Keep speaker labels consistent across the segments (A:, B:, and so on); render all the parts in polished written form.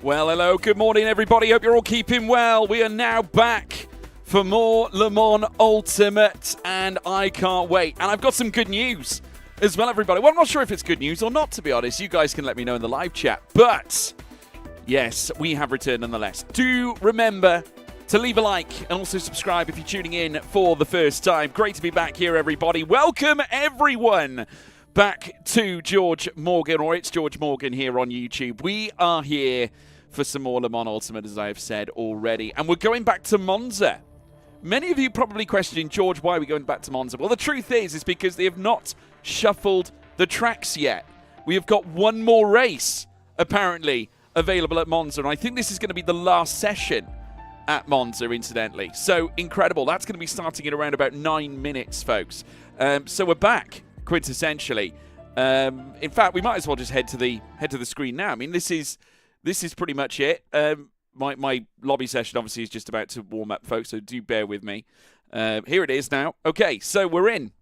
A: Well, hello, good morning, everybody. Hope you're all keeping well. We are now back for more Le Mans Ultimate, and I can't wait. And I've got some good news as well, everybody. Well, I'm not sure if it's good news or not, to be honest. You guys can let me know in the live chat. But, yes, we have returned nonetheless. Do remember to leave a like and also subscribe if you're tuning in for the first time. Great to be back here, everybody. Welcome, everyone, back to George Morgan, or it's George Morgan here on YouTube. We are here for some more Le Mans Ultimate, as I have said already. And we're going back to Monza. Many of you probably questioning, George, why are we going back to Monza? Well, the truth is because they have not shuffled the tracks yet. We have got one more race, apparently, available at Monza. And I think this is going to be the last session at Monza, incidentally. So, incredible. That's going to be starting in around about 9 minutes, folks. So we're back, quintessentially. In fact, we might as well just head to the screen now. I mean, this is pretty much it. My lobby session obviously is just about to warm up, folks, so do bear with me. Here it is now. Okay, so we're in.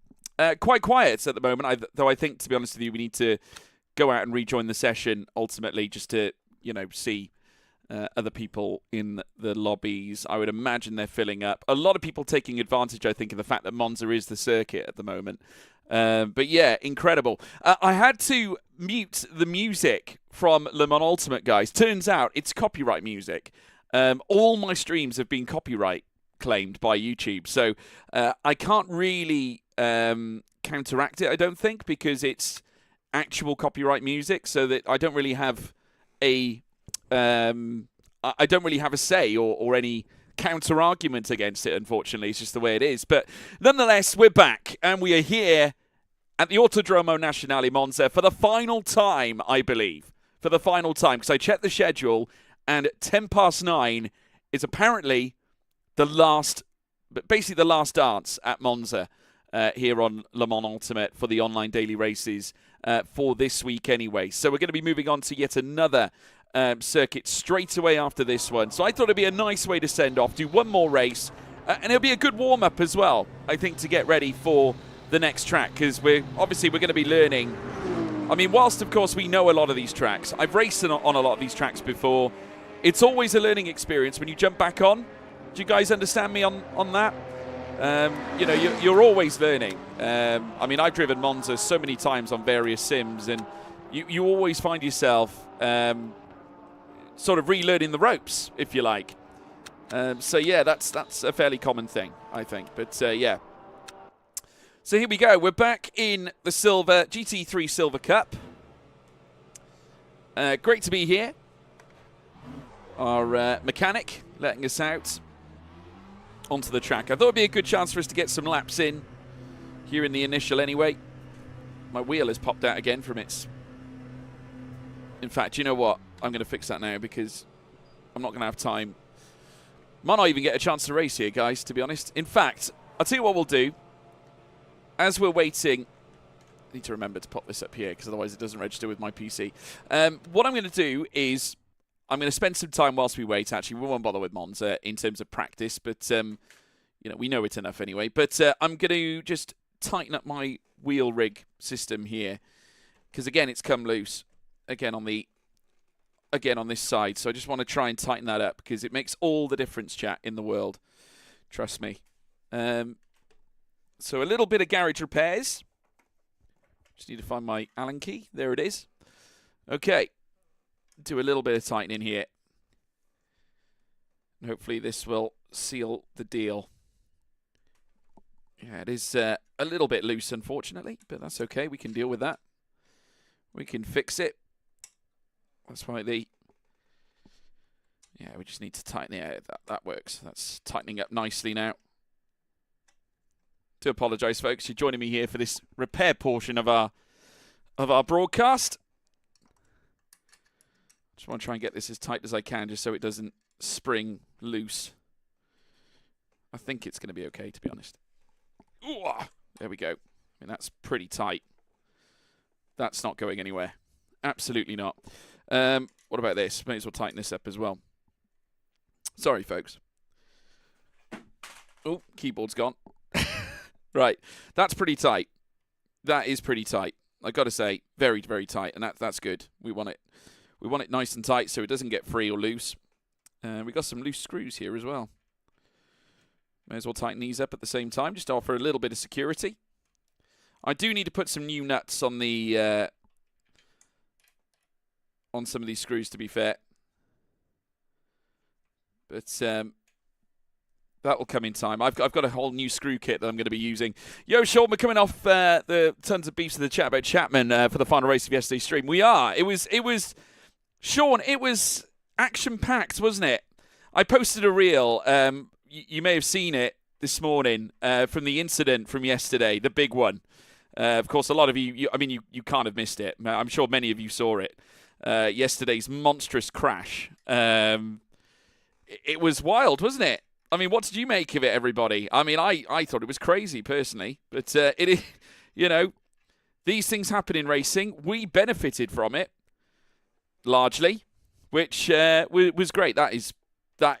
A: Quite quiet at the moment, though I think, to be honest with you, we need to go out and rejoin the session ultimately just to, see other people in the lobbies. I would imagine they're filling up. A lot of people taking advantage, I think, of the fact that Monza is the circuit at the moment. But yeah, incredible. I had to mute the music from Le Mans Ultimate, guys. Turns out it's copyright music. All my streams have been copyright claimed by YouTube. So I can't really counteract it, I don't think, because it's actual copyright music. So that I don't really have a say or any counter argument against it, unfortunately. It's just the way it is. But nonetheless, we're back and we are here at the Autodromo Nazionale Monza for the final time, I believe. For the final time, because I checked the schedule and 9:10 is apparently basically the last dance at Monza here on Le Mans Ultimate for the online daily races for this week anyway. So we're going to be moving on to yet another circuit straight away after this one. So I thought it'd be a nice way to send off, do one more race, and it'll be a good warm-up as well, I think, to get ready for the next track, because we're going to be learning. I mean, whilst, of course, we know a lot of these tracks, I've raced on a lot of these tracks before, it's always a learning experience when you jump back on. Do you guys understand me on that? You're always learning. I mean, I've driven Monza so many times on various sims, and you always find yourself sort of relearning the ropes, if you like. So yeah, that's a fairly common thing, I think. But yeah. So here we go. We're back in the silver GT3 Silver Cup. Great to be here. Our mechanic letting us out onto the track. I thought it'd be a good chance for us to get some laps in here in the initial anyway. My wheel has popped out again from its... In fact, you know what? I'm going to fix that now because I'm not going to have time. Might not even get a chance to race here, guys, to be honest. In fact, I'll tell you what we'll do. As we're waiting, I need to remember to pop this up here because otherwise it doesn't register with my PC. What I'm going to do is I'm going to spend some time whilst we wait. Actually, we won't bother with Monza in terms of practice, but we know it enough anyway. But I'm going to just tighten up my wheel rig system here because again, it's come loose again on this side. So I just want to try and tighten that up because it makes all the difference, chat, in the world. Trust me. So a little bit of garage repairs. Just need to find my Allen key. There it is. Okay. Do a little bit of tightening here. And hopefully this will seal the deal. Yeah, it is a little bit loose, unfortunately, but that's okay. We can deal with that. We can fix it. That's why yeah, we just need to tighten it out. That works. That's tightening up nicely now. Do apologise, folks. You're joining me here for this repair portion of our broadcast. Just want to try and get this as tight as I can, just so it doesn't spring loose. I think it's going to be okay, to be honest. Ooh, there we go. I mean, that's pretty tight. That's not going anywhere. Absolutely not. What about this? May as well tighten this up as well. Sorry, folks. Oh, keyboard's gone. Right, that's pretty tight. That is pretty tight. I've got to say, very, very tight, and that's good. We want We want it nice and tight so it doesn't get free or loose. We got some loose screws here as well. May as well tighten these up at the same time, just to offer a little bit of security. I do need to put some new nuts on the on some of these screws, to be fair. But that will come in time. I've got a whole new screw kit that I'm going to be using. Yo, Sean, we're coming off the tons of beefs in the chat about Chapman for the final race of yesterday's stream. We are. It was Sean, it was action-packed, wasn't it? I posted a reel. You may have seen it this morning from the incident from yesterday, the big one. Of course, a lot of you can't have missed it. I'm sure many of you saw it. Yesterday's monstrous crash. It was wild, wasn't it? I mean, what did you make of it, everybody? I mean, I thought it was crazy, personally. But, these things happen in racing. We benefited from it, largely, which was great. That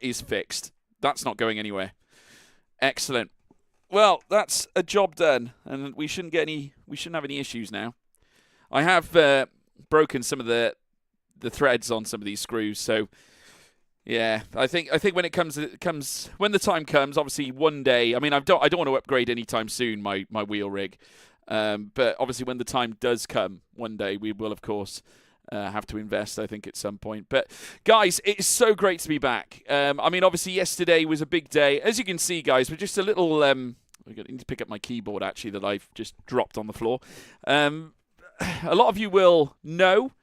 A: is fixed. That's not going anywhere. Excellent. Well, that's a job done, and we shouldn't have any issues now. I have broken some of the threads on some of these screws, so yeah, I think when when the time comes, obviously one day. I mean, I don't want to upgrade anytime soon my wheel rig, but obviously when the time does come, one day we will of course have to invest. I think at some point. But guys, it's so great to be back. I mean, obviously yesterday was a big day, as you can see, guys. We're just a little. I need to pick up my keyboard actually that I've just dropped on the floor. A lot of you will know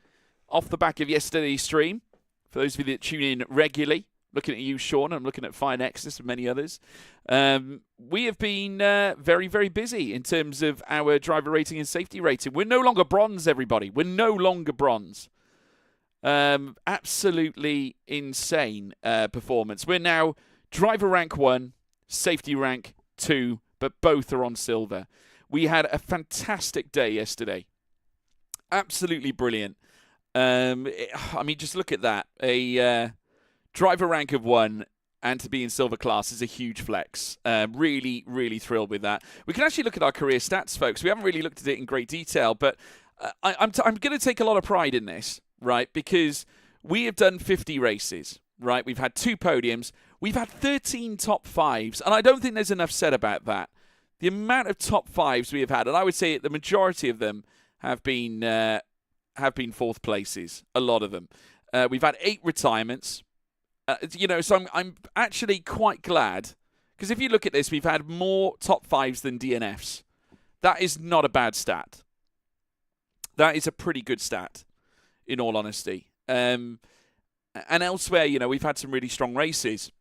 A: off the back of yesterday's stream. For those of you that tune in regularly, looking at you, Sean, I'm looking at Fine Exodus and many others. We have been very, very busy in terms of our driver rating and safety rating. We're no longer bronze, everybody. We're no longer bronze. Absolutely insane performance. We're now driver rank 1, safety rank 2, but both are on silver. We had a fantastic day yesterday. Absolutely brilliant. I mean, just look at that. A driver rank of 1 and to be in silver class is a huge flex. Really, really thrilled with that. We can actually look at our career stats, folks. We haven't really looked at it in great detail, but I'm going to take a lot of pride in this, right? Because we have done 50 races, right? We've had 2 podiums. We've had 13 top 5s, and I don't think there's enough said about that. The amount of top 5s we have had, and I would say the majority of them have been 4th places, a lot of them. We've had 8 retirements, so I'm actually quite glad, because if you look at this, we've had more top 5s than DNFs. That is not a bad stat. That is a pretty good stat, in all honesty. And elsewhere, we've had some really strong races.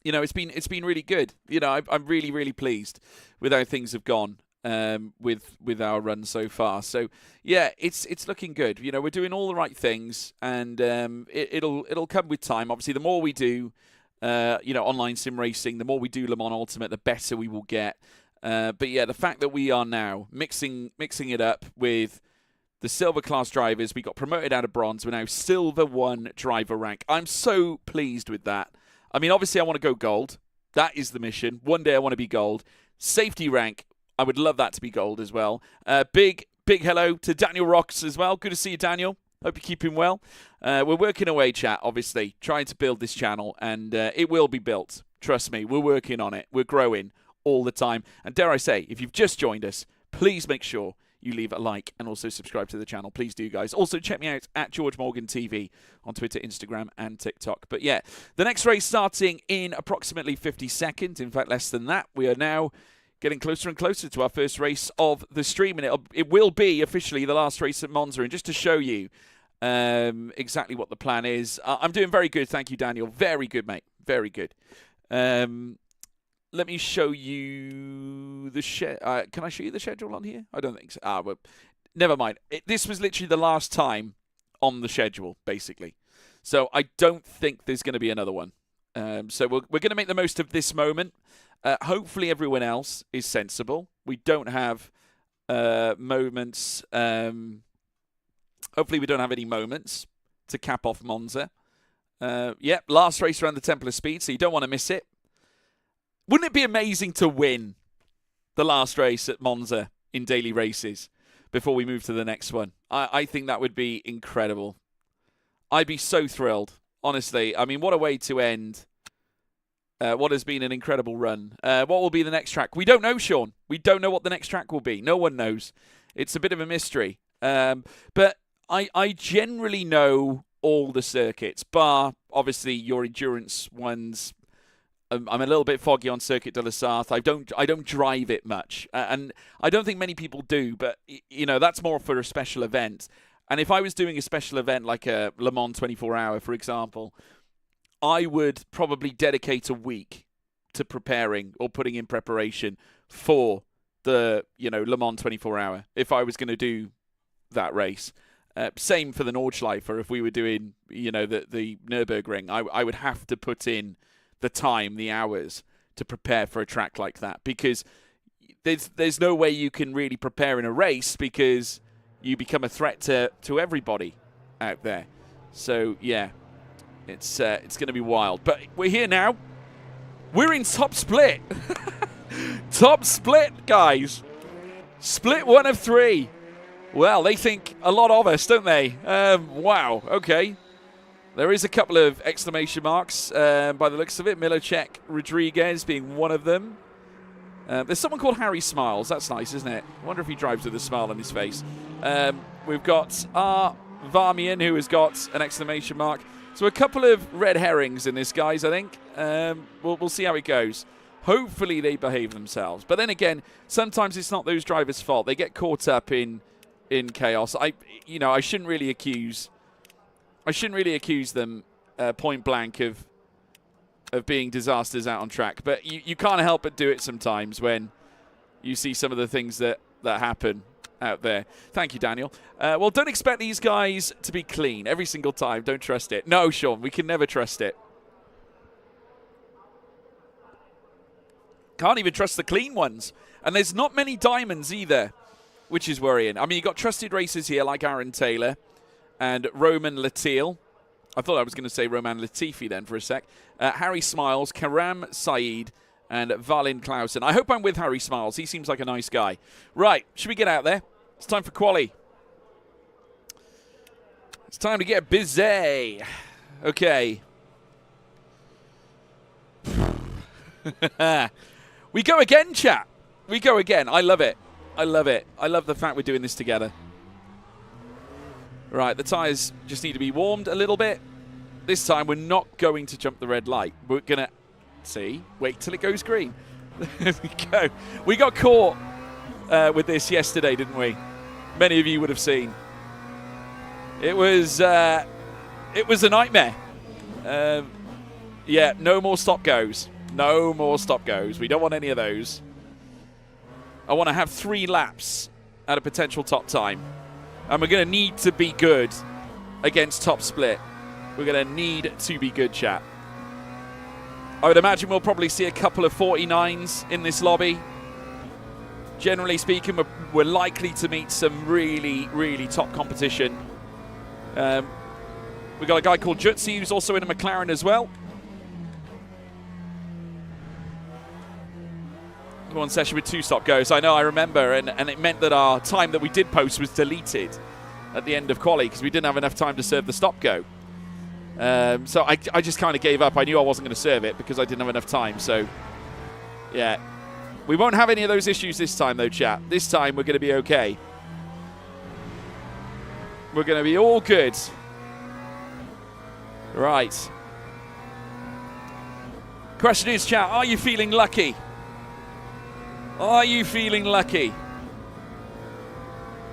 A: It's been really good. I'm really, really pleased with how things have gone. With our run so far, so yeah, it's looking good. We're doing all the right things, and it'll come with time. Obviously, the more we do, online sim racing, the more we do Le Mans Ultimate, the better we will get. But yeah, the fact that we are now mixing it up with the silver class drivers, we got promoted out of bronze. We're now silver 1 driver rank. I'm so pleased with that. I mean, obviously, I want to go gold. That is the mission. One day, I want to be gold. Safety rank. I would love that to be gold as well. Big hello to Daniel Rocks as well. Good to see you, Daniel. Hope you're keeping well. We're working away, chat, obviously, trying to build this channel, and it will be built. Trust me, we're working on it. We're growing all the time. And dare I say, if you've just joined us, please make sure you leave a like and also subscribe to the channel. Please do, guys. Also, check me out at George Morgan TV on Twitter, Instagram, and TikTok. But yeah, the next race starting in approximately 50 seconds. In fact, less than that. We are now getting closer and closer to our first race of the stream, and it will be officially the last race at Monza. And just to show you exactly what the plan is, I'm doing very good, thank you, Daniel. Very good, mate. Very good. Let me show you the can I show you the schedule on here? I don't think so. Well, never mind. This was literally the last time on the schedule, basically. So I don't think there's going to be another one. So we're going to make the most of this moment. Hopefully everyone else is sensible. We don't have moments. Hopefully we don't have any moments to cap off Monza. Yep, last race around the Temple of Speed, so you don't want to miss it. Wouldn't it be amazing to win the last race at Monza in daily races before we move to the next one? I think that would be incredible. I'd be so thrilled, honestly. I mean, what a way to end what has been an incredible run. What will be the next track? We don't know, Sean. We don't know what the next track will be. No one knows. It's a bit of a mystery. But I generally know all the circuits, bar, obviously, your endurance ones. I'm a little bit foggy on Circuit de la Sarthe. I don't drive it much, and I don't think many people do. But that's more for a special event. And if I was doing a special event like a Le Mans 24 Hour, for example, I would probably dedicate a week to preparing or putting in preparation for the Le Mans 24 Hour if I was going to do that race. Same for the Nordschleife. If we were doing the Nürburgring, I would have to put in the time, the hours to prepare for a track like that, because there's no way you can really prepare in a race, because you become a threat to everybody out there. So yeah, it's going to be wild. But we're here now. We're in Top Split. Top Split, guys. Split 1 of 3. Well, they think a lot of us, don't they? Wow. Okay. There is a couple of exclamation marks by the looks of it. Milocek Rodriguez being one of them. There's someone called Harry Smiles. That's nice, isn't it? I wonder if he drives with a smile on his face. We've got R. Varmian, who has got an exclamation mark. So a couple of red herrings in this, guys, I think. We'll see how it goes. Hopefully they behave themselves. But then again, sometimes it's not those drivers' fault. They get caught up in chaos. I shouldn't really accuse them point blank of being disasters out on track. But you can't help but do it sometimes when you see some of the things that happen out there. Thank you, Daniel. Well, don't expect these guys to be clean every single time. Don't trust it. No, Sean, we can never trust it. Can't even trust the clean ones. And there's not many diamonds either, which is worrying. I mean, you've got trusted racers here like Aaron Taylor and Roman Latil. I thought I was going to say Roman Latifi then for a sec. Harry Smiles, Karam Saeed, and Valin Clausen. I hope I'm with Harry Smiles. He seems like a nice guy. Right, should we get out there? It's time for quali. It's time to get busy. Okay. We go again, chat. We go again. I love it. I love it. I love the fact we're doing this together. Right, the tyres just need to be warmed a little bit. This time we're not going to jump the red light. We're going to, wait till it goes green. There we go. We got caught with this yesterday, didn't we? Many of you would have seen. It was a nightmare. Yeah, no more stop goes. No more stop goes. We don't want any of those. I want to have 3 laps at a potential top time. And we're going to need to be good against Top Split. We're going to need to be good, chat. I would imagine we'll probably see a couple of 49s in this lobby. Generally speaking, we're likely to meet some really, really top competition. We've got a guy called Jutsi who's also in a McLaren as well. One session with 2 stop goes. I know, I remember, and it meant that our time that we did post was deleted at the end of quali because we didn't have enough time to serve the stop go. So I just kind of gave up. I knew I wasn't going to serve it because I didn't have enough time. So, yeah. We won't have any of those issues this time, though, chat. This time we're going to be okay. We're going to be all good. Right. Question is, chat, are you feeling lucky? Are you feeling lucky?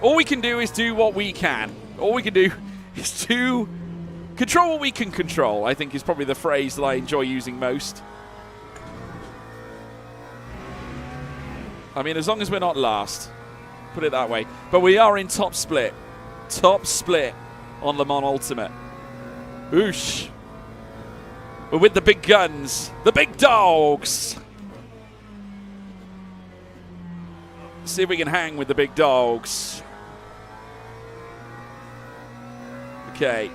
A: All we can do is do what we can. All we can do is to control what we can control, I think is probably the phrase that I enjoy using most. I mean, as long as we're not last, put it that way. But we are in Top Split. Top Split on Le Mans Ultimate. Oosh. We're with the big guns. The big dogs. See if we can hang with the big dogs. Okay,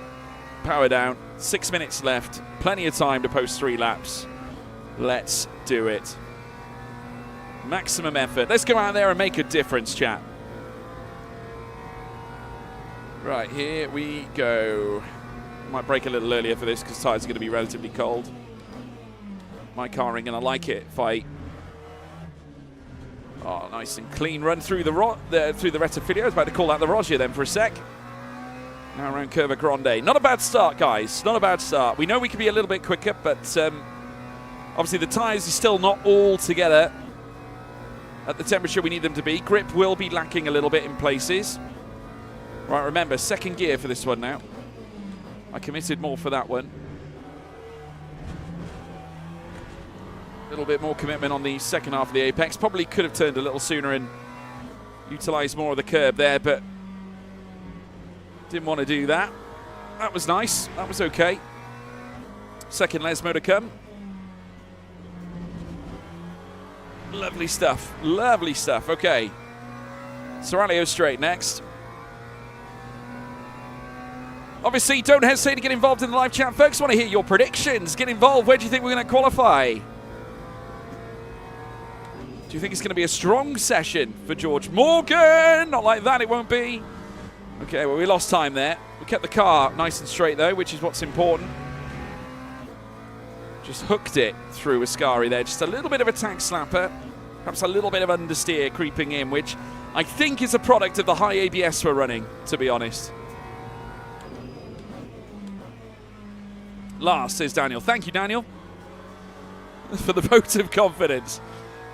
A: power down. 6 minutes left. Plenty of time to post 3 laps. Let's do it. Maximum effort. Let's go out there and make a difference, chat. Right, here we go. Might break a little earlier for this because tyres are going to be relatively cold. My car ain't going to like it if I... Oh, nice and clean run through the Rettifilo. I was about to call that the Roger then for a sec. Now around Curva Grande. Not a bad start, guys. Not a bad start. We know we can be a little bit quicker, but obviously the tyres are still not all together at the temperature we need them to be. Grip will be lacking a little bit in places. Right, remember, second gear for this one now. I committed more for that one. A little bit more commitment on the second half of the apex. Probably could have turned a little sooner and utilised more of the curb there, but didn't want to do that. That was nice. That was okay. Second Lesmo to come. Lovely stuff. Lovely stuff. Okay. Serralio straight next. Obviously, don't hesitate to get involved in the live chat, folks. Want to hear your predictions. Get involved. Where do you think we're going to qualify? Do you think it's going to be a strong session for George Morgan? Not like that, it won't be. Okay, well, we lost time there. We kept the car nice and straight, though, which is what's important. Just hooked it through Ascari there. Just a little bit of a tank slapper. Perhaps a little bit of understeer creeping in, which I think is a product of the high ABS we're running, to be honest. Last, says Daniel. Thank you, Daniel, for the vote of confidence.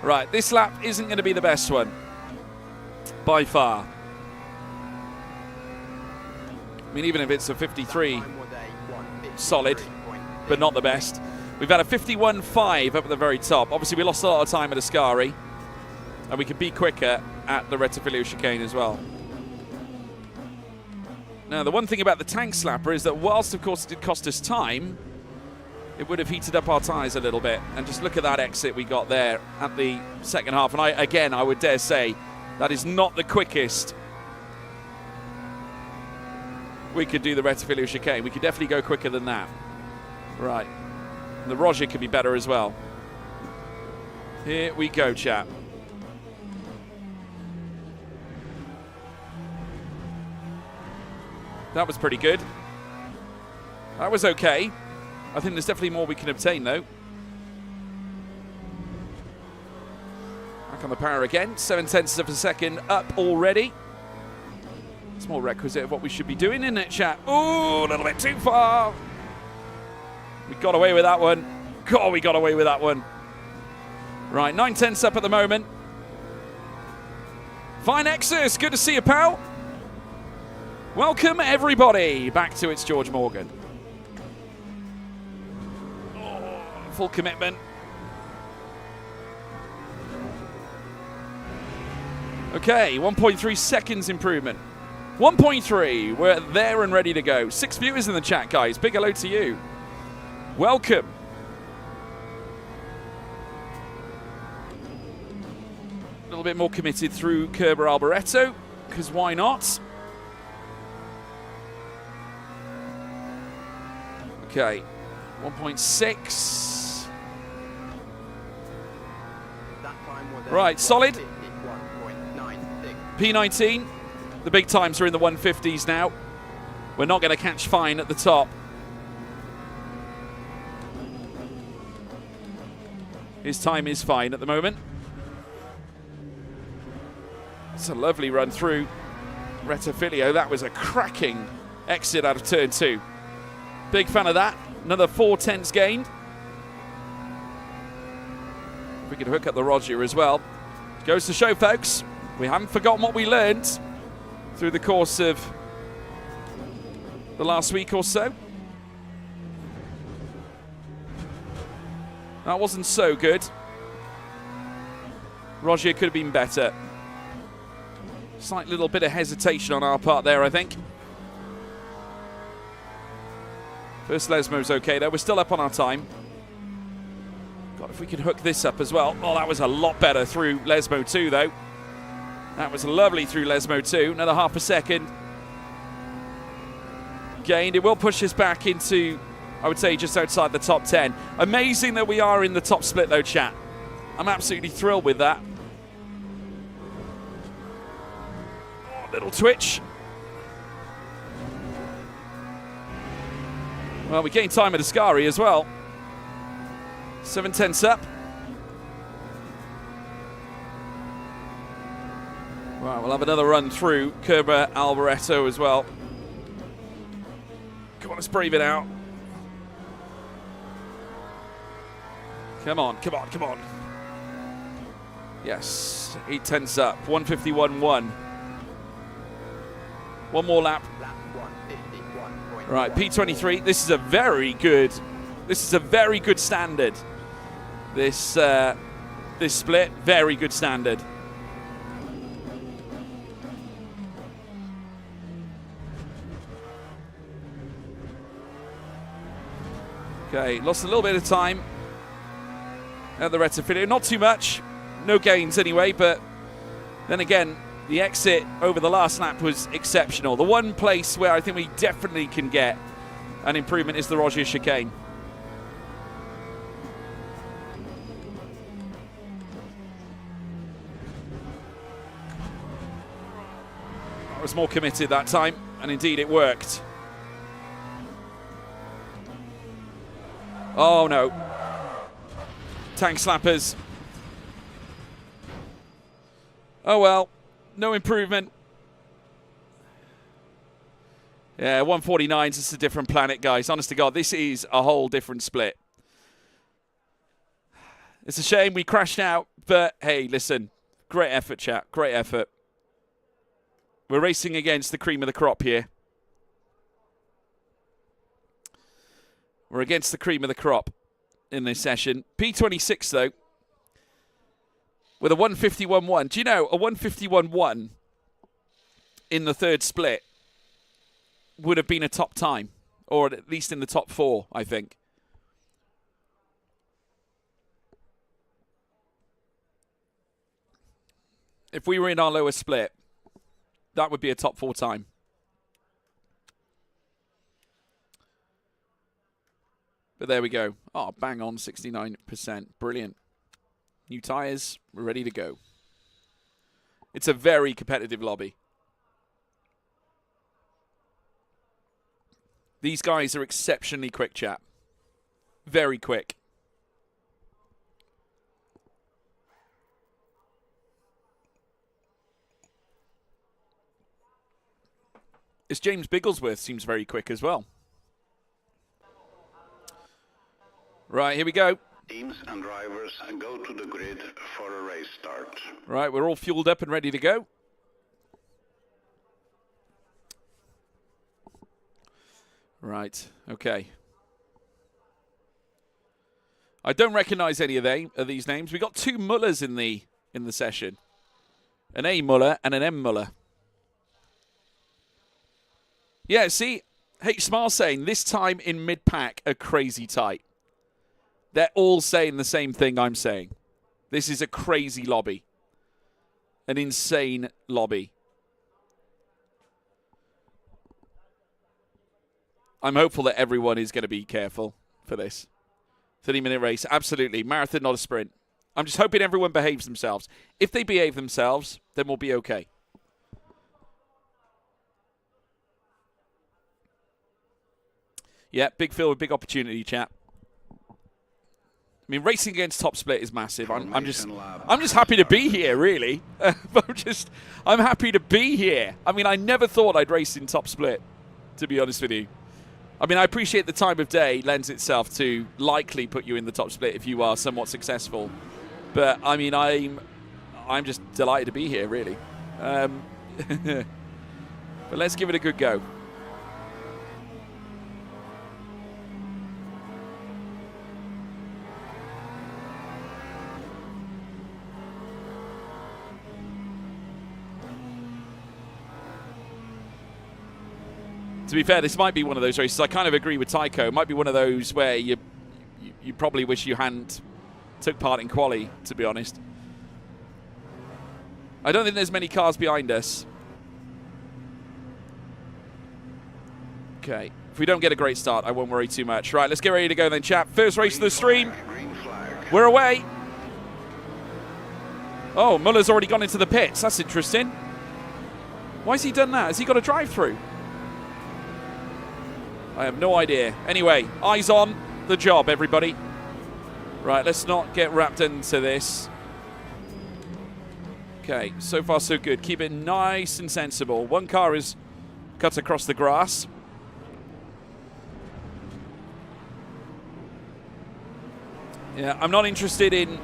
A: Right, this lap isn't going to be the best one, by far. I mean, even if it's a 53, solid, but not the best. We've had a 51.5 up at the very top. Obviously, we lost a lot of time at Ascari, and we could be quicker at the Rettifilo chicane as well. Now, the one thing about the tank slapper is that whilst, of course, it did cost us time, it would have heated up our tyres a little bit. And just look at that exit we got there at the second half. And I would dare say that is not the quickest we could do the Rettifilo chicane. We could definitely go quicker than that. Right. And the Roger could be better as well. Here we go, chap. That was pretty good. That was okay. I think there's definitely more we can obtain, though. Back on the power again. 0.7 of a second up already. It's more requisite of what we should be doing, isn't it, chat? Ooh, a little bit too far. We got away with that one. God, we got away with that one. Right, 9/10 up at the moment. Fine Exus, good to see you, pal. Welcome, everybody, back to It's George Morgan. Oh, full commitment. Okay, 1.3 seconds improvement. 1.3, we're there and ready to go. 6 viewers in the chat, guys. Big hello to you. Welcome. A little bit more committed through Kerber Alboreto, because why not? Okay, 1.6. Right, solid. P19. The big times are in the 150s now. We're not going to catch fine at the top. His time is fine at the moment. It's a lovely run through Rettifilo. That was a cracking exit out of turn 2. Big fan of that. Another 4/10 gained. If we could hook up the Roger as well. Goes to show, folks, we haven't forgotten what we learned through the course of the last week or so. That wasn't so good. Roger could have been better. Slight little bit of hesitation on our part there, I think. First Lesmo's okay though. We're still up on our time. God, if we could hook this up as well. Oh, that was a lot better through Lesmo 2 though. That was lovely through Lesmo 2. Another half a second gained. It will push us back into, I would say, just outside the top 10. Amazing that we are in the top split though, chat. I'm absolutely thrilled with that. Oh, little twitch. Well, we gained time at Ascari as well. 7/10 up. Right, we'll have another run through Kerber Alboreto as well. Come on, let's brave it out. Come on, come on, come on. Yes, 8/10 up. 151.1. One more lap. Right, P23. This is a very good. This is a very good standard. This this split, very good standard. Okay, lost a little bit of time at the Rettifidio. Not too much. No gains anyway, but then again, the exit over the last lap was exceptional. The one place where I think we definitely can get an improvement is the Rogier chicane. I was more committed that time, and indeed it worked. Oh no. Tank slappers. Oh well, no improvement. Yeah, 149's just a different planet, guys. Honest to God, this is a whole different split. It's a shame we crashed out, but hey, listen, great effort, chat, great effort. We're racing against the cream of the crop here. We're against the cream of the crop in this session. P26, though, with a 151.1. Do you know, a 151.1 in the third split would have been a top time, or at least in the top 4, I think. If we were in our lower split, that would be a top 4 time. But there we go. Oh, bang on, 69%. Brilliant. New tyres, we're ready to go. It's a very competitive lobby. These guys are exceptionally quick, chap. Very quick. It's James Bigglesworth seems very quick as well. Right, here we go.
B: Teams and drivers go to the grid for a race start.
A: Right, we're all fueled up and ready to go. Right, okay. I don't recognize any of these names. We got 2 Mullers in the session. An A Muller and an M Muller. Yeah, see, H Smile saying this time in mid-pack are crazy tight. They're all saying the same thing I'm saying. This is a crazy lobby. An insane lobby. I'm hopeful that everyone is going to be careful for this. 30-minute race, absolutely. Marathon, not a sprint. I'm just hoping everyone behaves themselves. If they behave themselves, then we'll be okay. Yeah, big field with big opportunity, chat. I mean, racing against top split is massive. I'm just happy to be here, really. I'm happy to be here. I mean, I never thought I'd race in top split, to be honest with you. I mean, I appreciate the time of day lends itself to likely put you in the top split if you are somewhat successful. But I mean, I'm just delighted to be here, really. But let's give it a good go. To be fair, this might be one of those races. I kind of agree with Tycho. It might be one of those where you probably wish you hadn't took part in quali, to be honest. I don't think there's many cars behind us. Okay. If we don't get a great start, I won't worry too much. Right, let's get ready to go then, chap. First race of the stream. We're away. Oh, Muller's already gone into the pits. That's interesting. Why has he done that? Has he got a drive-through? I have no idea. Anyway, eyes on the job, everybody. Right, let's not get wrapped into this. Okay, so far so good. Keep it nice and sensible. One car is cut across the grass. Yeah, I'm not interested in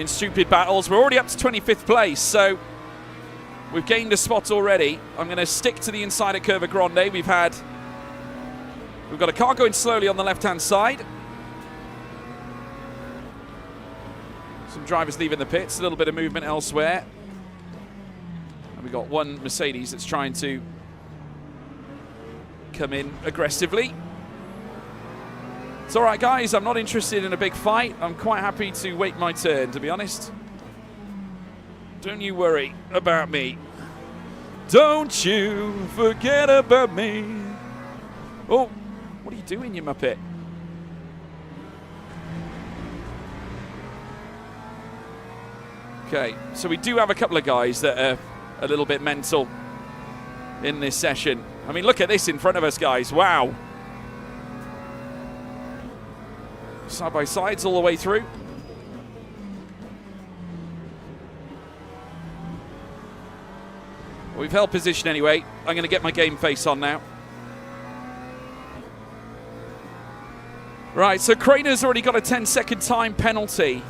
A: stupid battles. We're already up to 25th place, so we've gained a spot already. I'm going to stick to the inside at Curva Grande. We've got a car going slowly on the left-hand side. Some drivers leaving the pits, a little bit of movement elsewhere. And we've got one Mercedes that's trying to come in aggressively. It's all right, guys. I'm not interested in a big fight. I'm quite happy to wait my turn, to be honest. Don't you worry about me. Don't you forget about me. Oh, what are you doing, you muppet? Okay, so we do have a couple of guys that are a little bit mental in this session. I mean, look at this in front of us, guys. Wow. Side by sides all the way through. We've held position anyway. I'm going to get my game face on now. Right, so Craner's already got a 10-second time penalty.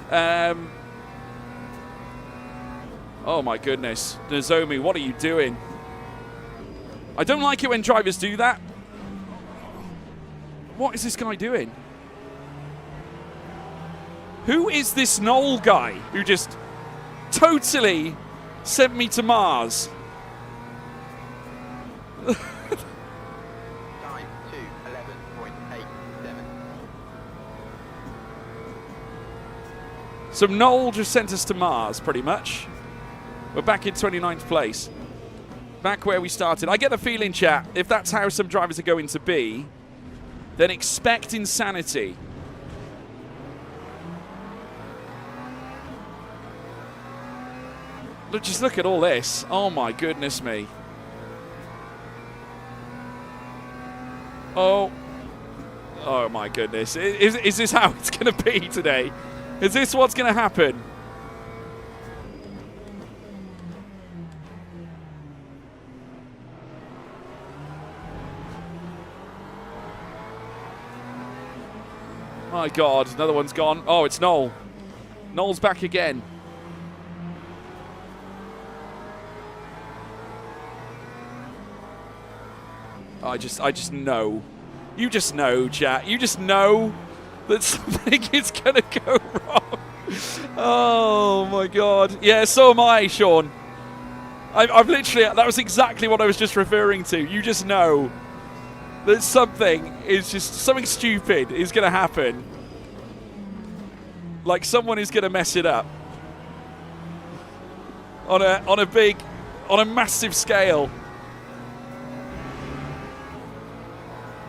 A: Oh my goodness. Nozomi, what are you doing? I don't like it when drivers do that. What is this guy doing? Who is this Knoll guy who just totally sent me to Mars?
C: Time 2:11.87.
A: So Knoll just sent us to Mars, pretty much. We're back in 29th place. Back where we started. I get the feeling, chat, if that's how some drivers are going to be, then expect insanity. Look, just look at all this. Oh my goodness me. Oh my goodness. Is this how it's going to be today? Is this what's going to happen? My God, another one's gone. Oh, it's Knoll. Knoll's back again. I just know. You just know, chat. You just know that something is going to go wrong. Oh, my God. Yeah, so am I, Sean. I've literally, that was exactly what I was just referring to. You just know that something stupid is going to happen. Like someone is going to mess it up. On a massive scale.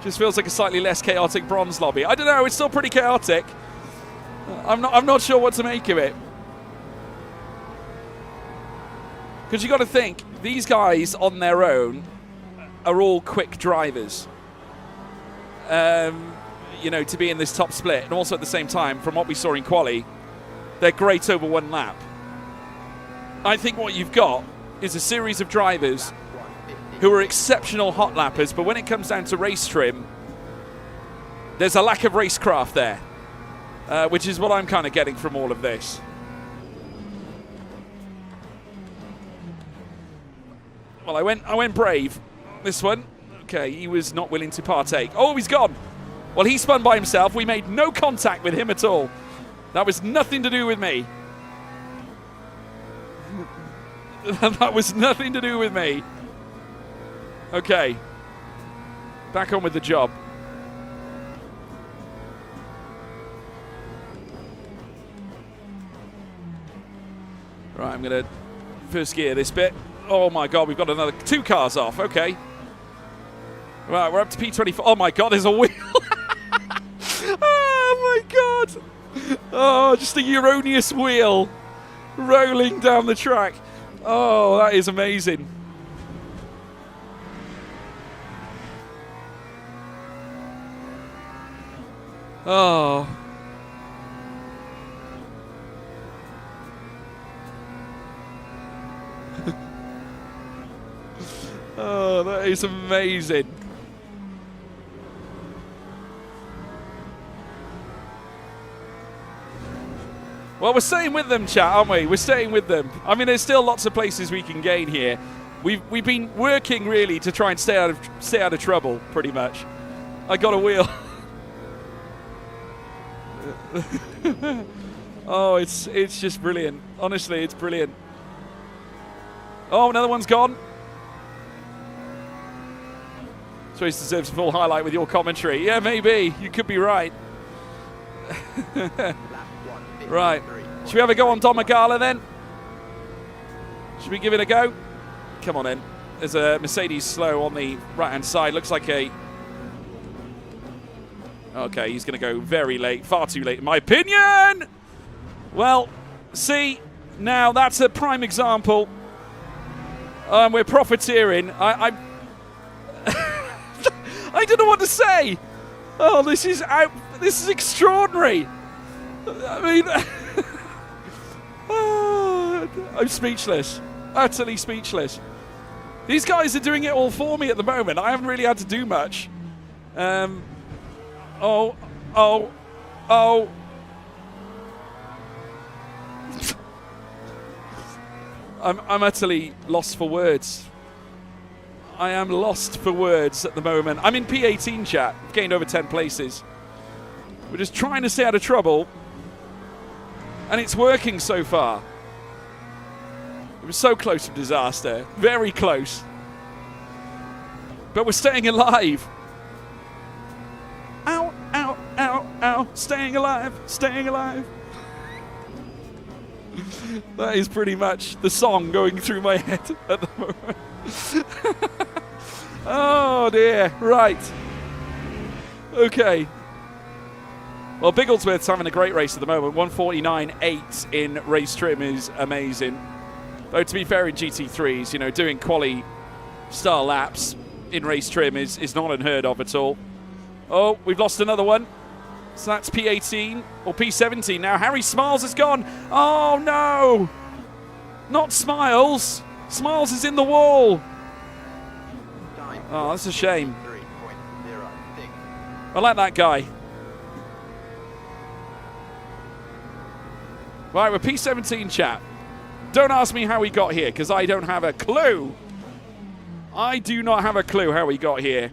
A: Just feels like a slightly less chaotic bronze lobby. I don't know, it's still pretty chaotic. I'm not sure what to make of it. Because you got to think, these guys on their own are all quick drivers. You know, to be in this top split, and also at the same time, from what we saw in quali, they're great over one lap. I think what you've got is a series of drivers who are exceptional hot lappers, but when it comes down to race trim, there's a lack of racecraft there, which is what I'm kind of getting from all of this. Well, I went brave. This one, okay, he was not willing to partake. Oh, he's gone. Well, he spun by himself. We made no contact with him at all. That was nothing to do with me. That was nothing to do with me. Okay. Back on with the job. Right, I'm going to first gear this bit. Oh my God, we've got another 2 cars off. Okay. Right, we're up to P24. Oh my God, there's a wheel. Oh my God. Oh, just a erroneous wheel rolling down the track. Oh, that is amazing. Oh. Oh, that is amazing. Well, we're staying with them, chat, aren't we? We're staying with them. I mean, there's still lots of places we can gain here. We've been working really to try and stay out of trouble, pretty much. I got a wheel. Oh, it's just brilliant. Honestly, it's brilliant. Oh, another one's gone. So he deserves a full highlight with your commentary. Yeah, maybe. You could be right. Right. Should we have a go on Don Magala then? Should we give it a go? Come on in. There's a Mercedes slow on the right-hand side. Looks like a... Okay, he's going to go very late. Far too late, in my opinion! Well, see, now that's a prime example. We're profiteering. I don't know what to say. Oh, this is extraordinary. I mean, I'm speechless. Utterly speechless. These guys are doing it all for me at the moment. I haven't really had to do much. Oh. I'm utterly lost for words. I am lost for words at the moment. I'm in P18 chat. I've gained over 10 places. We're just trying to stay out of trouble. And it's working so far. It was so close to disaster. Very close. But we're staying alive. Ow, ow, ow, ow. Staying alive, staying alive. That is pretty much the song going through my head at the moment. Oh dear, right. Okay. Well, Bigglesworth's having a great race at the moment. 149.8 in race trim is amazing. Though to be fair, in GT3s, you know, doing quali star laps in race trim is not unheard of at all. Oh, we've lost another one. So that's P18 or P17 now. Harry Smiles has gone. Oh no! Not Smiles. Smiles is in the wall. Oh, that's a shame. I like that guy. Right, we're P17 chat. Don't ask me how we got here, because I don't have a clue. I do not have a clue how we got here.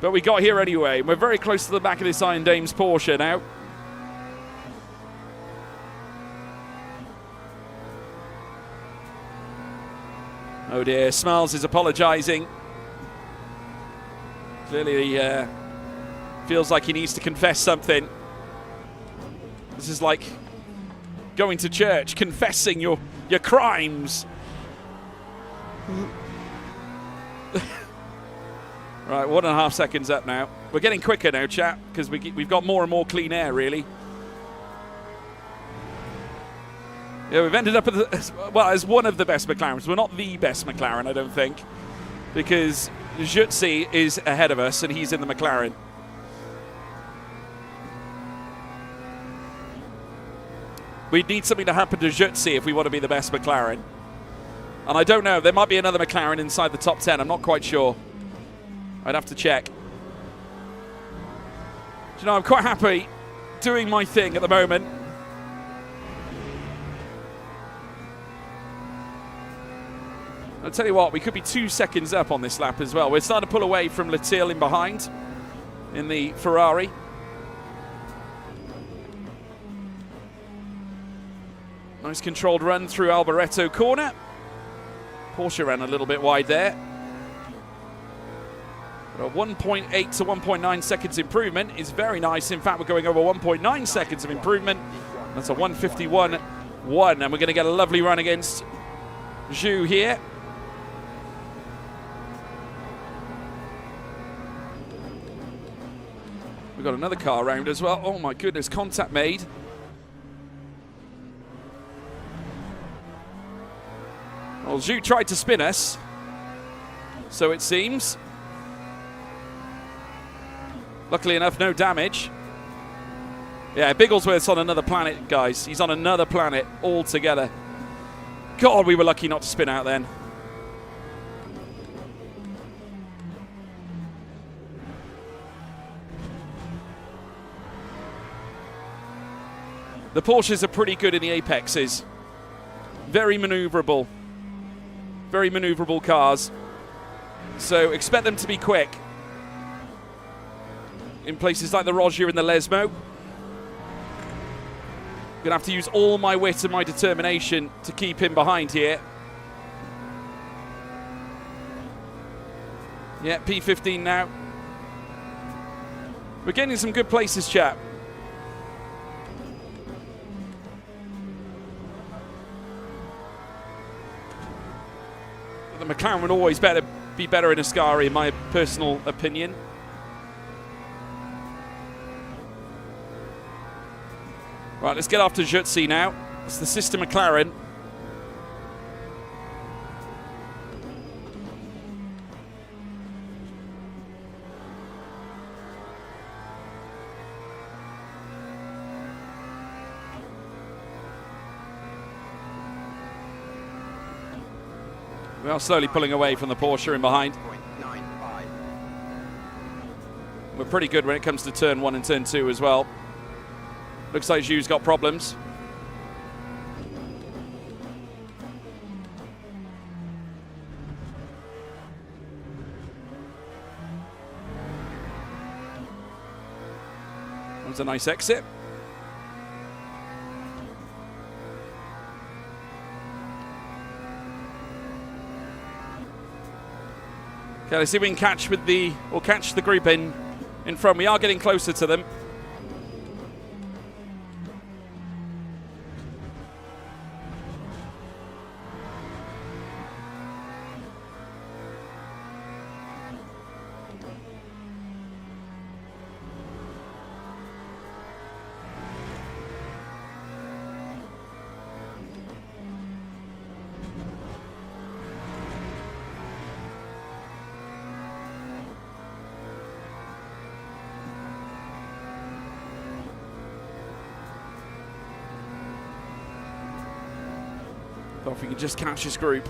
A: But we got here anyway. We're very close to the back of this Iron Dames Porsche now. Oh dear, Smiles is apologising. Clearly feels like he needs to confess something. This is like going to church, confessing your crimes. Right, 1.5 seconds up now. We're getting quicker now, chat, because we've got more and more clean air, really. Yeah, we've ended up as one of the best McLarens. We're not the best McLaren, I don't think, because Jutsi is ahead of us, and he's in the McLaren. We'd need something to happen to Jutsi if we want to be the best McLaren. And I don't know. There might be another McLaren inside the top 10. I'm not quite sure. I'd have to check. Do you know, I'm quite happy doing my thing at the moment. I'll tell you what, we could be 2 seconds up on this lap as well. We're starting to pull away from Latil in behind in the Ferrari. Nice controlled run through Alboreto corner. Porsche ran a little bit wide there. But a 1.8 to 1.9 seconds improvement is very nice. In fact, we're going over 1.9 seconds of improvement. That's a 151.1, and we're going to get a lovely run against Zhu here. We've got another car around as well. Oh my goodness, contact made. Well, Zhu tried to spin us, so it seems. Luckily enough, no damage. Yeah, Bigglesworth's on another planet, guys. He's on another planet altogether. God, we were lucky not to spin out then. The Porsches are pretty good in the apexes. Very maneuverable. Very maneuverable cars. So expect them to be quick. In places like the Roger and the Lesmo. Gonna have to use all my wit and my determination to keep him behind here. Yeah, P15 now. We're getting some good places, chap. The McLaren would always be better in Ascari, in my personal opinion. Right, let's get after Jutsi now. It's the sister McLaren. We are slowly pulling away from the Porsche in behind.
C: 0.95.
A: We're pretty good when it comes to turn 1 and turn 2 as well. Looks like Zhu's got problems. That was a nice exit. Okay, let's see if we can catch the group in front. We are getting closer to them. If we can just catch this group.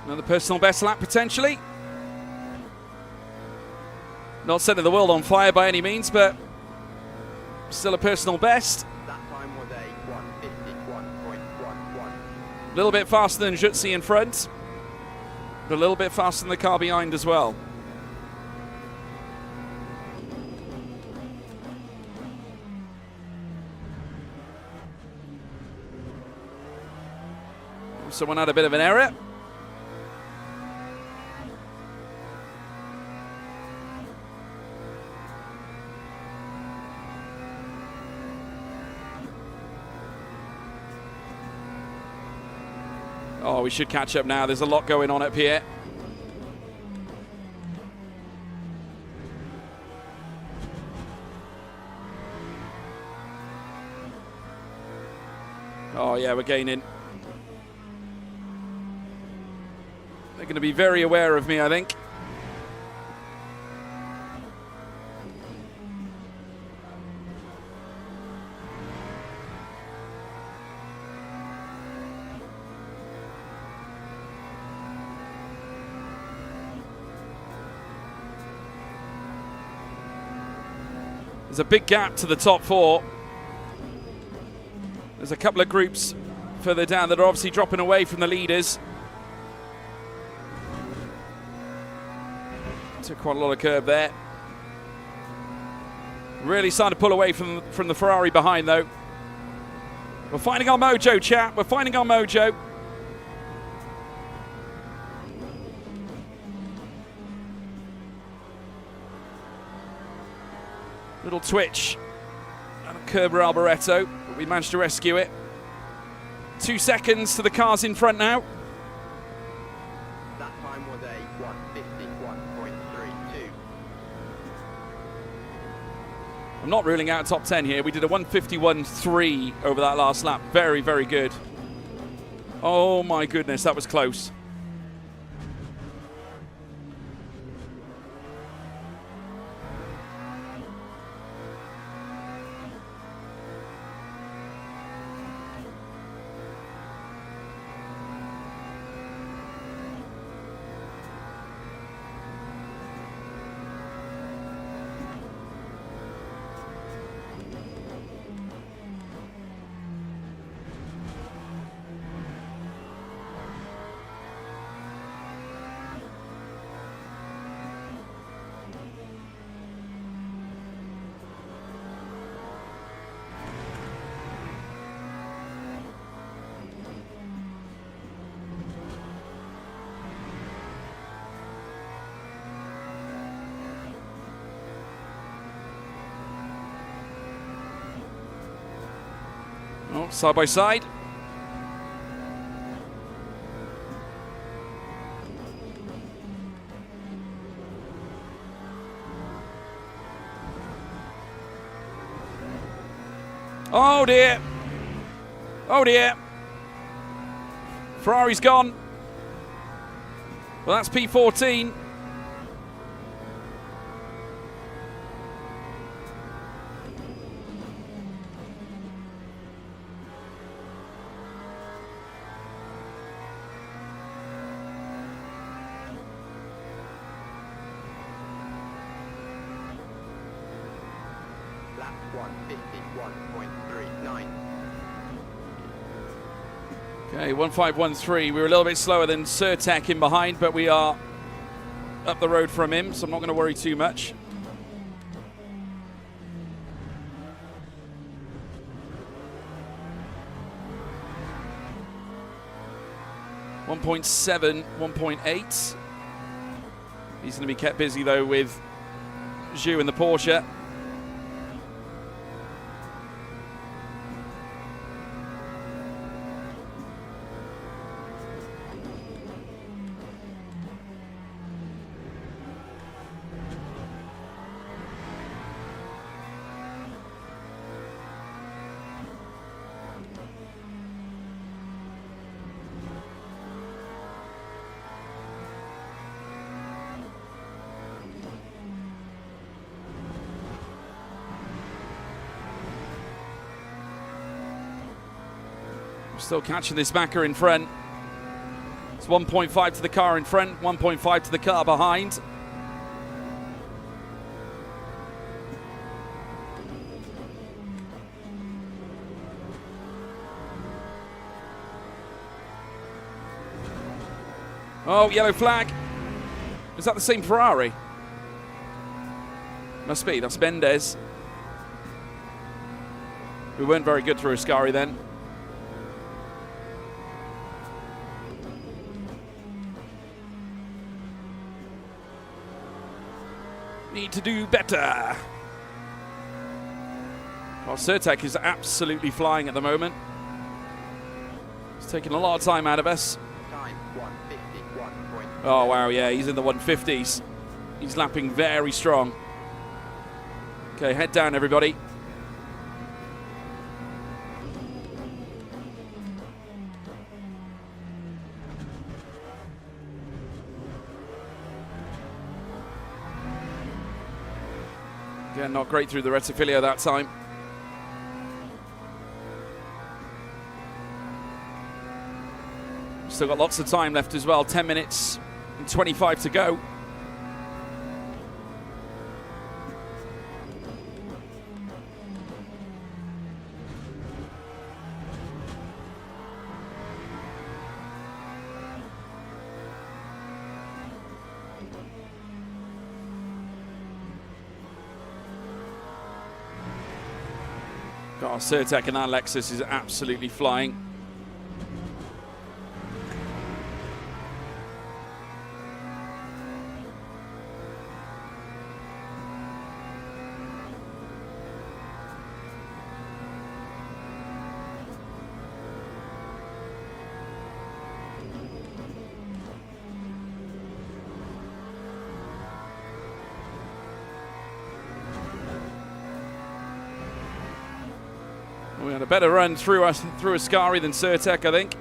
A: Another personal best lap potentially. Not setting the world on fire by any means, but still a personal best.
C: That time was a 151.11.
A: A little bit faster than Jutsi in front, but a little bit faster than the car behind as well. Someone had a bit of an error. Oh, we should catch up now. There's a lot going on up here. Oh, yeah, we're gaining. They're going to be very aware of me, I think. There's a big gap to the top four. There's a couple of groups further down that are obviously dropping away from the leaders. Took quite a lot of curb there. Really starting to pull away from the Ferrari behind, though. We're finding our mojo, chat. We're finding our mojo. Little twitch and a curb Alboreto, but we managed to rescue it. 2 seconds to the cars in front now.
C: That time was a 151.32.
A: I'm not ruling out top 10 here. We did a 151.3 over that last lap. Very, very good. Oh my goodness, that was close. Oh, side by side. Oh dear. Oh dear. Ferrari's gone. Well, that's P14.
C: Lap 151.39.
A: Okay, 1513. We were a little bit slower than Surtek in behind, but we are up the road from him, so I'm not going to worry too much. .7, 1.8. He's going to be kept busy though with Zhu and the Porsche. Still catching this backer in front. It's 1.5 to the car in front, 1.5 to the car behind. Oh, yellow flag. Is that the same Ferrari? Must be, that's Mendes. We weren't very good through Ascari then. Need to do better. Well, Surtek is absolutely flying at the moment. He's taking a lot of time out of us.
C: Time 151.
A: Oh, wow, yeah, he's in the 150s. He's lapping very strong. Okay, head down, everybody. Again, not great through the Retifilio that time. Still got lots of time left as well. 10 minutes and 25 to go. God, Surtek and that Lexus is absolutely flying. We had a better run through Ascari than Certec, I think.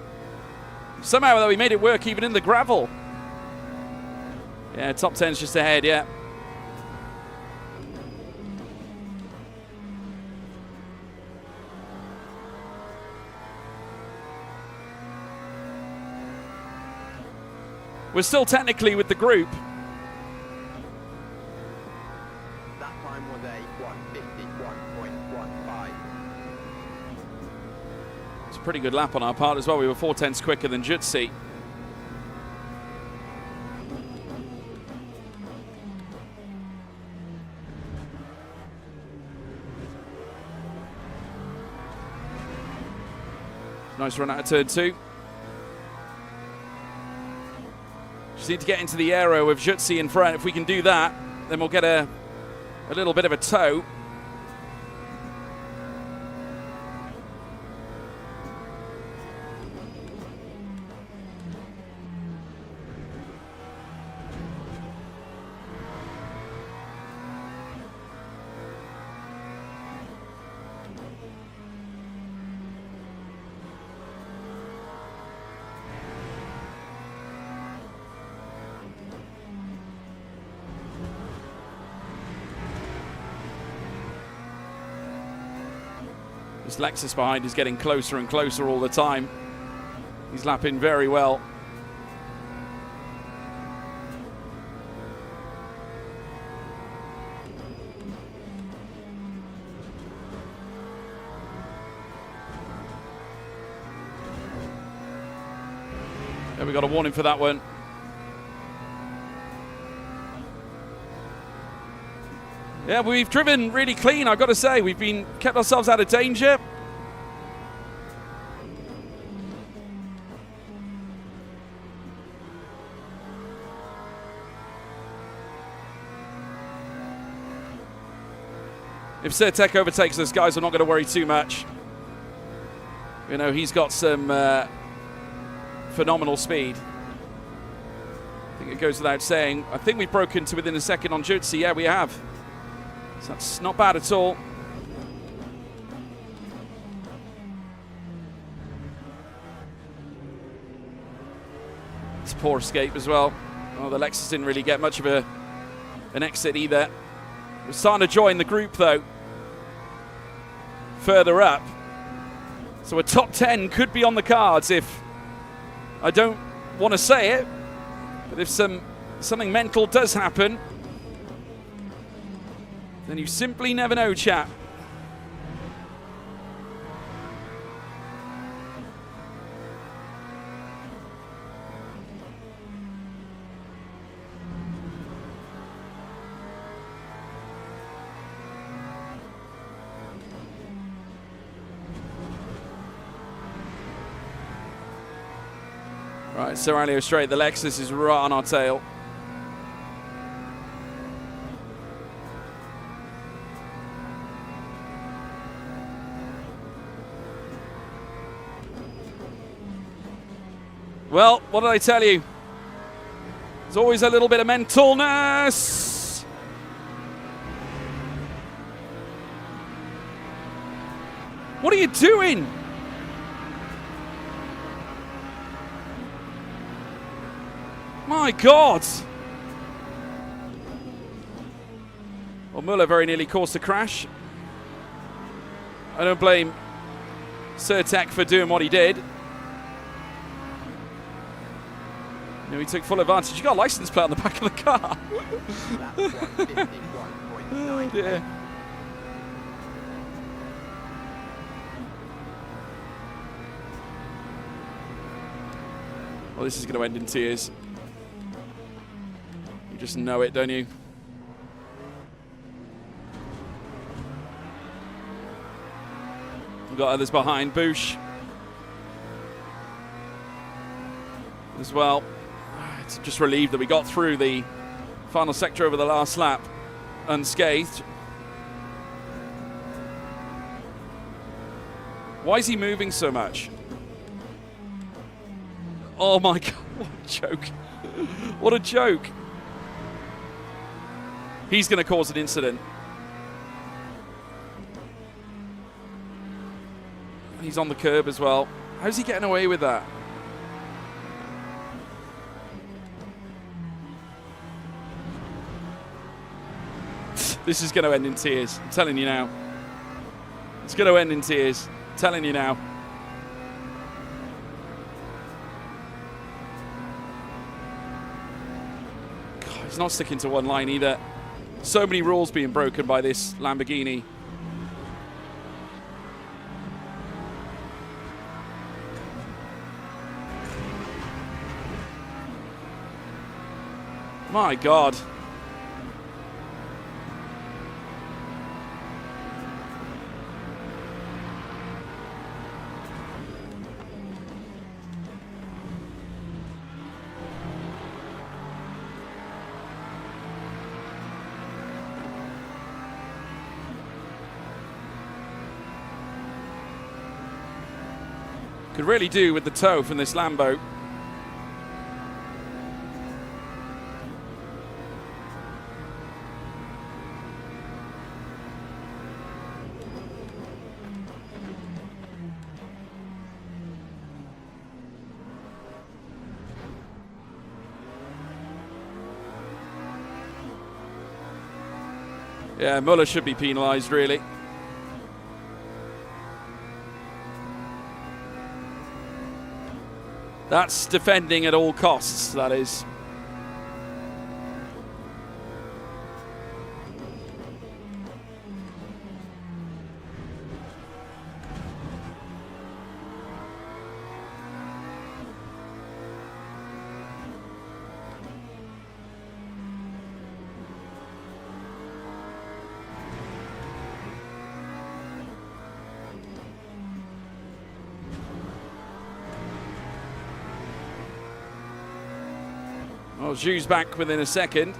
A: Somehow, though, we made it work even in the gravel. Yeah, top 10's just ahead, yeah. We're still technically with the group.
C: That time was a 151.15.
A: It's a pretty good lap on our part as well. We were 4/10 quicker than Jutsi. Nice run out of turn 2. Just need to get into the aero of Jutsi in front. If we can do that, then we'll get a little bit of a tow. This Lexus behind is getting closer and closer all the time. He's lapping very well. Yeah, we got a warning for that one. Yeah, we've driven really clean, I've got to say. We've kept ourselves out of danger. If Certec overtakes us, guys, I'm not going to worry too much. You know, he's got some phenomenal speed. I think it goes without saying. I think we've broken to within a second on Jutsi. Yeah, we have. So that's not bad at all. It's a poor escape as well. Oh, the Lexus didn't really get much of an exit either. We're starting to join the group, though, further up. So a top 10 could be on the cards if, I don't want to say it, but if something mental does happen, then you simply never know, chap. Right, Serrano straight. The Lexus is right on our tail. Well, what did I tell you? There's always a little bit of mentalness. What are you doing? My God. Well, Muller very nearly caused a crash. I don't blame Certec for doing what he did. You know, he took full advantage. You got a license plate on the back of the car. Oh dear. Well, this is going to end in tears. You just know it, don't you? We've got others behind. Bush as well. It's just relieved that we got through the final sector over the last lap unscathed. Why is he moving so much? Oh my God, what a joke. What a joke. He's going to cause an incident. He's on the curb as well. How's he getting away with that? This is going to end in tears. I'm telling you now. It's going to end in tears. I'm telling you now. God, he's not sticking to one line either. So many rules being broken by this Lamborghini. My God. Could really do with the tow from this Lambo. Yeah, Muller should be penalised, really. That's defending at all costs, that is. Well, Zhu's back within a second.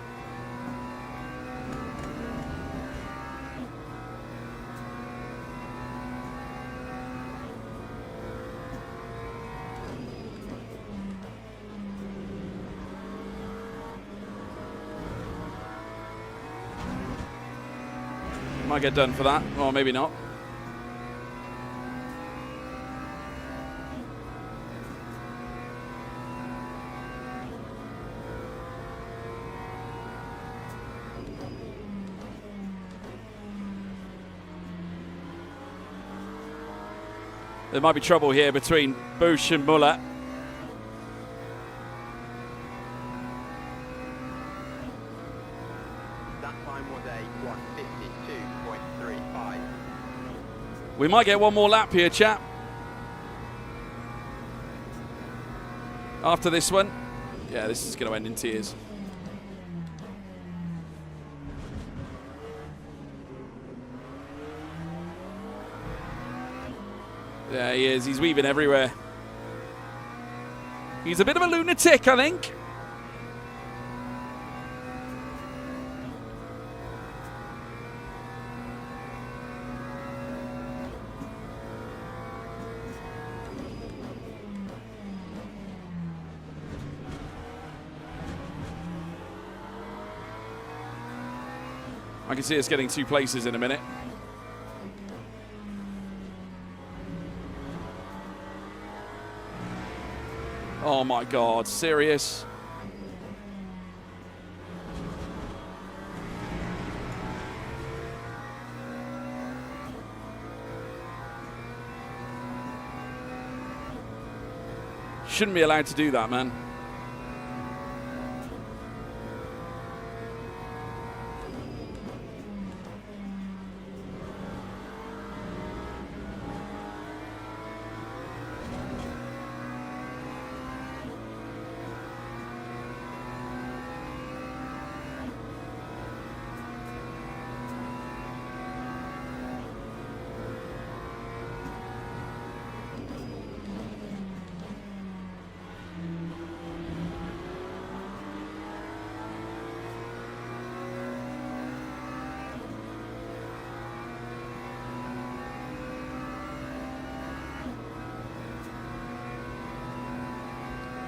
A: Might get done for that, or maybe not. There might be trouble here between Busch and Muller.
C: That time was a 1:52.35.
A: We might get one more lap here, chap. After this one. Yeah, this is going to end in tears. There he is. He's weaving everywhere. He's a bit of a lunatic, I think. I can see us getting two places in a minute. Oh my God, serious? Shouldn't be allowed to do that, man.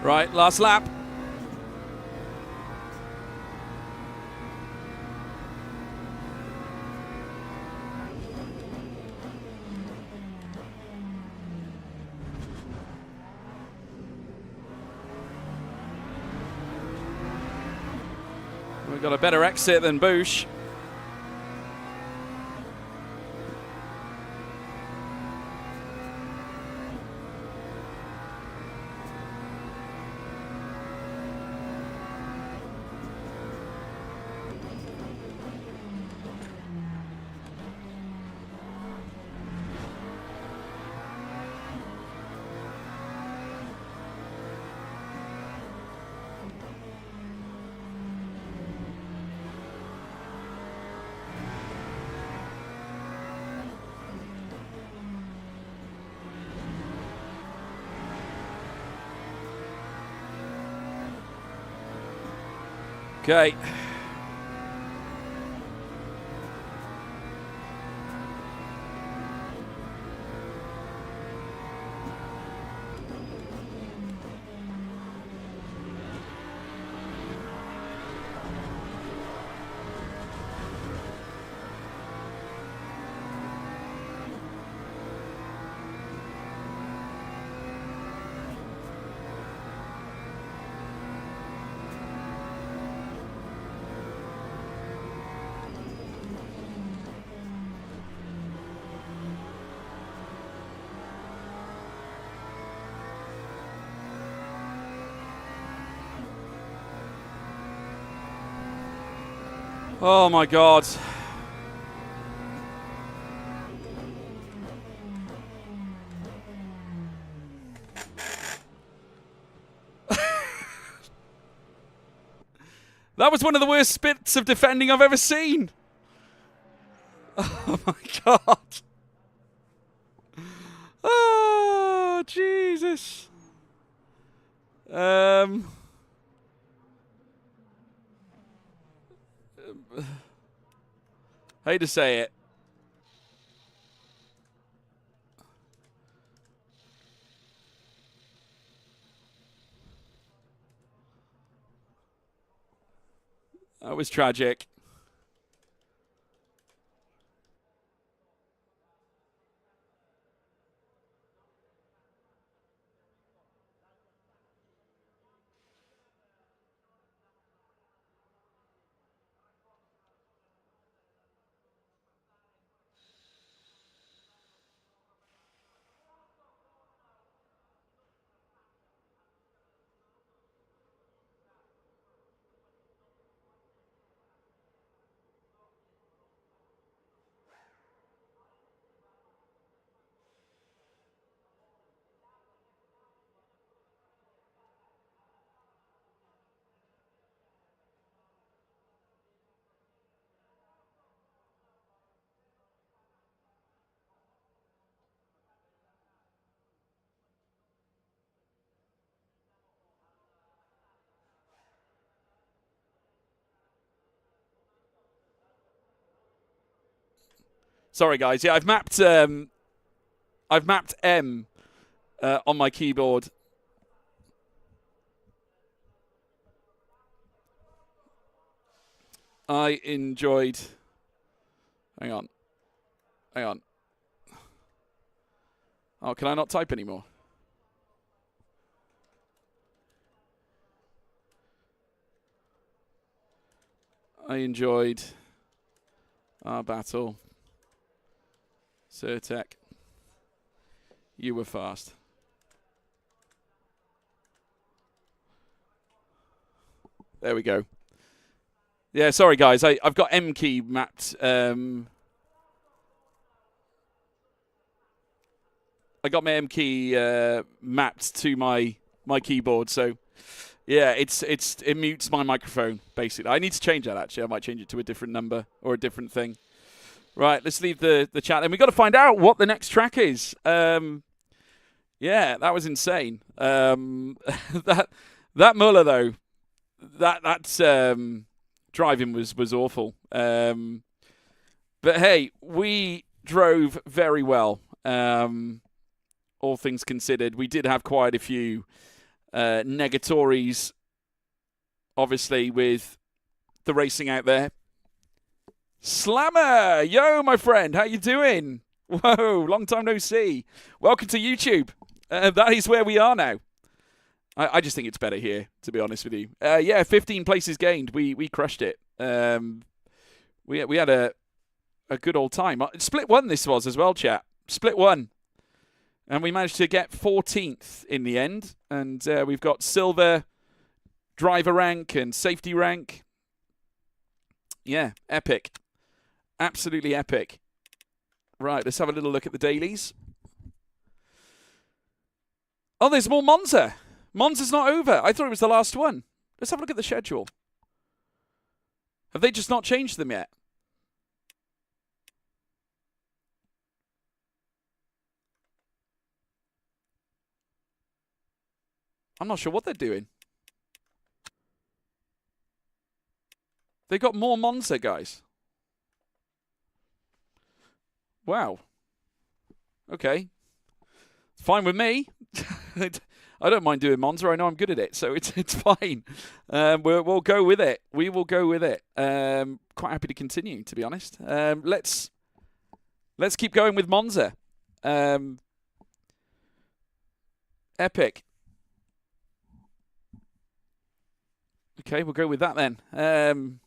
A: Right, last lap. We've got a better exit than Bush. Okay. Oh my God. That was one of the worst spits of defending I've ever seen. Oh my God. Oh, Jesus. Hate to say it. That was tragic. Sorry, guys. Yeah, I've mapped M on my keyboard. I enjoyed. Hang on. Oh, can I not type anymore? I enjoyed our battle. Certec, you were fast. There we go. Yeah, sorry guys, I've got M key mapped. I got my M key mapped to my keyboard, so yeah, it mutes my microphone basically. I need to change that actually. I might change it to a different number or a different thing. Right, let's leave the chat. And we've got to find out what the next track is. Yeah, that was insane. That Muller, though, that's driving was awful. But, hey, we drove very well, all things considered. We did have quite a few negatories, obviously, with the racing out there. Slammer! Yo, my friend, how you doing? Whoa, long time no see. Welcome to YouTube. That is where we are now. I just think it's better here, to be honest with you. Yeah, 15 places gained. We crushed it. We had a good old time. Split 1 this was as well, chat. Split 1. And we managed to get 14th in the end. And we've got silver, driver rank and safety rank. Yeah, epic. Absolutely epic. Right, let's have a little look at the dailies. Oh, there's more Monza. Monza's not over. I thought it was the last one. Let's have a look at the schedule. Have they just not changed them yet? I'm not sure what they're doing. They got more Monza, guys. Wow. Okay. Fine with me. I don't mind doing Monza. I know I'm good at it, so it's fine. We'll go with it. We will go with it. Quite happy to continue, to be honest. Let's keep going with Monza. Epic. Okay, we'll go with that then.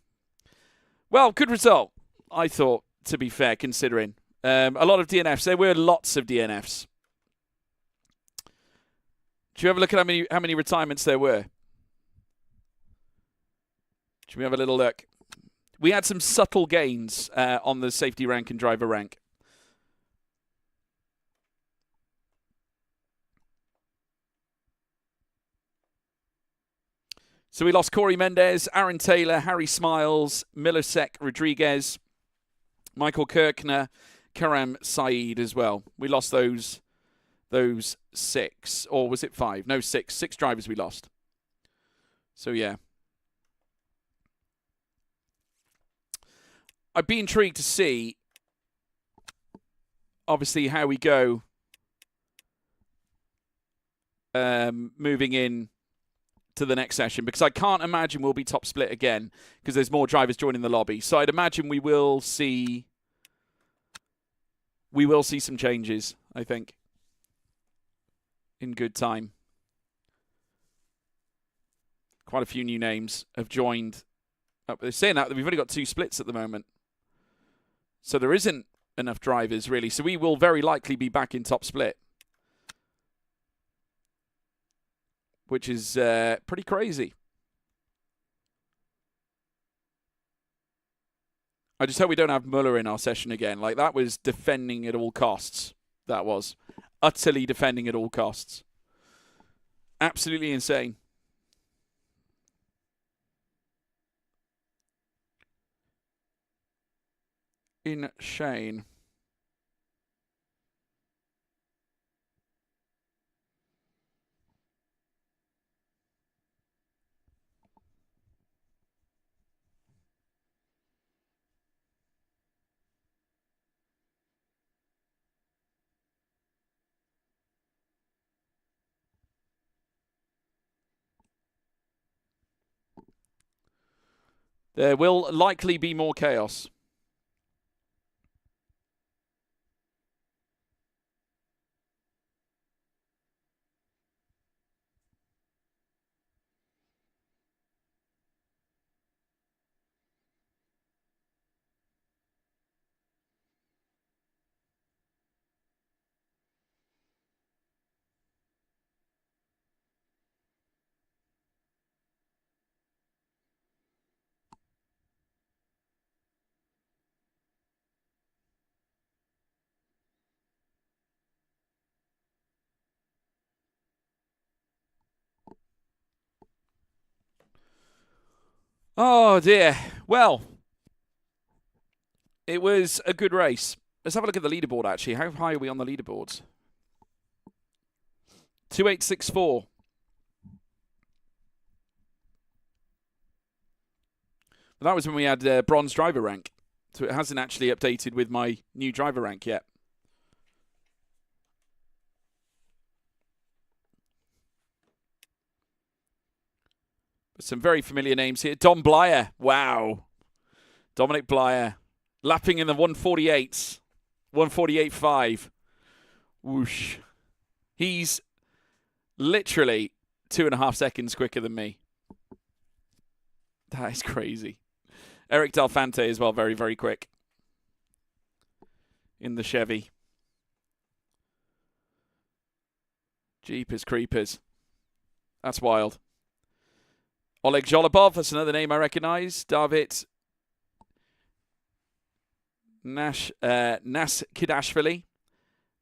A: Well, good result, I thought, to be fair, considering. A lot of DNFs. There were lots of DNFs. Do you have a look at how many retirements there were? Should we have a little look? We had some subtle gains on the safety rank and driver rank. So we lost Corey Mendez, Aaron Taylor, Harry Smiles, Milosek Rodriguez, Michael Kirkner, Karam Saeed as well. We lost those 6, or was it 5? No, 6. 6 drivers we lost. So yeah. I'd be intrigued to see, obviously, how we go moving in to the next session, because I can't imagine we'll be top split again because there's more drivers joining the lobby. So I'd imagine we will see some changes, I think, in good time. Quite a few new names have joined. They're saying that we've only got 2 splits at the moment. So there isn't enough drivers, really. So we will very likely be back in top split, which is pretty crazy. I just hope we don't have Muller in our session again. Like, that was defending at all costs. That was utterly defending at all costs. Absolutely insane. Insane. There will likely be more chaos. Oh, dear. Well, it was a good race. Let's have a look at the leaderboard, actually. How high are we on the leaderboards? 2864. But that was when we had bronze driver rank. So it hasn't actually updated with my new driver rank yet. Some very familiar names here. Dom Blyer. Wow. Dominic Blyer. Lapping in the 148s. 148.5. Whoosh. He's literally 2.5 seconds quicker than me. That is crazy. Eric Del Fante as well, very, very quick. In the Chevy. Jeepers creepers. That's wild. Oleg Zholobov, that's another name I recognize. David Nas Kidashvili.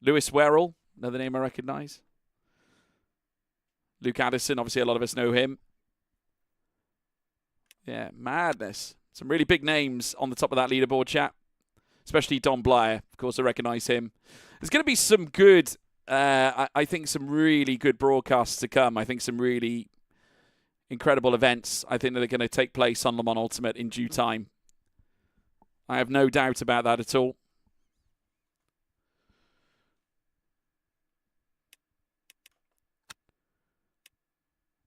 A: Lewis Werrell, another name I recognize. Luke Addison, obviously a lot of us know him. Yeah, madness. Some really big names on the top of that leaderboard, chat. Especially Don Blyer. Of course, I recognize him. There's going to be some good, I think some really good broadcasts to come. I think some really incredible events. I think that are going to take place on Le Mans Ultimate in due time. I have no doubt about that at all.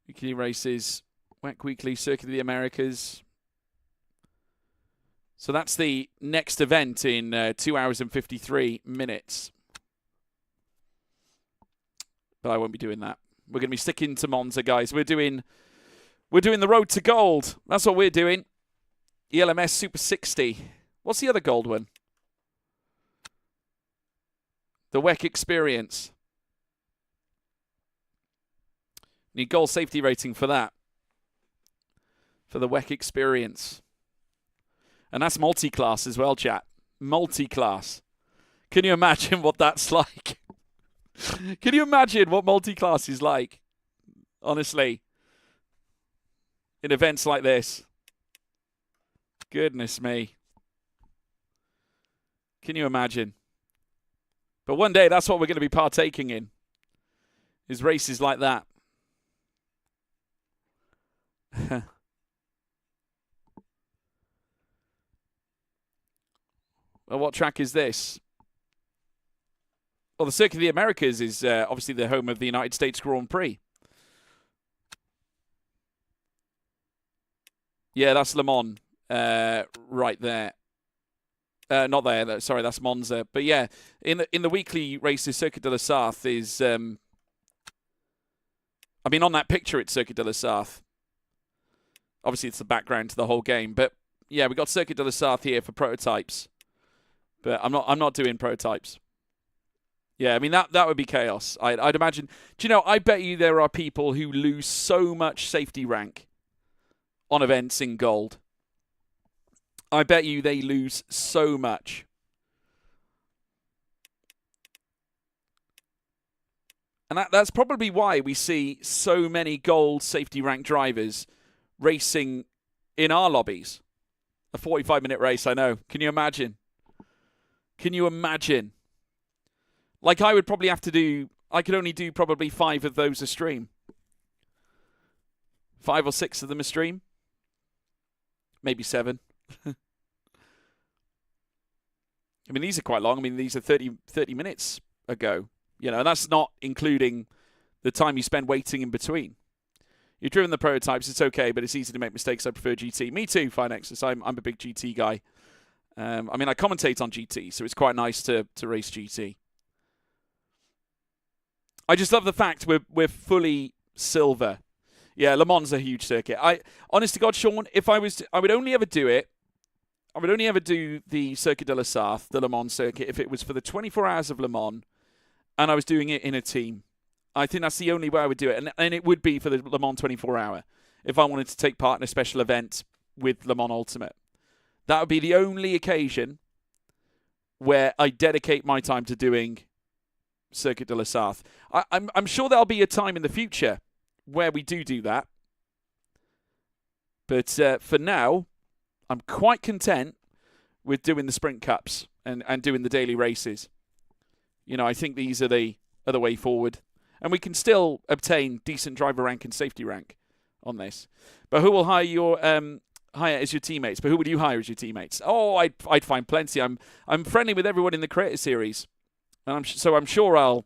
A: Weekly races, WEC Weekly, Circuit of the Americas. So that's the next event in 2 hours and 53 minutes. But I won't be doing that. We're going to be sticking to Monza, guys. We're doing the Road to Gold. That's what we're doing. ELMS Super 60. What's the other gold one? The WEC Experience. Need goal safety rating for that. For the WEC Experience. And that's multi-class as well, chat. Multi-class. Can you imagine what that's like? Can you imagine what multi-class is like? Honestly. In events like this. Goodness me. Can you imagine? But one day, that's what we're going to be partaking in. Is races like that. Well, what track is this? Well, the Circuit of the Americas is obviously the home of the United States Grand Prix. Yeah, that's Le Mans right there. Not there. Sorry, that's Monza. But yeah, in the weekly races, Circuit de la Sarthe is. I mean, on that picture, it's Circuit de la Sarthe. Obviously, it's the background to the whole game. But yeah, we got Circuit de la Sarthe here for prototypes. But I'm not doing prototypes. Yeah, I mean that would be chaos. I'd imagine. Do you know? I bet you there are people who lose so much safety rank on events in gold. I bet you they lose so much. And that's probably why we see so many gold safety rank drivers racing in our lobbies. A 45-minute race, I know. Can you imagine? Can you imagine? Like I would probably have to do, I could only do probably 5 of those a stream. 5 or 6 of them a stream. Maybe 7. I mean, these are quite long. I mean, these are 30 minutes ago. You know, and that's not including the time you spend waiting in between. You've driven the prototypes, it's okay, but it's easy to make mistakes. I prefer GT. Me too, Finexus. I'm a big GT guy. I mean, I commentate on GT, so it's quite nice to race GT. I just love the fact we're fully silver. Yeah, Le Mans is a huge circuit. Honest to God, Sean, if I would only ever do it. I would only ever do the Circuit de la Sarthe, the Le Mans circuit, if it was for the 24 hours of Le Mans, and I was doing it in a team. I think that's the only way I would do it, and it would be for the Le Mans 24 hour. If I wanted to take part in a special event with Le Mans Ultimate, that would be the only occasion where I dedicate my time to doing Circuit de la Sarthe. I'm sure there'll be a time in the future where we do that. But for now, I'm quite content with doing the Sprint Cups and doing the daily races. You know, I think these are the way forward. And we can still obtain decent driver rank and safety rank on this. But who will hire as your teammates? But who would you hire as your teammates? Oh, I'd find plenty. I'm friendly with everyone in the Creator Series. And I'm sure I'll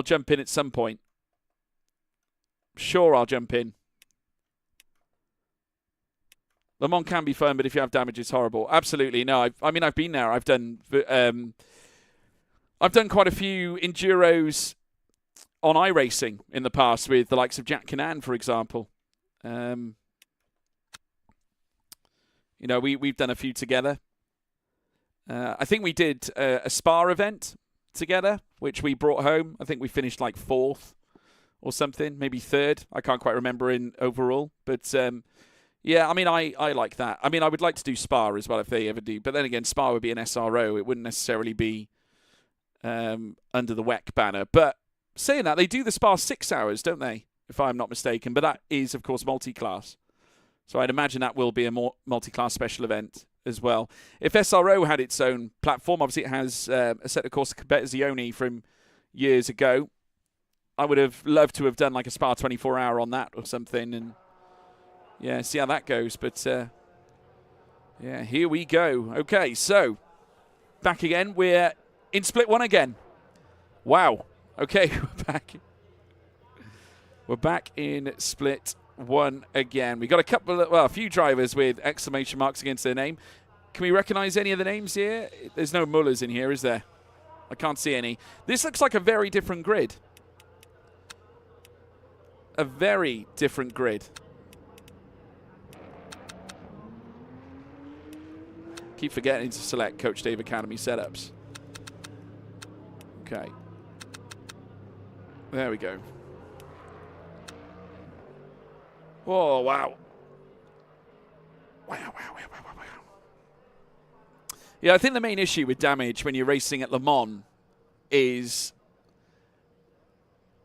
A: jump in at some point. Sure, I'll jump in. Le Mans can be fun, but if you have damage, it's horrible. Absolutely, no. I've been there. I've done quite a few enduros on iRacing in the past with the likes of Jack Canaan, for example. You know, we've done a few together. I think we did a Spa event together, which we brought home. I think we finished like 4th or something, maybe 3rd. I can't quite remember in overall. But, yeah, I mean, I like that. I mean, I would like to do Spa as well if they ever do. But then again, Spa would be an SRO. It wouldn't necessarily be under the WEC banner. But saying that, they do the Spa 6 hours, don't they? If I'm not mistaken. But that is, of course, multi-class. So I'd imagine that will be a more multi-class special event as well. If SRO had its own platform, obviously it has Assetto Corsa Competizione from years ago. I would have loved to have done like a Spa 24-hour on that or something, and yeah, see how that goes. But yeah, here we go. Okay, so back again. We're in Split 1 again. Wow. Okay, we're back. We're back in Split 1 again. We got a few drivers with exclamation marks against their name. Can we recognize any of the names here? There's no Mullers in here, is there? I can't see any. This looks like a very different grid. A very different grid. Keep forgetting to select Coach Dave Academy setups. Okay. There we go. Oh, wow. Wow. Yeah, I think the main issue with damage when you're racing at Le Mans is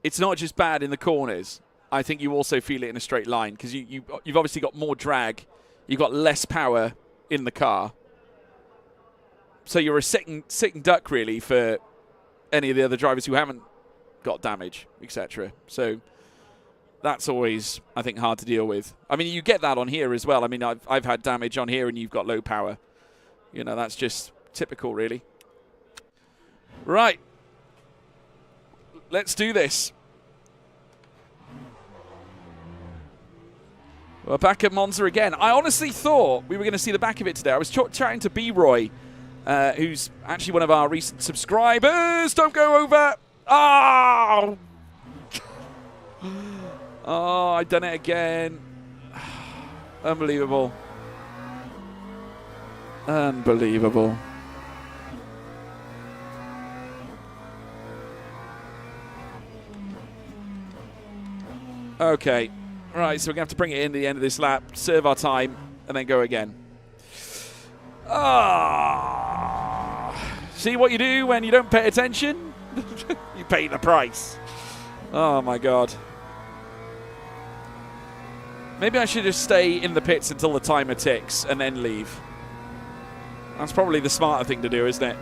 A: it's not just bad in the corners. I think you also feel it in a straight line because you've obviously got more drag. You've got less power in the car. So you're a sitting duck, really, for any of the other drivers who haven't got damage, etc. So that's always, I think, hard to deal with. I mean, you get that on here as well. I mean, I've had damage on here and you've got low power. You know, that's just typical, really. Right. Let's do this. We're back at Monza again. I honestly thought we were going to see the back of it today. I was chatting to B-Roy, who's actually one of our recent subscribers. Don't go over. Oh! Oh, I've done it again. Unbelievable. Unbelievable. Okay. Right, so we're going to have to bring it in at the end of this lap, serve our time, and then go again. Ah! See what you do when you don't pay attention? You pay the price. Oh, my God. Maybe I should just stay in the pits until the timer ticks and then leave. That's probably the smarter thing to do, isn't it?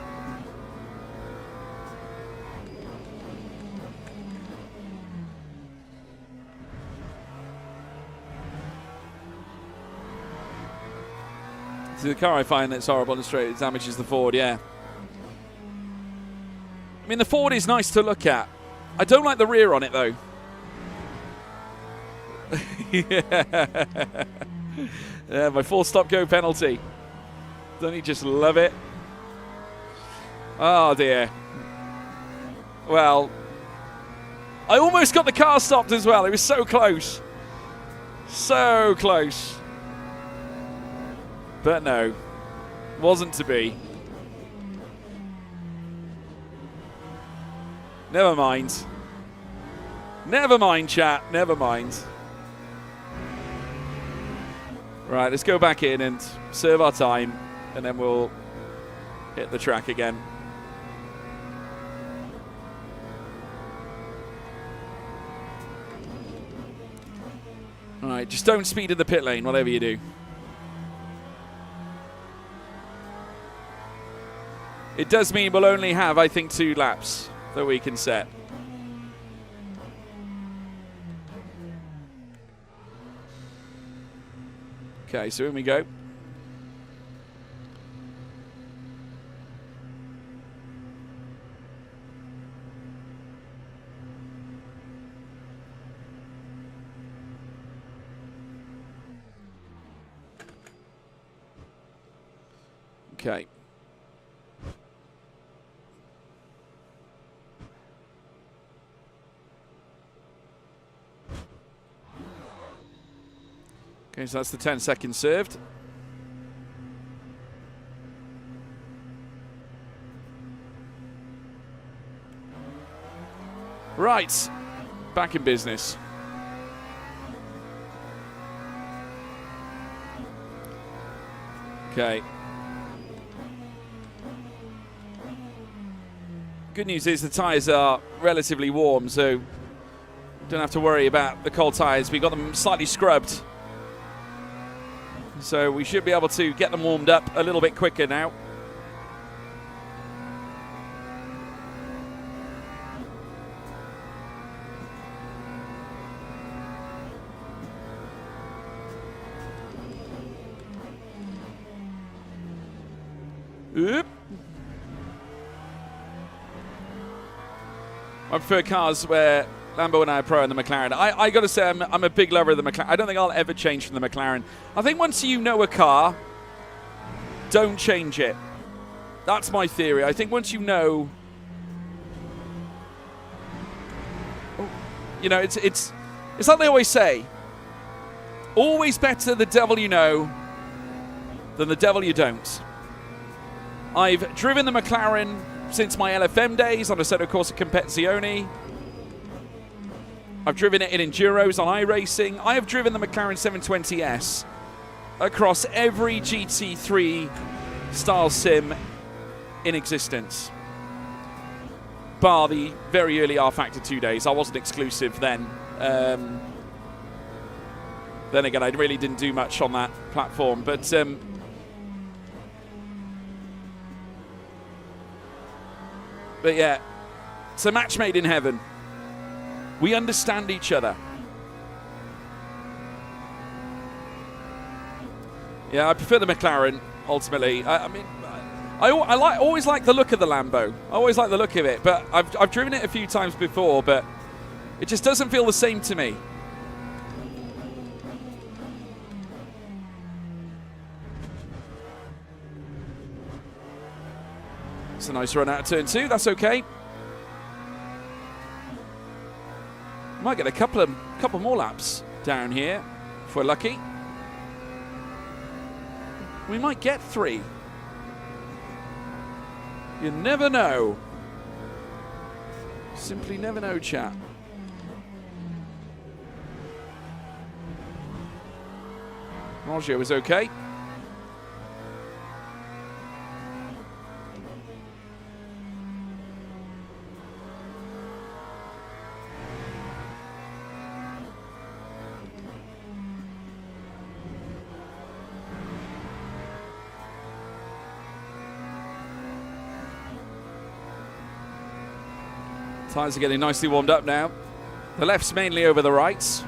A: So the car I find that's horrible on the straight, it damages the Ford, yeah. I mean, the Ford is nice to look at. I don't like the rear on it, though. Yeah, my full stop go penalty. Don't you just love it? Oh dear. Well, I almost got the car stopped as well. It was so close. So close. But no, wasn't to be. Never mind. Never mind, chat. Never mind. Right, let's go back in and serve our time, and then we'll hit the track again. All right, just don't speed in the pit lane, whatever you do. It does mean we'll only have, I think, 2 laps that we can set. Okay, so in we go. Okay. Okay, so that's the 10 seconds served. Right, back in business. Okay. Good news is the tyres are relatively warm, so don't have to worry about the cold tyres. We got them slightly scrubbed, so we should be able to get them warmed up a little bit quicker now. Oop. I prefer cars where Lambo and I are pro in the McLaren. I got to say, I'm a big lover of the McLaren. I don't think I'll ever change from the McLaren. I think once you know a car, don't change it. That's my theory. I think once you know, you know, it's like they always say, always better the devil you know than the devil you don't. I've driven the McLaren since my LFM days on Assetto Corsa Competizione. I've driven it in Enduros on iRacing. I have driven the McLaren 720S across every GT3 style sim in existence, bar the very early R-Factor 2 days. I wasn't exclusive then. Then again, I really didn't do much on that platform, but yeah, it's a match made in heaven. We understand each other. Yeah, I prefer the McLaren, ultimately. I mean, I always like the look of the Lambo. I always like the look of it, but I've driven it a few times before, but it just doesn't feel the same to me. It's a nice run out of turn 2. That's okay. Might get a couple more laps down here if we're lucky. We might get 3. You never know. Simply never know, chat. Roger was okay. Tyres are getting nicely warmed up now. The left's mainly over the rights.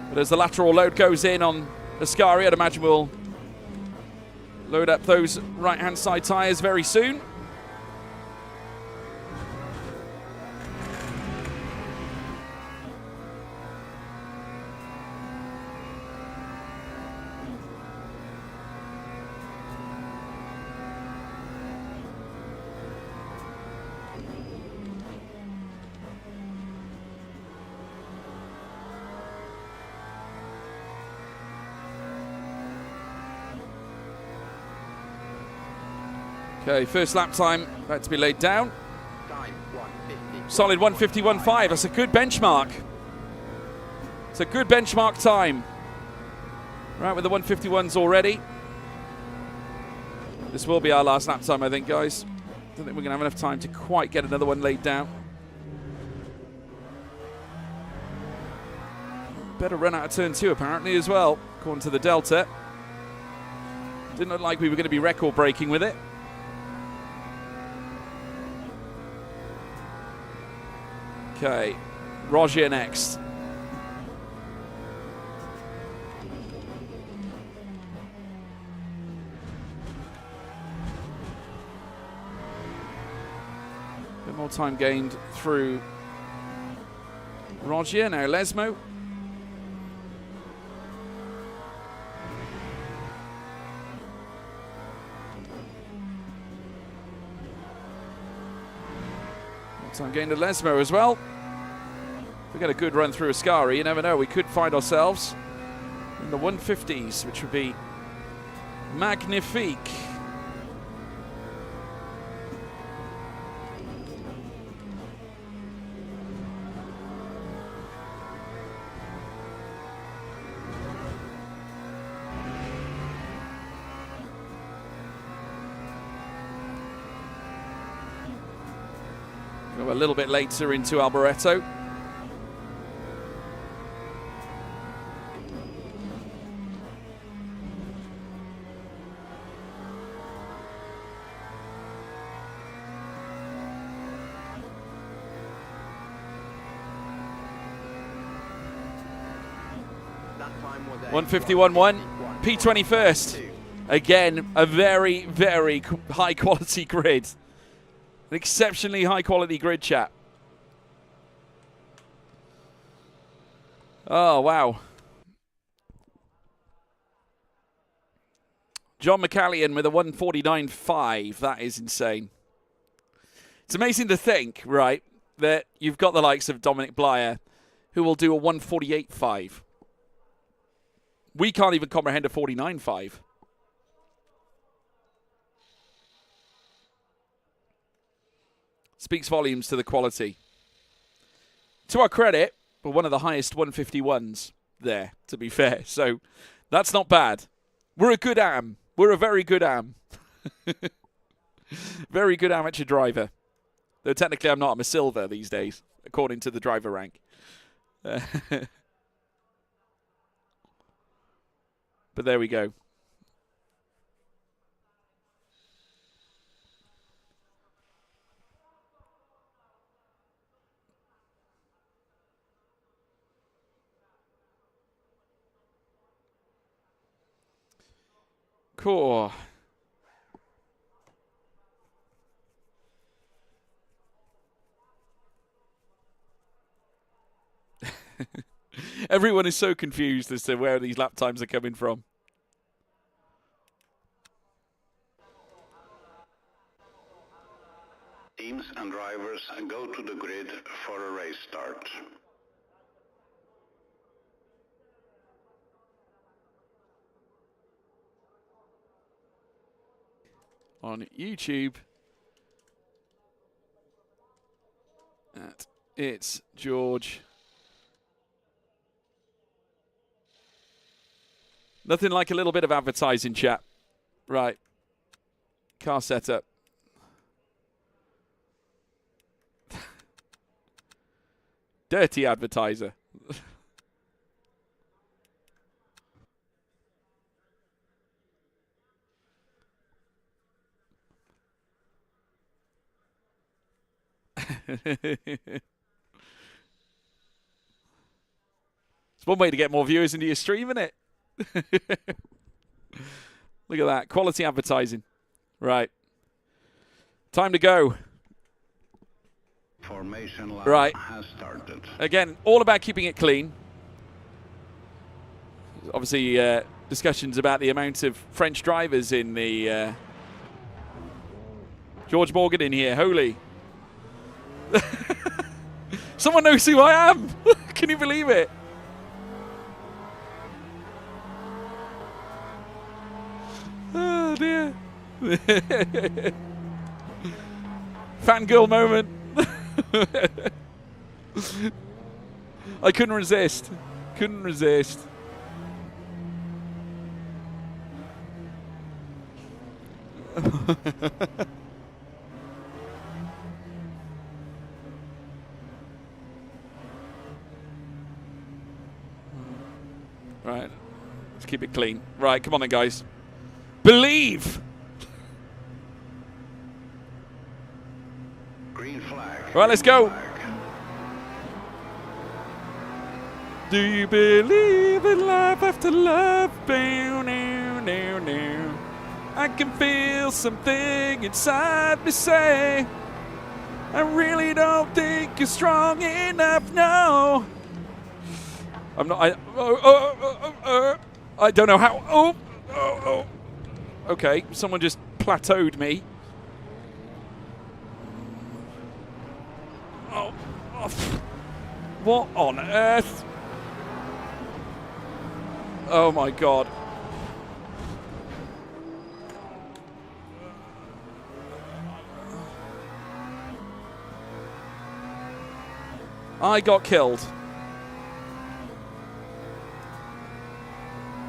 A: But as the lateral load goes in on Ascari, I'd imagine we'll load up those right-hand side tyres very soon. Okay, first lap time about to be laid down.
C: Time 1:50.
A: Solid 1:51.5. That's a good benchmark. It's a good benchmark time. Right, with the 1:51s already. This will be our last lap time, I think, guys. Don't think we're going to have enough time to quite get another one laid down. Better run out of turn 2, apparently, as well, according to the Delta. Didn't look like we were going to be record breaking with it. Okay, Roger next. Bit more time gained through Roger. Now Lesmo. Time gained to Lesmo as well. If we get a good run through Ascari, you never know. We could find ourselves in the 150s, which would be magnifique. So a little bit later into Alboreto.
C: That time was a
A: 151.1. P21st. Again, a very, very high quality grid. An exceptionally high quality grid, chat. Oh, wow. John McCallion with a 149.5. That is insane. It's amazing to think, right, that you've got the likes of Dominic Blyer who will do a 148.5. We can't even comprehend a 49.5. Speaks volumes to the quality. To our credit, we're one of the highest 151s there, to be fair. So that's not bad. We're a good AM. We're a very good AM. Very good amateur driver. Though technically I'm not. I'm a silver these days, according to the driver rank. But there we go. Cool. Everyone is so confused as to where these lap times are coming from.
B: Teams and drivers go to the grid for a race start.
A: On YouTube at It's George. Nothing like a little bit of advertising, chat. Right. Car setup. Dirty advertiser. It's one way to get more viewers into your stream, isn't it? Look at that. Quality advertising. Right. Time to go.
B: Formation lap
A: Right.
B: has started.
A: Again, all about keeping it clean. Obviously, discussions about the amount of French drivers in the... George Morgan in here. Holy. Someone knows who I am. Can you believe it? Oh, dear. Fangirl moment. I couldn't resist. Couldn't resist. Right. Let's keep it clean. Right, come on then, guys. Believe!
B: Green flag.
A: Right, let's go. Do you believe in life after love? Bow, now, now, now. I can feel something inside me say, I really don't think you're strong enough, no. I'm not, I don't know how, Okay, someone just plateaued me. Oh, what on earth? Oh my God. I got killed.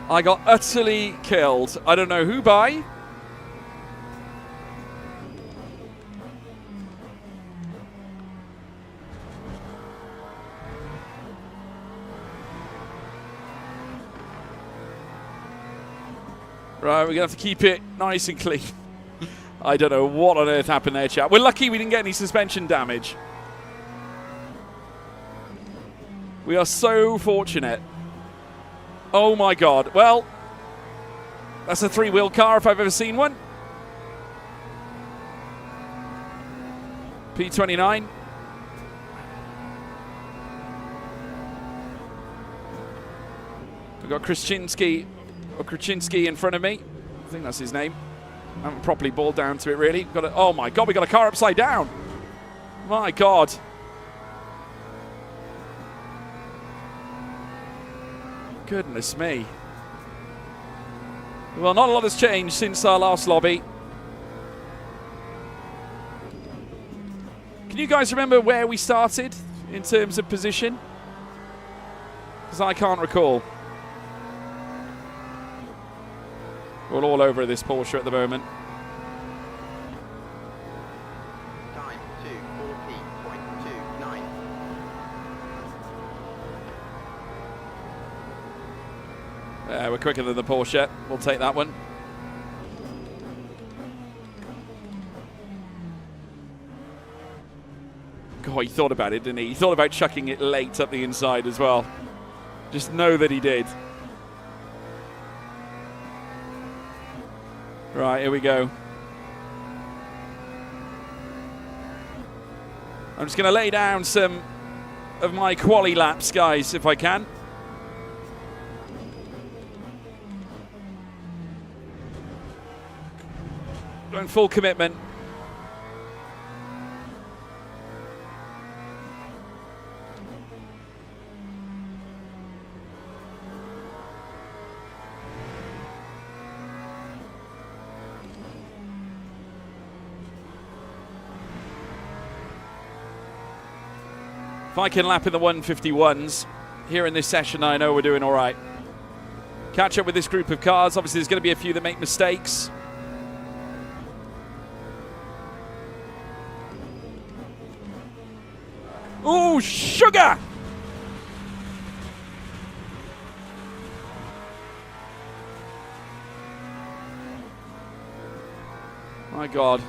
A: I got utterly killed. I don't know who by. Right, we're going to have to keep it nice and clean. I don't know what on earth happened there, chat. We're lucky we didn't get any suspension damage. We are so fortunate. Oh my God. Well, that's a three-wheel car if I've ever seen one. P29. We've got Krasinski in front of me. I think that's his name. I haven't properly balled down to it really. Oh my God, we got a car upside down. My God. Goodness me. Well, not a lot has changed since our last lobby. Can you guys remember where we started in terms of position? Because I can't recall. We're all over this Porsche at the moment.
C: Time 2:40.29.
A: Yeah, we're quicker than the Porsche. We'll take that one. God, he thought about it, didn't he? He thought about chucking it late up the inside as well. Just know that he did. Right, here we go. I'm just going to lay down some of my quali laps, guys, if I can. Going full commitment. If I can lap in the 151s here in this session, I know we're doing all right. Catch up with this group of cars. Obviously, there's going to be a few that make mistakes. Oh, sugar! My God.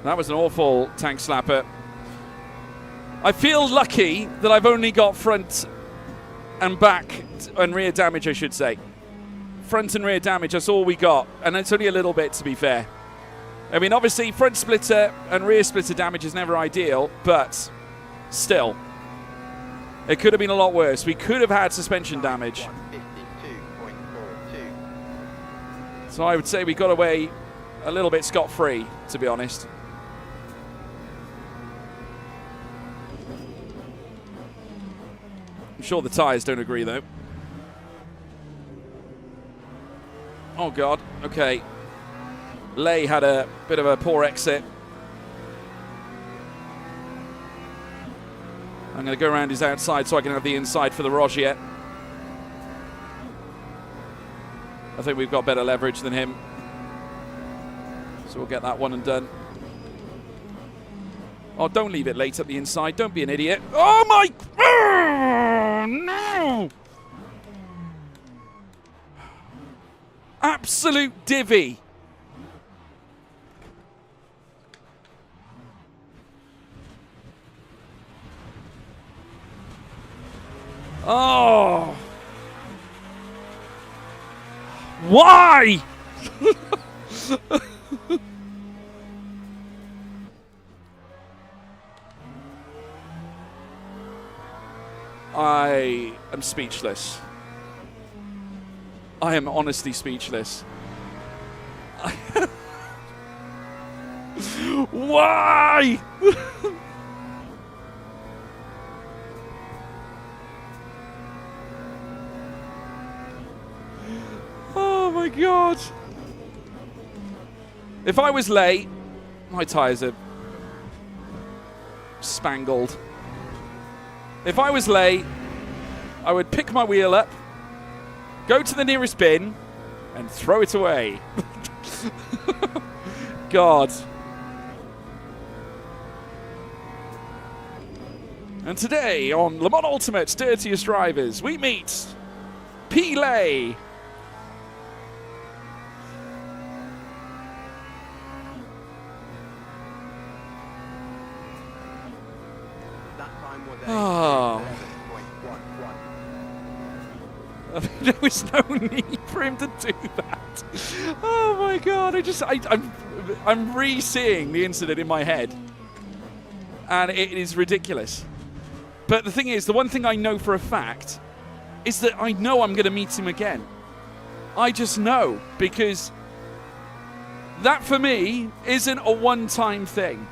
A: That was an awful tank slapper. I feel lucky that I've only got front and back and rear damage, I should say. Front and rear damage, that's all we got. And it's only a little bit, to be fair. I mean, obviously, front splitter and rear splitter damage is never ideal, but still. It could have been a lot worse. We could have had suspension damage.
C: 152.42.
A: So I would say we got away a little bit scot-free, to be honest. I'm sure the tyres don't agree, though. Oh, God. Okay. Lay had a bit of a poor exit. I'm going to go around his outside so I can have the inside for the Rogier. I think we've got better leverage than him. So we'll get that one and done. Oh, don't leave it late up the inside. Don't be an idiot. Oh, my... Oh, no! Absolute divvy. Oh. Why? I am speechless. I am honestly speechless. Why? Oh my God. If I was late, my tyres are spangled. If I was late, I would pick my wheel up, go to the nearest bin, and throw it away. God. And today on Le Mans Ultimate's Dirtiest Drivers, we meet P. Lay.
C: That time was
A: Oh.
C: 11.11.
A: There was no need for him to do that. Oh my god! I'm re-seeing the incident in my head, and it is ridiculous. But the thing is, the one thing I know for a fact is that I know I'm going to meet him again. I just know, because that for me isn't a one-time thing.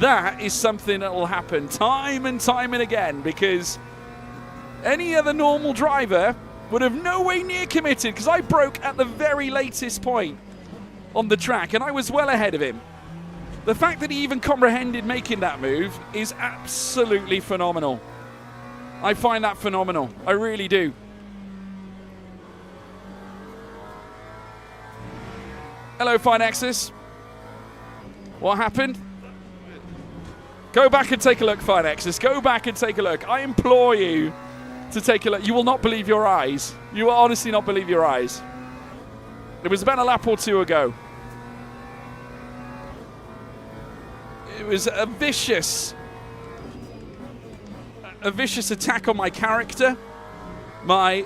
A: That is something that will happen time and time and again, because any other normal driver would have no way near committed, because I broke at the very latest point on the track and I was well ahead of him. The fact that he even comprehended making that move is absolutely phenomenal. I find that phenomenal. I really do. Hello, Finexus. What happened? Go back and take a look, Finexus. Go back and take a look. I implore you to take a look. You will not believe your eyes. You will honestly not believe your eyes. It was about a lap or two ago. It was a vicious attack on my character, my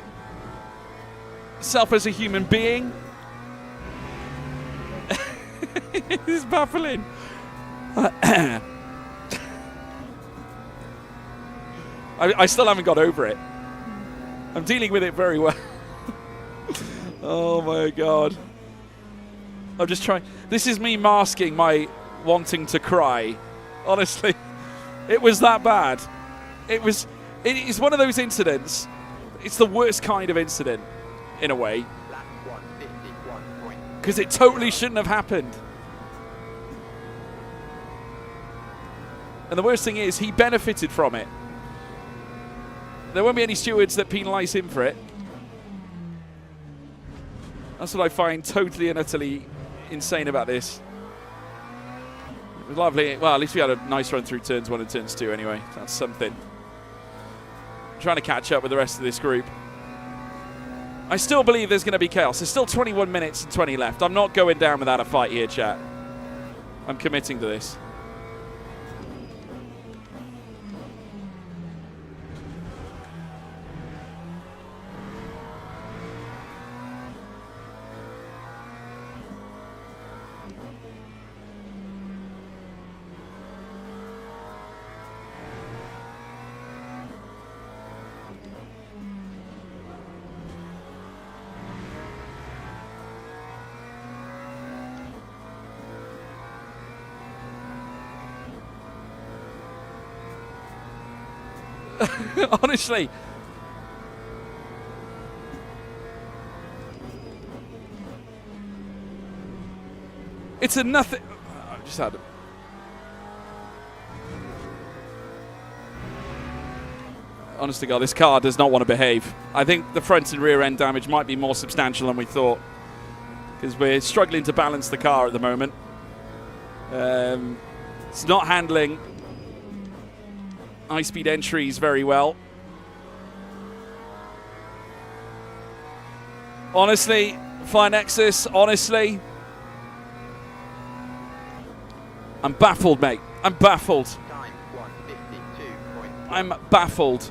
A: self as a human being. It is baffling. I still haven't got over it. I'm dealing with it very well. Oh my god. I'm just trying. This is me masking my wanting to cry. Honestly, it was that bad. It is one of those incidents. It's the worst kind of incident, in a way,
C: Lap 151.
A: because it totally shouldn't have happened. And the worst thing is, he benefited from it. There won't be any stewards that penalise him for it. That's what I find totally and utterly insane about this. It was lovely. Well, at least we had a nice run through turns 1 and turns 2 anyway. That's something. Trying to catch up with the rest of this group. I still believe there's going to be chaos. There's still 21 minutes and 20 left. I'm not going down without a fight here, chat. I'm committing to this. Honestly. It's a nothing. I just had it. Honest to God, this car does not want to behave. I think the front and rear end damage might be more substantial than we thought, because we're struggling to balance the car at the moment. It's not handling high-speed entries very well. Honestly, Finexus, honestly, I'm baffled, mate. I'm baffled.
C: Time 152.
A: I'm baffled.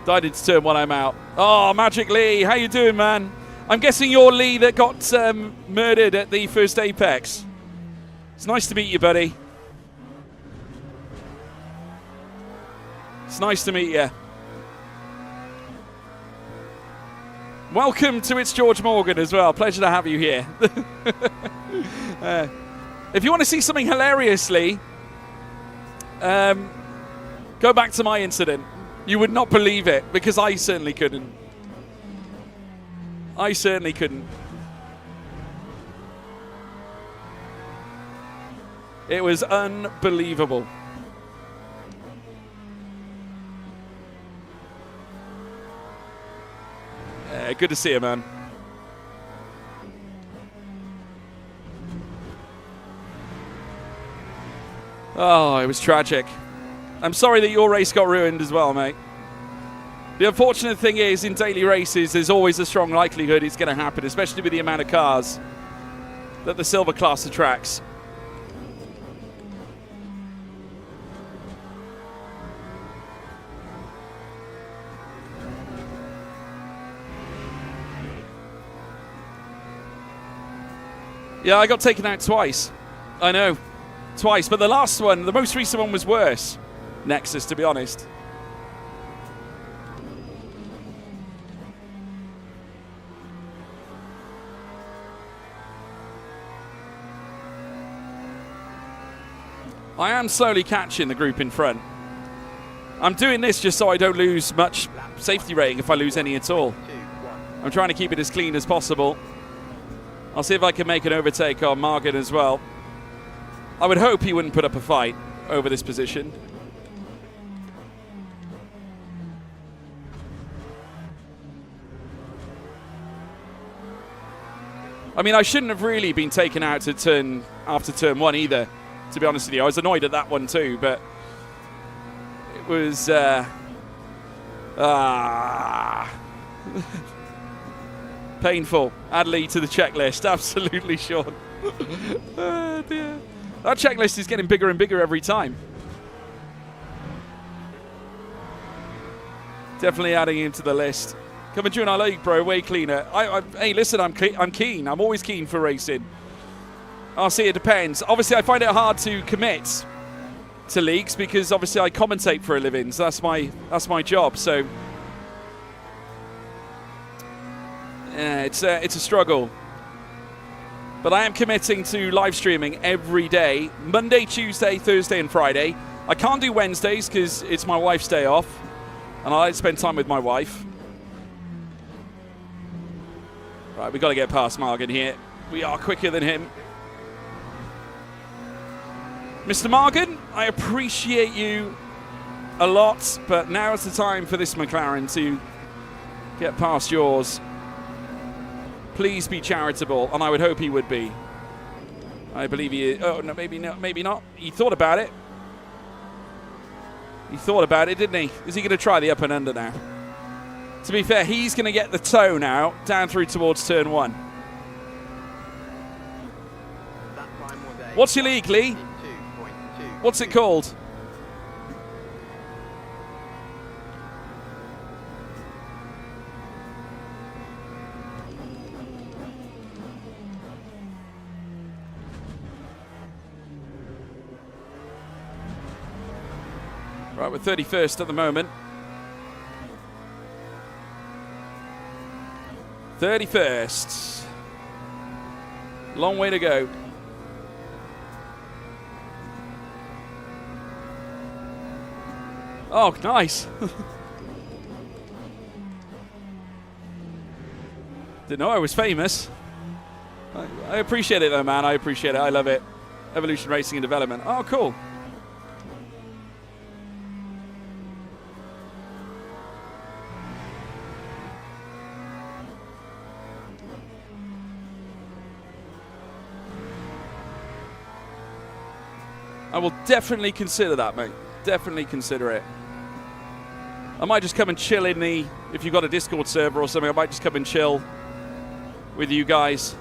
A: Died into turn 1, I'm out. Oh, Magic Lee, how you doing, man? I'm guessing you're Lee that got murdered at the first Apex. It's nice to meet you, buddy. It's nice to meet you. Welcome to It's George Morgan as well. Pleasure to have you here. If you want to see something hilariously, go back to my incident. You would not believe it, because I certainly couldn't. I certainly couldn't. It was unbelievable. Good to see you, man. Oh, it was tragic. I'm sorry that your race got ruined as well, mate. The unfortunate thing is, in daily races, there's always a strong likelihood it's going to happen, especially with the amount of cars that the silver class attracts. Yeah, I got taken out twice. I know. Twice. But the last one, the most recent one was worse. Nexus, to be honest. I am slowly catching the group in front. I'm doing this just so I don't lose much safety rating if I lose any at all.
C: 2, 1.
A: I'm trying to keep it as clean as possible. I'll see if I can make an overtake on Margan as well. I would hope he wouldn't put up a fight over this position. I mean, I shouldn't have really been taken out to after turn 1 either, to be honest with you. I was annoyed at that one too, but it was painful. Add Lee to the checklist. Absolutely, Sean. Oh, dear. That checklist is getting bigger and bigger every time. Definitely adding him to the list. Come and join our league, bro. Way cleaner. Hey, listen, I'm keen. I'm always keen for racing. I'll see. It depends. Obviously, I find it hard to commit to leagues because obviously I commentate for a living. So that's my job. So yeah, it's a struggle. But I am committing to live streaming every day, Monday, Tuesday, Thursday, and Friday. I can't do Wednesdays because it's my wife's day off, and I like to spend time with my wife. Right, we've got to get past Margan here. We are quicker than him. Mr. Margan, I appreciate you a lot, but now is the time for this McLaren to get past yours. Please be charitable, and I would hope he would be. I believe he is. Oh, no, maybe not. Maybe not. He thought about it. He thought about it, didn't he? Is he going to try the up and under now? To be fair, he's going to get the toe now down through towards turn 1.
C: That time was a
A: What's your league, Lee?
C: 52.2.
A: What's it called? Right, we're 31st at the moment. 31st. Long way to go. Oh, nice. Didn't know I was famous. I appreciate it though, man. I appreciate it. I love it. Evolution Racing and Development. Oh, cool. I will definitely consider that, mate. Definitely consider it. I might just come and chill in the, if you've got a Discord server or something, I might just come and chill with you guys.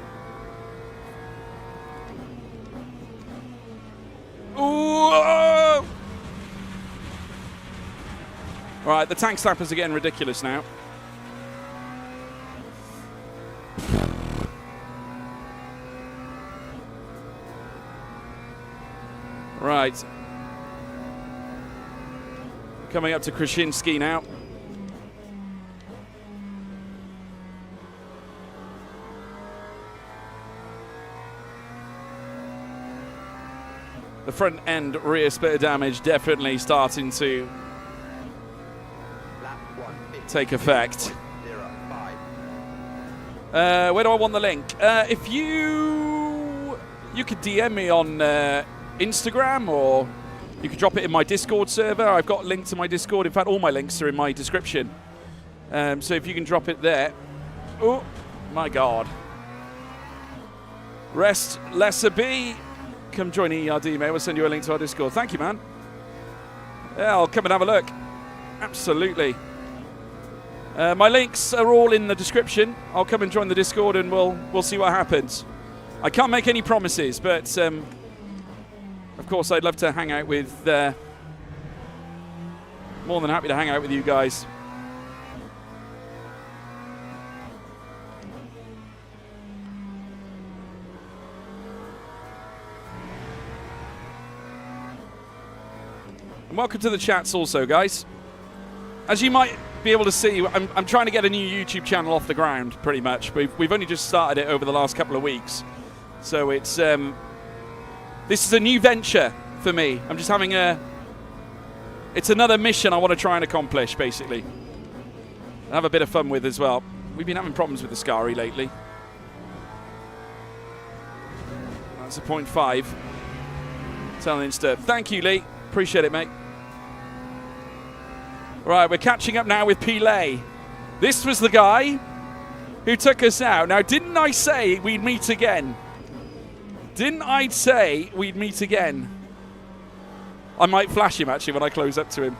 A: Ooh! All right, the tank slappers are getting ridiculous now. Right. Coming up to Krasinski now. The front end rear split of damage definitely starting to take effect. Where do I want the link? If you could DM me on Instagram, or you can drop it in my Discord server. I've got a link to my Discord. In fact, all my links are in my description. So if you can drop it there. Oh, my God. Rest Lesser B. Come join ERD, mate. We'll send you a link to our Discord. Thank you, man. Yeah, I'll come and have a look. Absolutely. My links are all in the description. I'll come and join the Discord, and we'll see what happens. I can't make any promises, but of course, I'd love to hang out with, more than happy to hang out with you guys. And welcome to the chats also, guys. As you might be able to see, I'm trying to get a new YouTube channel off the ground, pretty much. We've only just started it over the last couple of weeks. So it's this is a new venture for me. I'm just having it's another mission I want to try and accomplish, basically. And have a bit of fun with as well. We've been having problems with the Scari lately. That's a 0.5. Telling Insta. Thank you, Lee. Appreciate it, mate. Right, we're catching up now with Pile. This was the guy who took us out. Now, didn't I say we'd meet again? Didn't I say we'd meet again? I might flash him, actually, when I close up to him.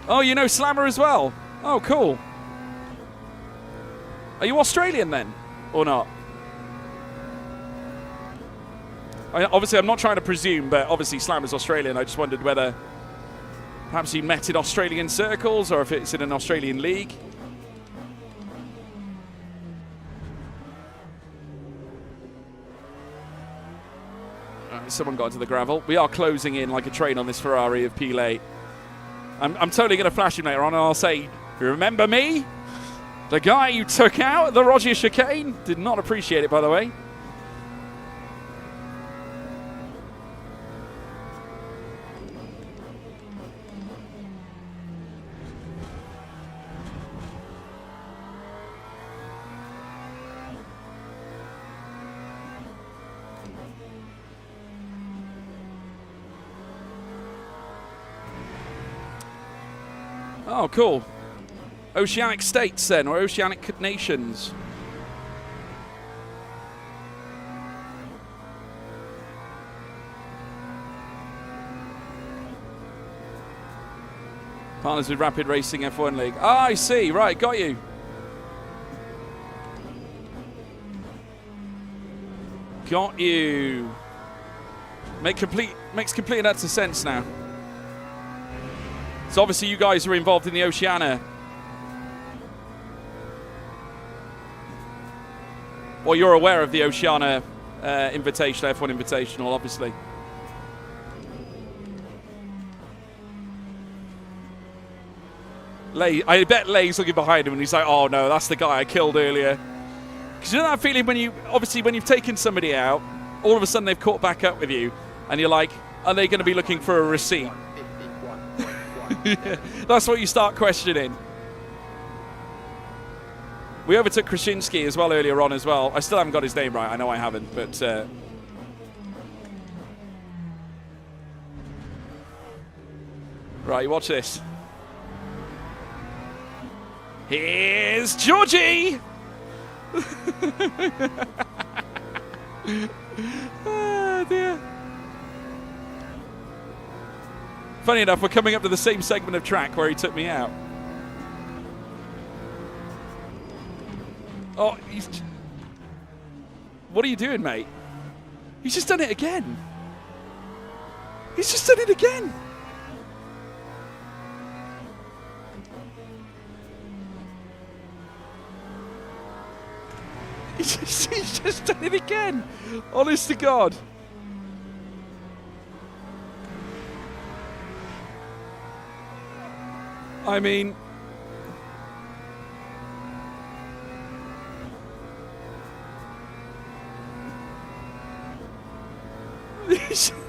A: Oh, you know Slammer as well? Oh, cool. Are you Australian then? Or not? Obviously, I'm not trying to presume, but obviously Slammer's Australian. I just wondered whether perhaps you met in Australian circles or if it's in an Australian league. Someone got into the gravel. We are closing in like a train on this Ferrari of Pile. I'm totally going to flash him later on and I'll say, remember me? The guy you took out at the Roger chicane? Did not appreciate it, by the way. Oh, cool. Oceanic states then, or oceanic nations. Partners with Rapid Racing F1 League. Ah, I see. Right, got you. Got you. Makes complete and utter sense now. So obviously you guys are involved in the Oceania. Well, you're aware of the Oceania Invitational, F1 Invitational, obviously. Lay, I bet Lay's looking behind him and he's like, oh no, that's the guy I killed earlier. Because you know that feeling when you've taken somebody out, all of a sudden they've caught back up with you, and you're like, are they going to be looking for a receipt? Yeah, that's what you start questioning. We overtook Krasinski as well earlier on as well. I still haven't got his name right. I know I haven't, but right, watch this. Here's Georgie. Oh dear. Funny enough, we're coming up to the same segment of track where he took me out. Oh, what are you doing, mate? He's just done it again. He's just done it again. He's just done it again. Honest to God. I mean,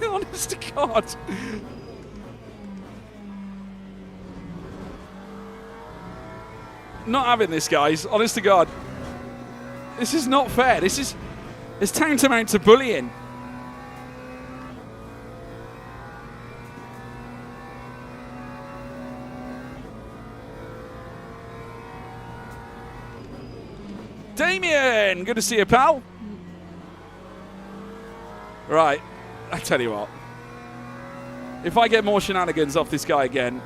A: honest to God. Not having this, guys. Honest to God. This is not fair. It's tantamount to bullying. Damien, good to see you, pal. Right, I tell you what. If I get more shenanigans off this guy again.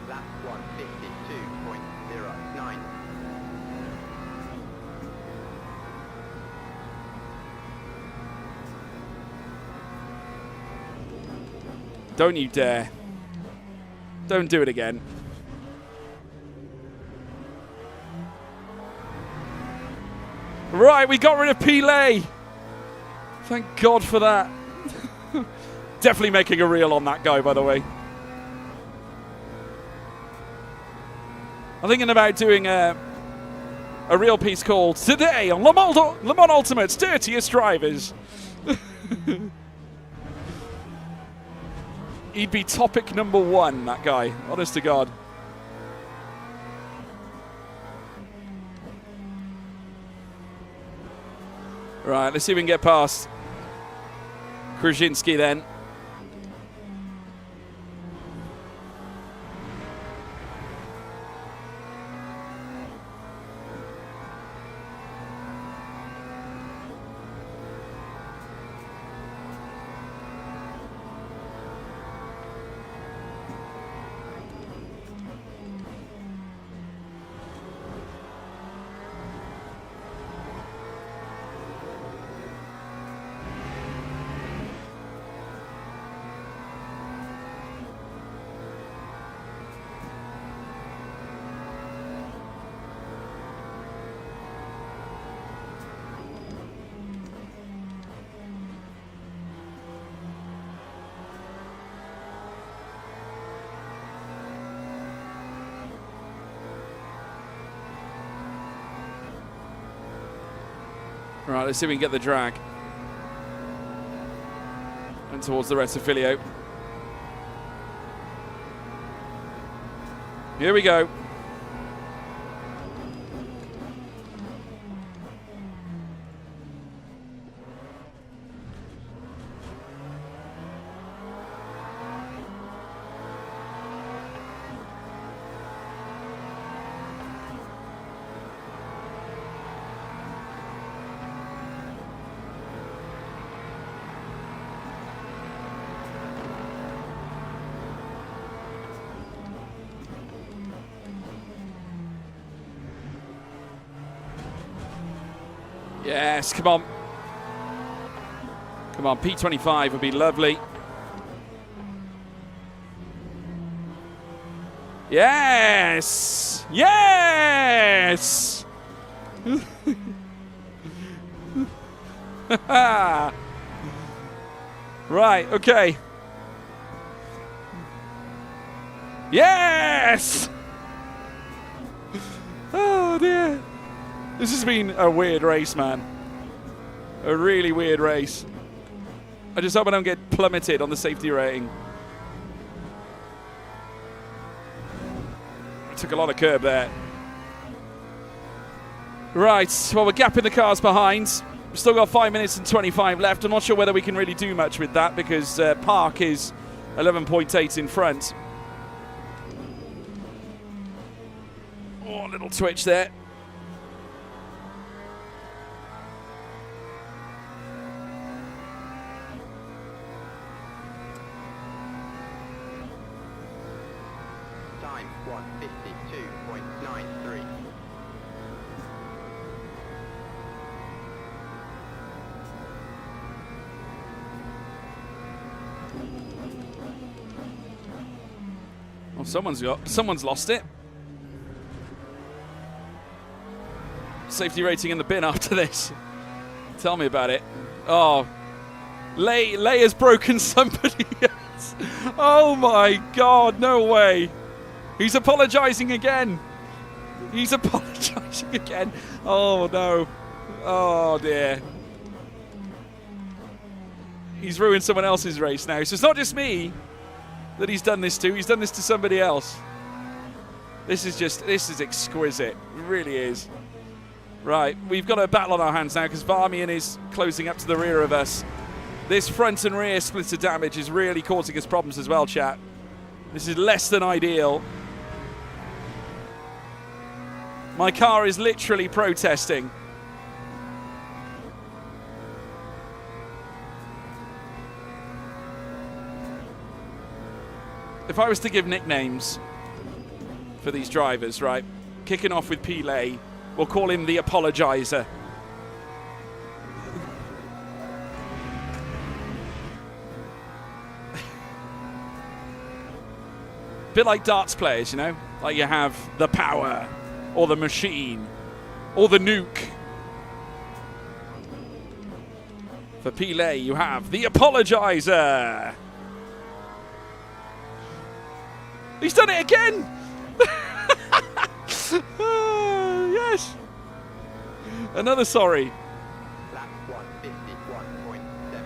C: Lap 1:52.09.
A: Don't you dare. Don't do it again. Right, we got rid of Pile. Thank God for that. Definitely making a reel on that guy, by the way. I'm thinking about doing a real piece called Today on Le Mans Ultimate's Dirtiest Drivers. He'd be topic number 1, that guy. Honest to God. Right, let's see if we can get past Krzyzewski then. Right, let's see if we can get the drag. And towards the rest of Filio. Here we go. Yes, come on. Come on, P25 would be lovely. Yes! Yes! Right, okay. Yes! Oh, dear. This has been a weird race, man. A really weird race. I just hope I don't get plummeted on the safety rating. I took a lot of curb there. Right, well, we're gapping the cars behind. We've still got 5 minutes and 25 left. I'm not sure whether we can really do much with that because Park is 11.8 in front. Oh, a little twitch there.
C: Time 1:52.93.
A: Oh, someone's lost it. Safety rating in the bin after this. Tell me about it. Oh, Lay has broken somebody else. Oh my God, no way. He's apologizing again. He's apologizing again. Oh no. Oh dear. He's ruined someone else's race now. So it's not just me that he's done this to. He's done this to somebody else. This is exquisite. It really is. Right, we've got a battle on our hands now because Varmian is closing up to the rear of us. This front and rear splitter damage is really causing us problems as well, chat. This is less than ideal. My car is literally protesting. If I was to give nicknames for these drivers, right, kicking off with Pile, we'll call him the Apologizer. Bit like darts players, you know? Like you have the power, or the machine, or the nuke. For Pile, you have the Apologizer. He's done it again. Yes. Another sorry.
C: Lap 151.72.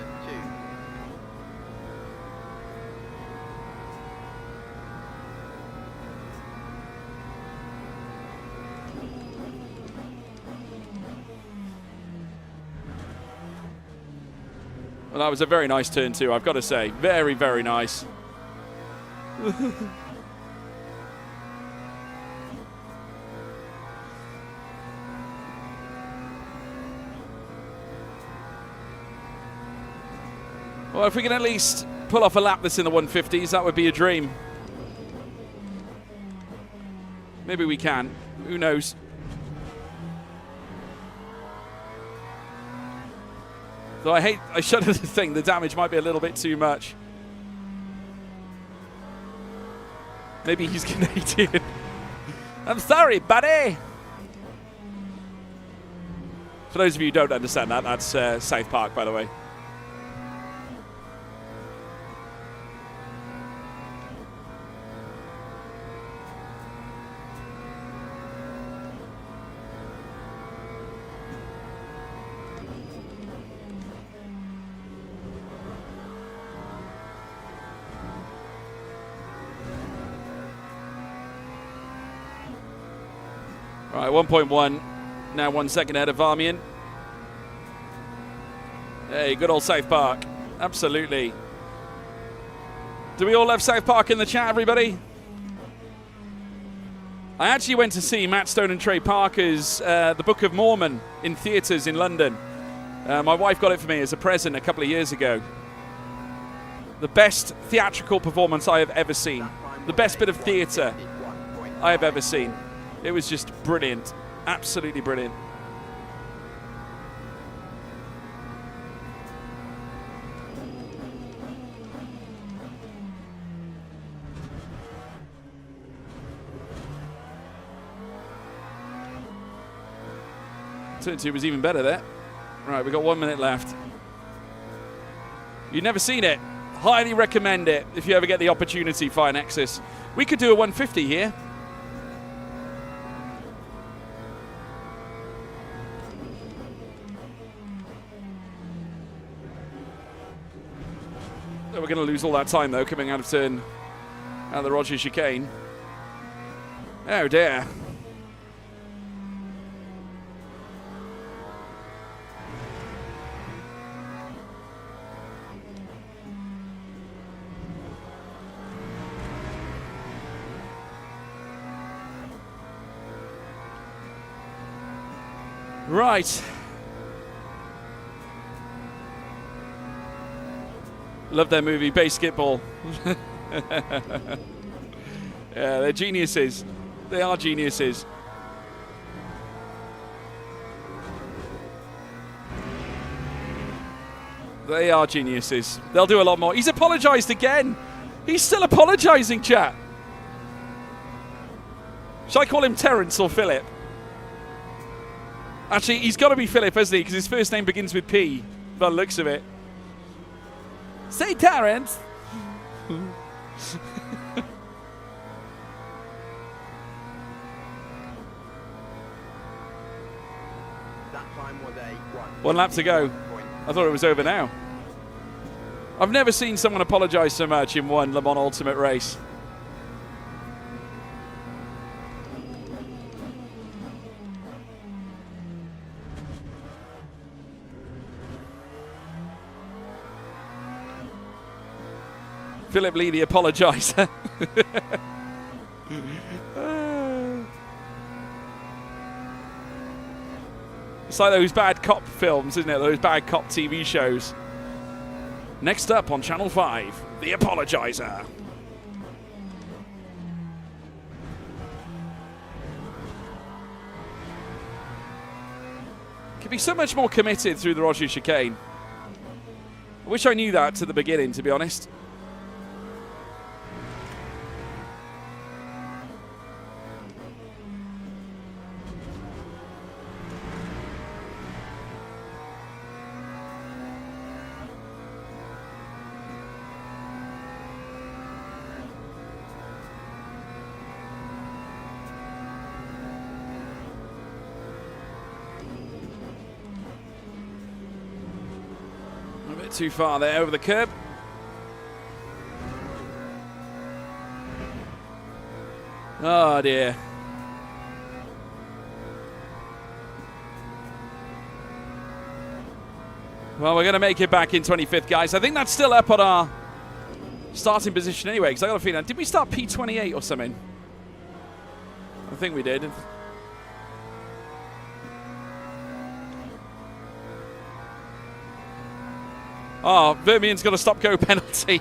A: Well, that was a very nice turn too, I've got to say. Very, very nice. Well, if we can at least pull off a lap that's in the 150s, that would be a dream. Maybe we can. Who knows? Though I shudder to think the damage might be a little bit too much. Maybe he's Canadian. I'm sorry, buddy. For those of you who don't understand that, that's South Park, by the way. Right, 1.1. Now 1 second ahead of Varmian. Hey, good old South Park. Absolutely. Do we all love South Park in the chat, everybody? I actually went to see Matt Stone and Trey Parker's The Book of Mormon in theatres in London. My wife got it for me as a present a couple of years ago. The best theatrical performance I have ever seen. The best bit of theatre I have ever seen. It was just brilliant. Absolutely brilliant. Turn 2 was even better there. Right, we've got 1 minute left. You've never seen it. Highly recommend it if you ever get the opportunity, Fire Nexus. We could do a 150 here. We're going to lose all that time, though, coming out of turn, out of the Rogers chicane. Oh, dear. Right. Love their movie, Basketball. Yeah, they're geniuses. They are geniuses. They are geniuses. They'll do a lot more. He's apologized again. He's still apologizing, chat. Shall I call him Terence or Philip? Actually, he's got to be Philip, hasn't he? Because his first name begins with P, by the looks of it. Say Terence.
C: That time was a
A: 1 lap to go. I thought it was over now. I've never seen someone apologize so much in one Le Mans Ultimate race. Philip Lee, the apologizer. It's like those bad cop films, isn't it? Those bad cop TV shows. Next up on Channel 5, The Apologizer. Could be so much more committed through the Rogers chicane. I wish I knew that to the beginning, to be honest. Bit too far there, over the curb. Oh dear. Well, we're going to make it back in 25th, guys. I think that's still up on our starting position anyway, because I got a feeling, did we start P28 or something? I think we did. Oh, Vermion's got a stop-go penalty.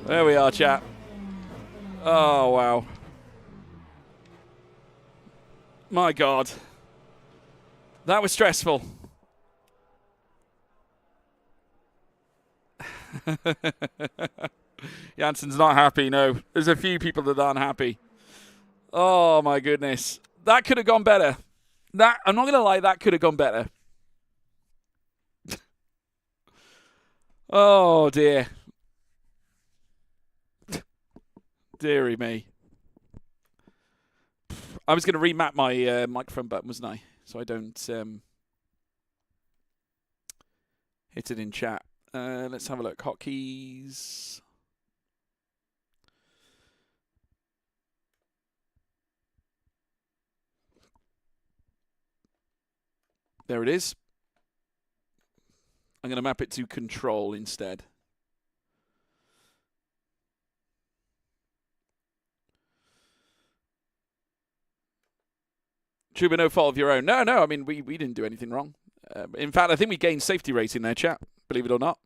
A: There we are, chat. Oh, wow. My God. That was stressful. Jansen's not happy, no. There's a few people that aren't happy. Oh, my goodness. That could have gone better. I'm not going to lie, that could have gone better. Oh, dear. Deary me. I was going to remap my microphone button, wasn't I? So I don't hit it in chat. Let's have a look. Hotkeys. There it is. I'm going to map it to control instead. Truba, no fault of your own. No, I mean, we didn't do anything wrong. In fact, I think we gained safety rating there, chat, believe it or not.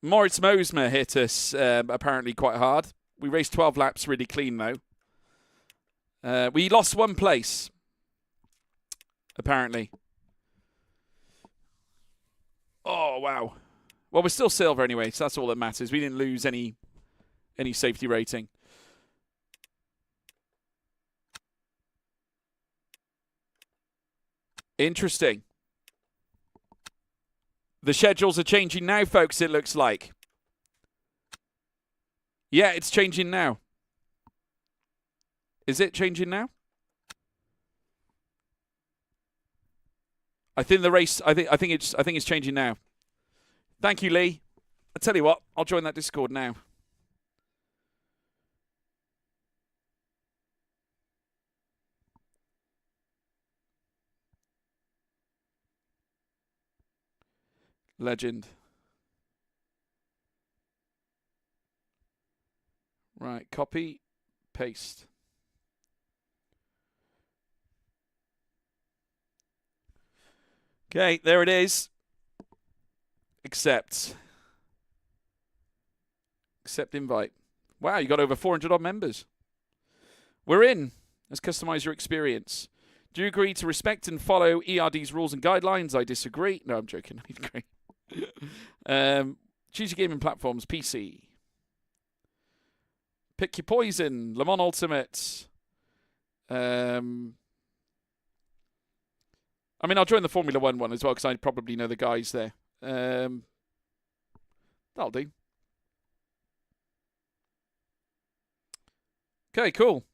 A: Moritz Mosmer hit us apparently quite hard. We raced 12 laps really clean, though. We lost one place, apparently. Oh, wow. Well, we're still silver anyway, so that's all that matters. We didn't lose any safety rating. Interesting. The schedules are changing now, folks, it looks like. Yeah, it's changing now. Is it changing now? I think the race. I think it's changing now. Thank you, Lee. I tell you what, I'll join that Discord now. Legend. Right, copy, paste. Okay, there it is. Accept invite. Wow, you got over 400 odd members. We're in. Let's customize your experience. Do you agree to respect and follow ERD's rules and guidelines? I disagree. No, I'm joking. I agree. Choose your gaming platforms. PC. Pick your poison. Le Mans Ultimate. I mean, I'll join the Formula 1 one as well because I probably know the guys there. That'll do. Okay, cool.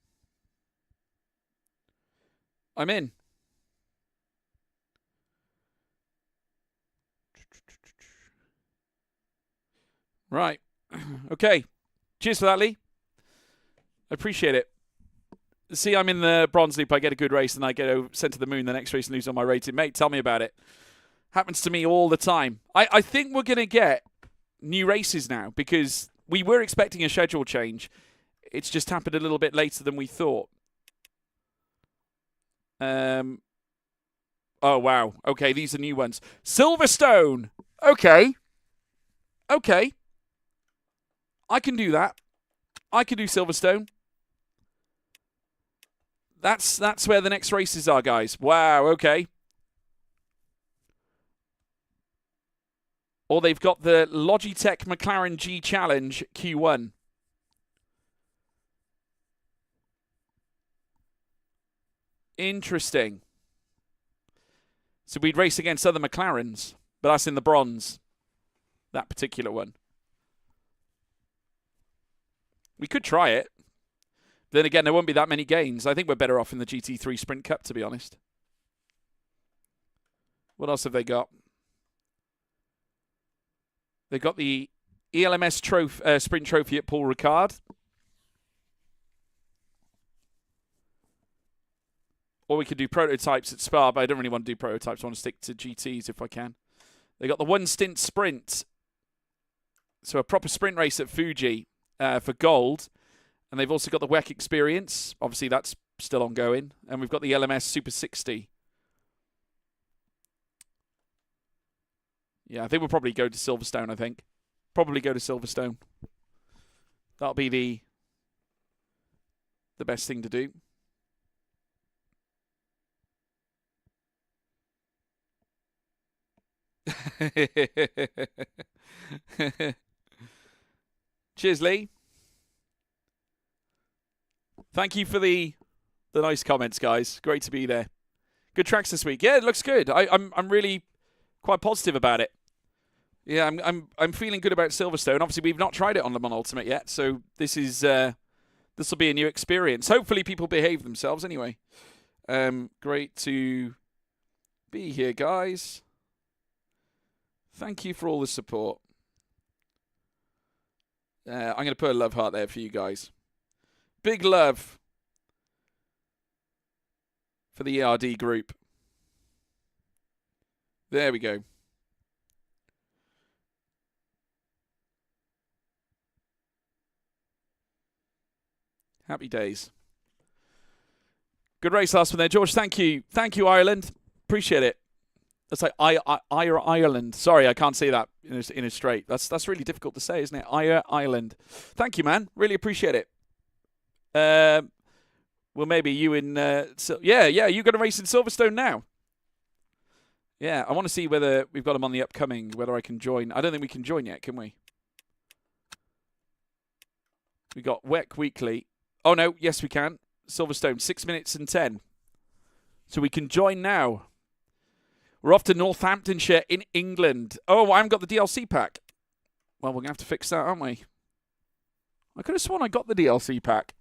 A: I'm in. Right. Okay. Cheers for that, Lee. I appreciate it. See, I'm in the bronze loop. I get a good race, and I get sent to the moon the next race and lose on my rating. Mate, tell me about it. Happens to me all the time. I think we're going to get new races now because we were expecting a schedule change. It's just happened a little bit later than we thought. Oh, wow. Okay, these are new ones. Silverstone. Okay. Okay. I can do that. I can do Silverstone. That's where the next races are, guys. Wow, okay. Or they've got the Logitech McLaren G Challenge Q1. Interesting. So we'd race against other McLarens, but that's in the bronze. That particular one. We could try it. Then again, there won't be that many gains. I think we're better off in the GT3 Sprint Cup, to be honest. What else have they got? They've got the ELMS Sprint Trophy at Paul Ricard. Or we could do prototypes at Spa, but I don't really want to do prototypes. I want to stick to GTs if I can. They got the one stint sprint. So a proper sprint race at Fuji for gold. And they've also got the WEC Experience. Obviously, that's still ongoing. And we've got the LMS Super 60. Yeah, I think we'll probably go to Silverstone, I think. Probably go to Silverstone. That'll be the best thing to do. Cheers, Lee. Thank you for the nice comments, guys. Great to be there. Good tracks this week. Yeah, it looks good. I'm really quite positive about it. Yeah, I'm feeling good about Silverstone. Obviously, we've not tried it on Le Mans Ultimate yet, so this will be a new experience. Hopefully, people behave themselves anyway. Great to be here, guys. Thank you for all the support. I'm going to put a love heart there for you guys. Big love for the ERD group. There we go. Happy days. Good race last one there, George. Thank you. Thank you, Ireland. Appreciate it. That's like Ireland. Sorry, I can't say that in a straight. That's really difficult to say, isn't it? Ireland. Thank you, man. Really appreciate it. Well, maybe you in... yeah, you're going to race in Silverstone now. Yeah, I want to see whether we've got them on the upcoming, whether I can join. I don't think we can join yet, can we? We got WEC Weekly. Oh, no. Yes, we can. Silverstone, 6 minutes and 10. So we can join now. We're off to Northamptonshire in England. Oh, I haven't got the DLC pack. Well, we're going to have to fix that, aren't we? I could have sworn I got the DLC pack.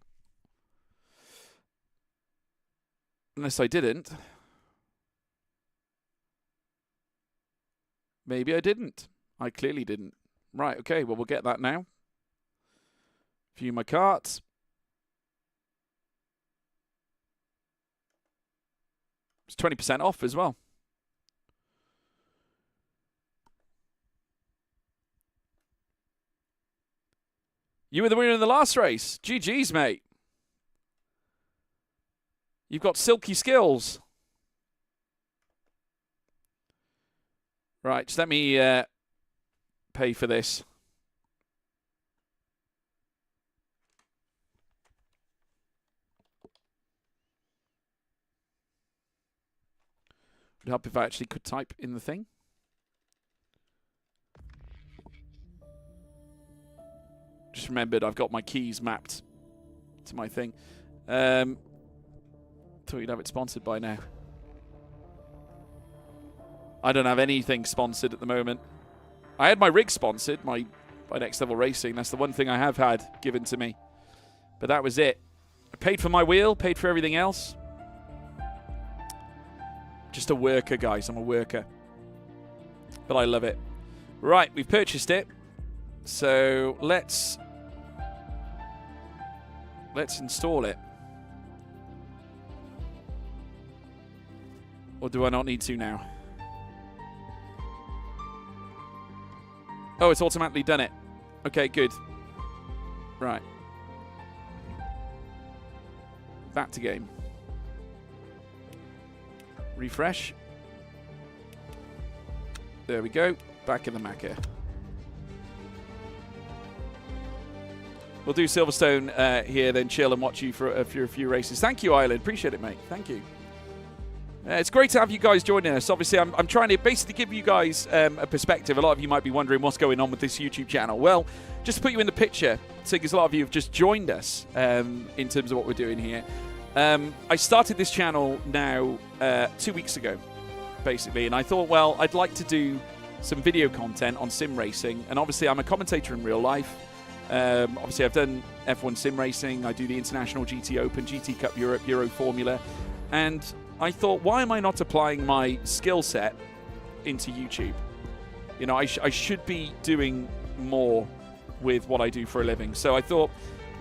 A: Unless I didn't. Maybe I didn't. I clearly didn't. Right, okay, well, we'll get that now. View my carts. It's 20% off as well. You were the winner in the last race. GG's, mate. You've got silky skills. Right, just let me pay for this. Would help if I actually could type in the thing. Just remembered I've got my keys mapped to my thing. Thought you'd have it sponsored by now. I don't have anything sponsored at the moment. I had my rig sponsored by Next Level Racing. That's the one thing I have had given to me. But that was it. I paid for my wheel, paid for everything else. Just a worker, guys. I'm a worker. But I love it. Right, we've purchased it. So let's install it. Or do I not need to now? Oh, it's automatically done it. Okay, good. Right. Back to game. Refresh. There we go. Back in the Macca. We'll do Silverstone here, then chill and watch you for a few races. Thank you, Ireland. Appreciate it, mate. Thank you. It's great to have you guys joining us. Obviously, I'm trying to basically give you guys a perspective. A lot of you might be wondering what's going on with this YouTube channel. Well, just to put you in the picture, because a lot of you have just joined us in terms of what we're doing here. I started this channel now 2 weeks ago, basically, and I thought, well, I'd like to do some video content on sim racing, and obviously I'm a commentator in real life. Obviously, I've done F1 sim racing. I do the International GT Open, GT Cup Europe, Euro Formula, and I thought, why am I not applying my skill set into YouTube? You know, I should be doing more with what I do for a living. So I thought,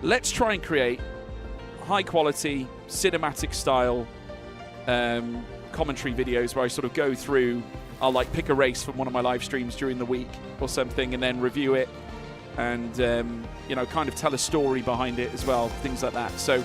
A: let's try and create high quality, cinematic style commentary videos where I sort of go through, I'll like pick a race from one of my live streams during the week or something and then review it and, you know, kind of tell a story behind it as well, things like that. So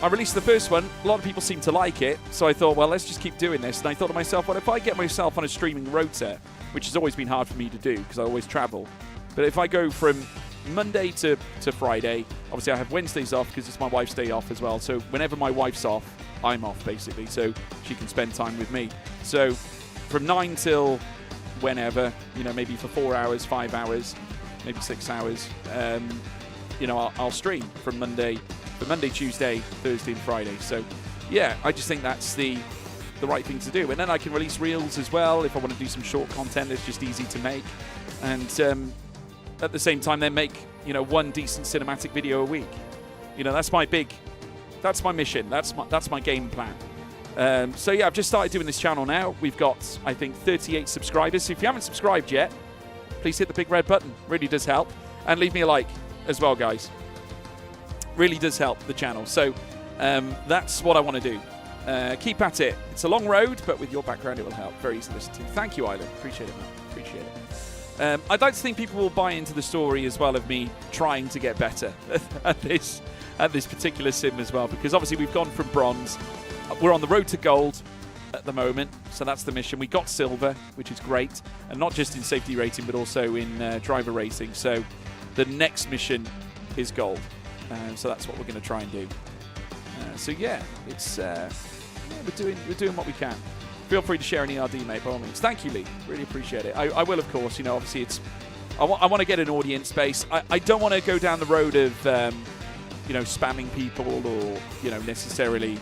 A: I released the first one. A lot of people seem to like it. So I thought, well, let's just keep doing this. And I thought to myself, well, if I get myself on a streaming rota, which has always been hard for me to do because I always travel, but if I go from Monday to Friday, obviously I have Wednesdays off because it's my wife's day off as well. So whenever my wife's off, I'm off basically, so she can spend time with me. So from 9 till whenever, you know, maybe for 4 hours, 5 hours, maybe 6 hours, you know, I'll stream from Monday, Tuesday, Thursday and Friday. So yeah, I just think that's the right thing to do. And then I can release reels as well if I want to do some short content that's just easy to make. And at the same time then make, you know, one decent cinematic video a week. You know, that's my mission. That's my game plan. So yeah, I've just started doing this channel now. We've got, I think, 38 subscribers. So if you haven't subscribed yet, please hit the big red button. Really does help. And leave me a like as well, guys. Really does help the channel. So that's what I want to do. Keep at it. It's a long road, but with your background, it will help. Very easy to listen to. Thank you, Island. Appreciate it, man. Appreciate it. I'd like to think people will buy into the story as well of me trying to get better at this particular sim as well, because obviously we've gone from bronze. We're on the road to gold at the moment, so that's the mission. We got silver, which is great, and not just in safety rating, but also in driver racing. So the next mission is gold. So that's what we're going to try and do. So yeah, it's we're doing what we can. Feel free to share an ERD, mate, by all means. Thank you, Lee. Really appreciate it. I will, of course. You know, obviously, I want to get an audience space. I don't want to go down the road of, you know, spamming people or, you know, necessarily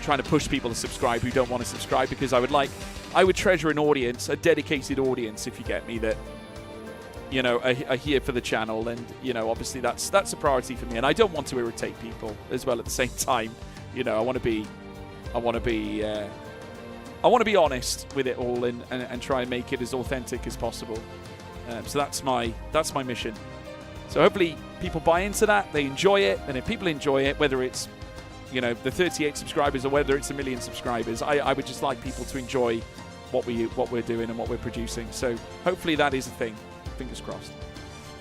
A: trying to push people to subscribe who don't want to subscribe, because I would treasure an audience, a dedicated audience, if you get me, that, you know, are here for the channel. And, you know, obviously that's a priority for me. And I don't want to irritate people as well at the same time. You know, I want to be honest with it all and try and make it as authentic as possible. So that's my mission. So hopefully people buy into that, they enjoy it, and if people enjoy it, whether it's, you know, the 38 subscribers or whether it's 1 million subscribers, I would just like people to enjoy what we're doing and what we're producing. So hopefully that is a thing. Fingers crossed.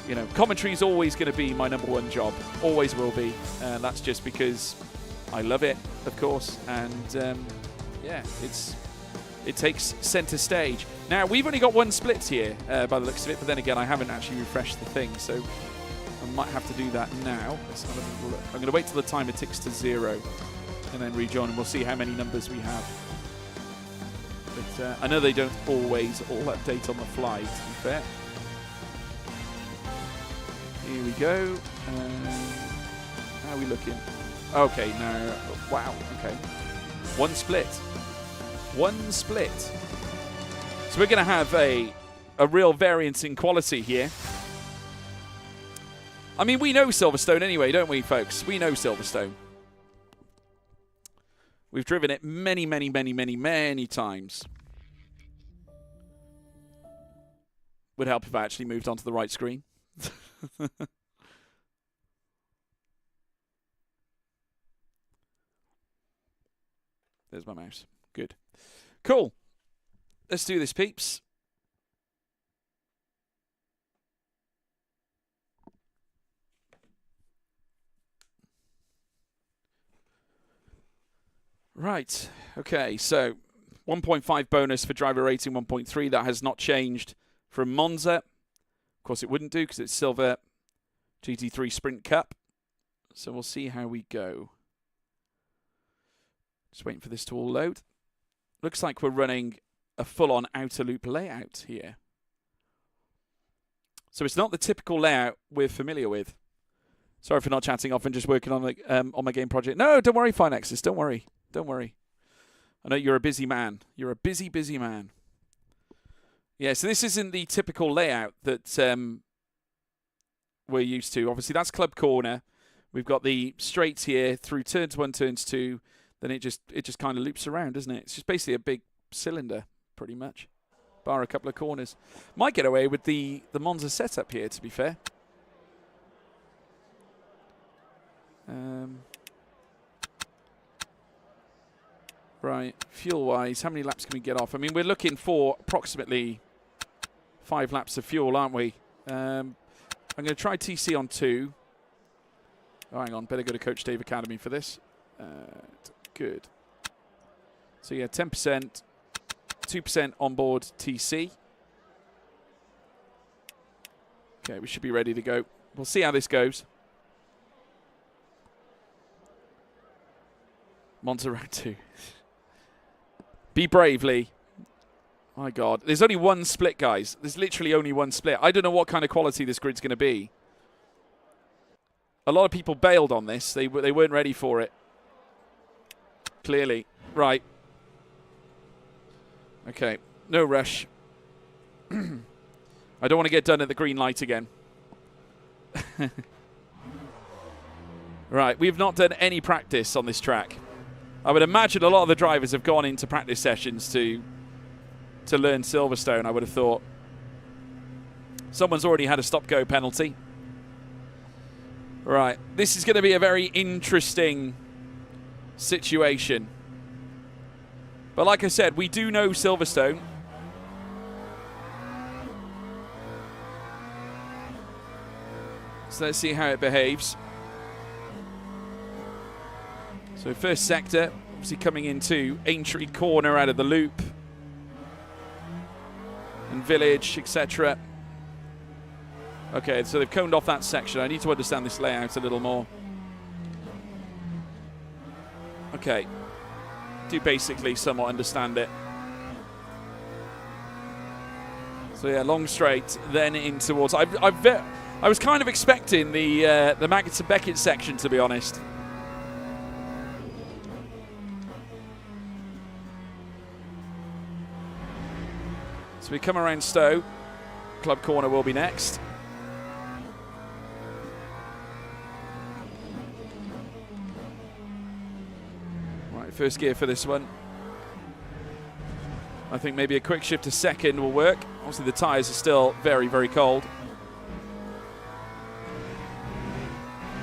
A: You know, commentary is always going to be my #1 job. Always will be. And that's just because I love it, of course, and yeah, it takes center stage. Now, we've only got one split here, by the looks of it, but then again, I haven't actually refreshed the thing, so I might have to do that now. Let's have a look. I'm going to wait till the timer ticks to 0, and then rejoin, and we'll see how many numbers we have. But I know they don't always all update on the fly, to be fair. Here we go. How are we looking? Okay, no. Wow, okay. One split. So we're going to have a real variance in quality here. I mean, we know Silverstone anyway, don't we, folks? We know Silverstone. We've driven it many, many, many, many, many times. Would help if I actually moved onto the right screen. There's my mouse. Good. Cool. Let's do this, peeps. Right. Okay, so 1.5 bonus for driver rating, 1.3. That has not changed from Monza. Of course, it wouldn't do because it's Silver GT3 Sprint Cup. So we'll see how we go. Just waiting for this to all load. Looks like we're running a full-on outer loop layout here. So it's not the typical layout we're familiar with. Sorry for not chatting off and just working on my game project. No, don't worry, Finexus. Don't worry. Don't worry. I know you're a busy man. You're a busy, busy man. Yeah, so this isn't the typical layout that we're used to. Obviously, that's Club Corner. We've got the straights here through turns 1, turns 2. Then it just kind of loops around, doesn't it? It's just basically a big cylinder, pretty much. bar a couple of corners. Might get away with the Monza setup here, to be fair. Right, fuel-wise, how many laps can we get off? I mean, we're looking for approximately 5 laps of fuel, aren't we? I'm going to try TC on 2. Oh, hang on, better go to Coach Dave Academy for this. Good. So yeah, 10%, 2% onboard TC. Okay, we should be ready to go. We'll see how this goes. Monza round 2. Be brave, Lee. My God. There's only one split, guys. There's literally only one split. I don't know what kind of quality this grid's going to be. A lot of people bailed on this. They weren't ready for it. Clearly. Right. Okay. No rush. I don't want to get done at the green light again. Right. We've not done any practice on this track. I would imagine a lot of the drivers have gone into practice sessions to learn Silverstone, I would have thought. Someone's already had a stop-go penalty. Right. This is going to be a very interesting situation. But like I said, we do know Silverstone. So let's see how it behaves. So first sector, obviously coming into Aintree Corner out of the loop. And Village, etc. Okay, so they've coned off that section. I need to understand this layout a little more. Okay. Do basically somewhat understand it. So yeah, long straight, then in towards... I was kind of expecting the Magnussen-Beckett section, to be honest. So we come around Stowe. Club Corner will be next. Right, first gear for this one. I think maybe a quick shift to second will work. Obviously the tyres are still very, very cold.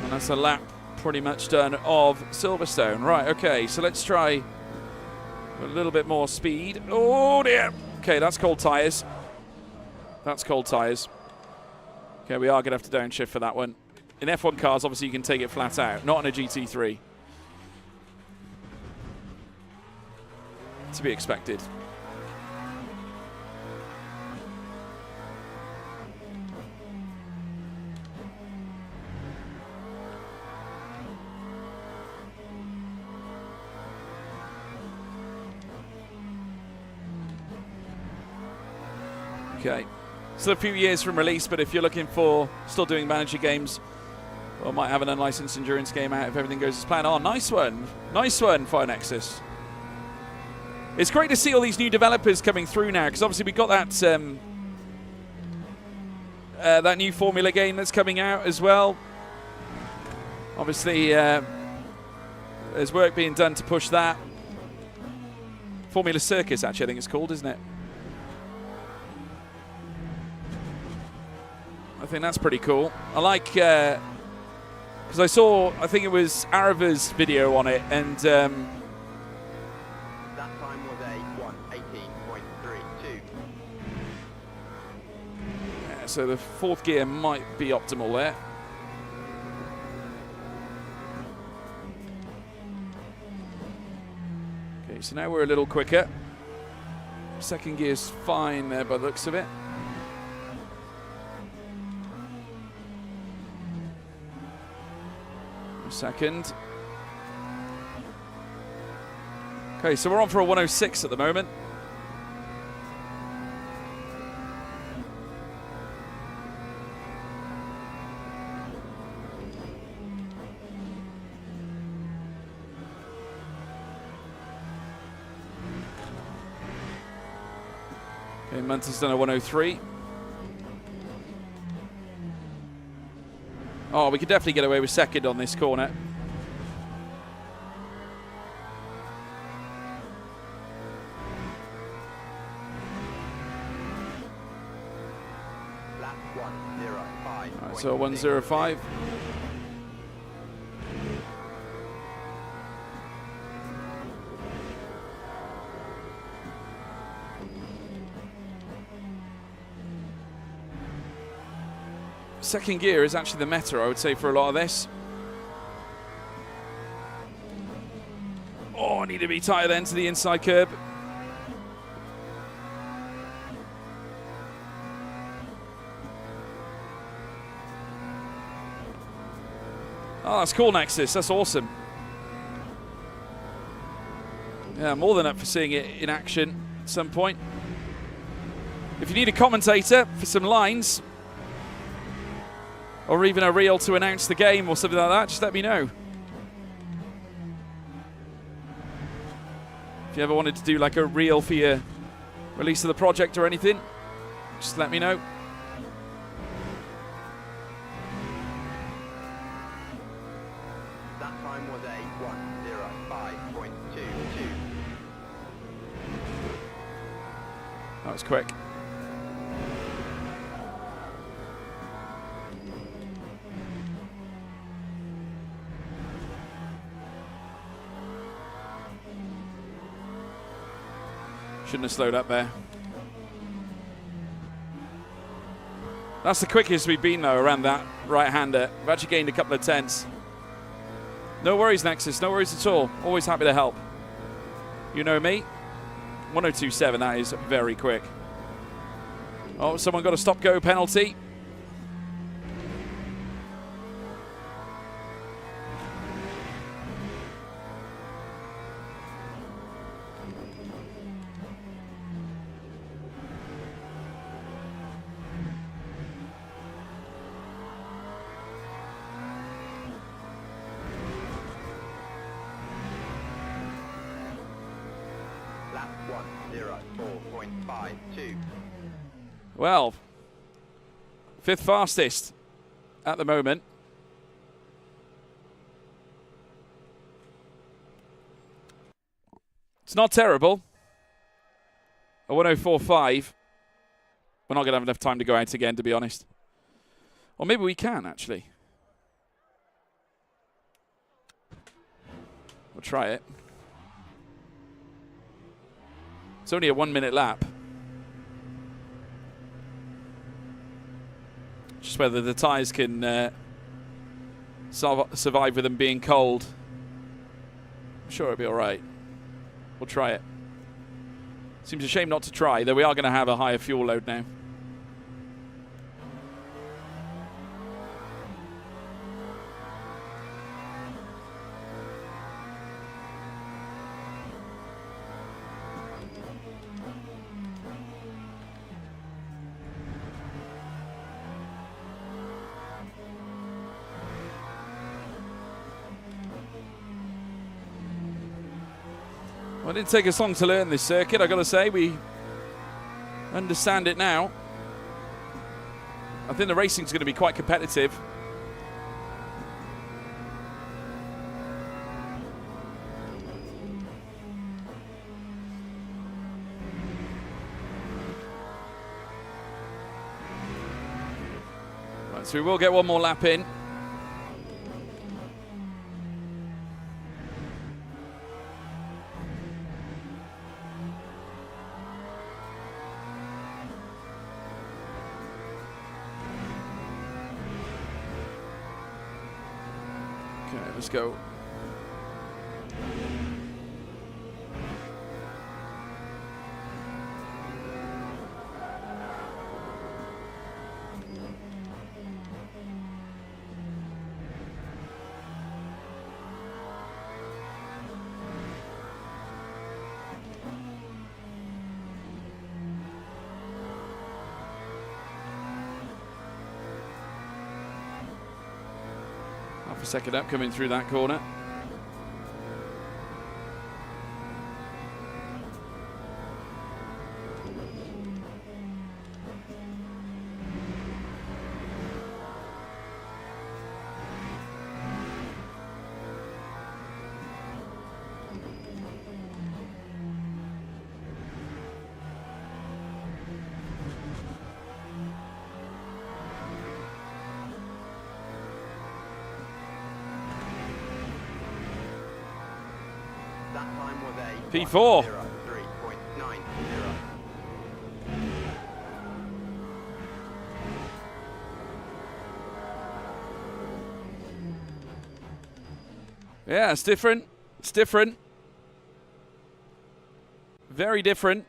A: And that's a lap pretty much done of Silverstone. Right, okay, so let's try a little bit more speed. Oh dear. Okay, that's cold tyres. That's cold tyres. Okay, we are going to have to downshift for that one. In F1 cars, obviously, you can take it flat out. Not on a GT3. To be expected. Okay, still a few years from release, but if you're looking for still doing manager games, or might have an unlicensed endurance game out if everything goes as planned. Oh, nice one. Nice one, Fire Nexus. It's great to see all these new developers coming through now, because obviously we got that that new Formula game that's coming out as well. Obviously, there's work being done to push that. Formula Circus, actually, I think it's called, isn't it? I think that's pretty cool. I like, because I think it was Arava's video on it, and
C: That time was a 1:18.32.
A: yeah, so the fourth gear might be optimal there. Okay, so now we're a little quicker. Second gear's fine there by the looks of it. Second. Okay, so we're on for a 106 at the moment. Okay, Munter's done a 103. Oh, we could definitely get away with second on this corner.
C: Lap 105.
A: All right, so 105. Second gear is actually the meta, I would say, for a lot of this. Oh, I need to be tighter then to the inside curb. Oh, that's cool, Nexus. That's awesome. Yeah, more than up for seeing it in action at some point. If you need a commentator for some lines, or even a reel to announce the game or something like that, just let me know. If you ever wanted to do like a reel for your release of the project or anything, just let me know.
C: That time was a 105.22.
A: That was quick. Shouldn't have slowed up there. That's the quickest we've been, though, around that right-hander. We've actually gained a couple of tenths. No worries, Nexus. No worries at all. Always happy to help. You know me. 102.7, that is very quick. Oh, someone got a stop-go penalty.
C: Lap 104.52.
A: Well, fifth fastest at the moment. It's not terrible. A 104.5. We're not going to have enough time to go out again, to be honest. Or maybe we can, actually. We'll try it. It's only a 1 minute lap. Just whether the tyres can survive with them being cold. I'm sure it'll be all right. We'll try it. Seems a shame not to try, though we are going to have a higher fuel load now. Well, it didn't take us long to learn this circuit, I've got to say. We understand it now. I think the racing's going to be quite competitive. Right, so we will get one more lap in. Okay, let's go. Half a second up coming through that corner. P4.
C: 3.90.
A: Yeah, it's different. It's different. Very different.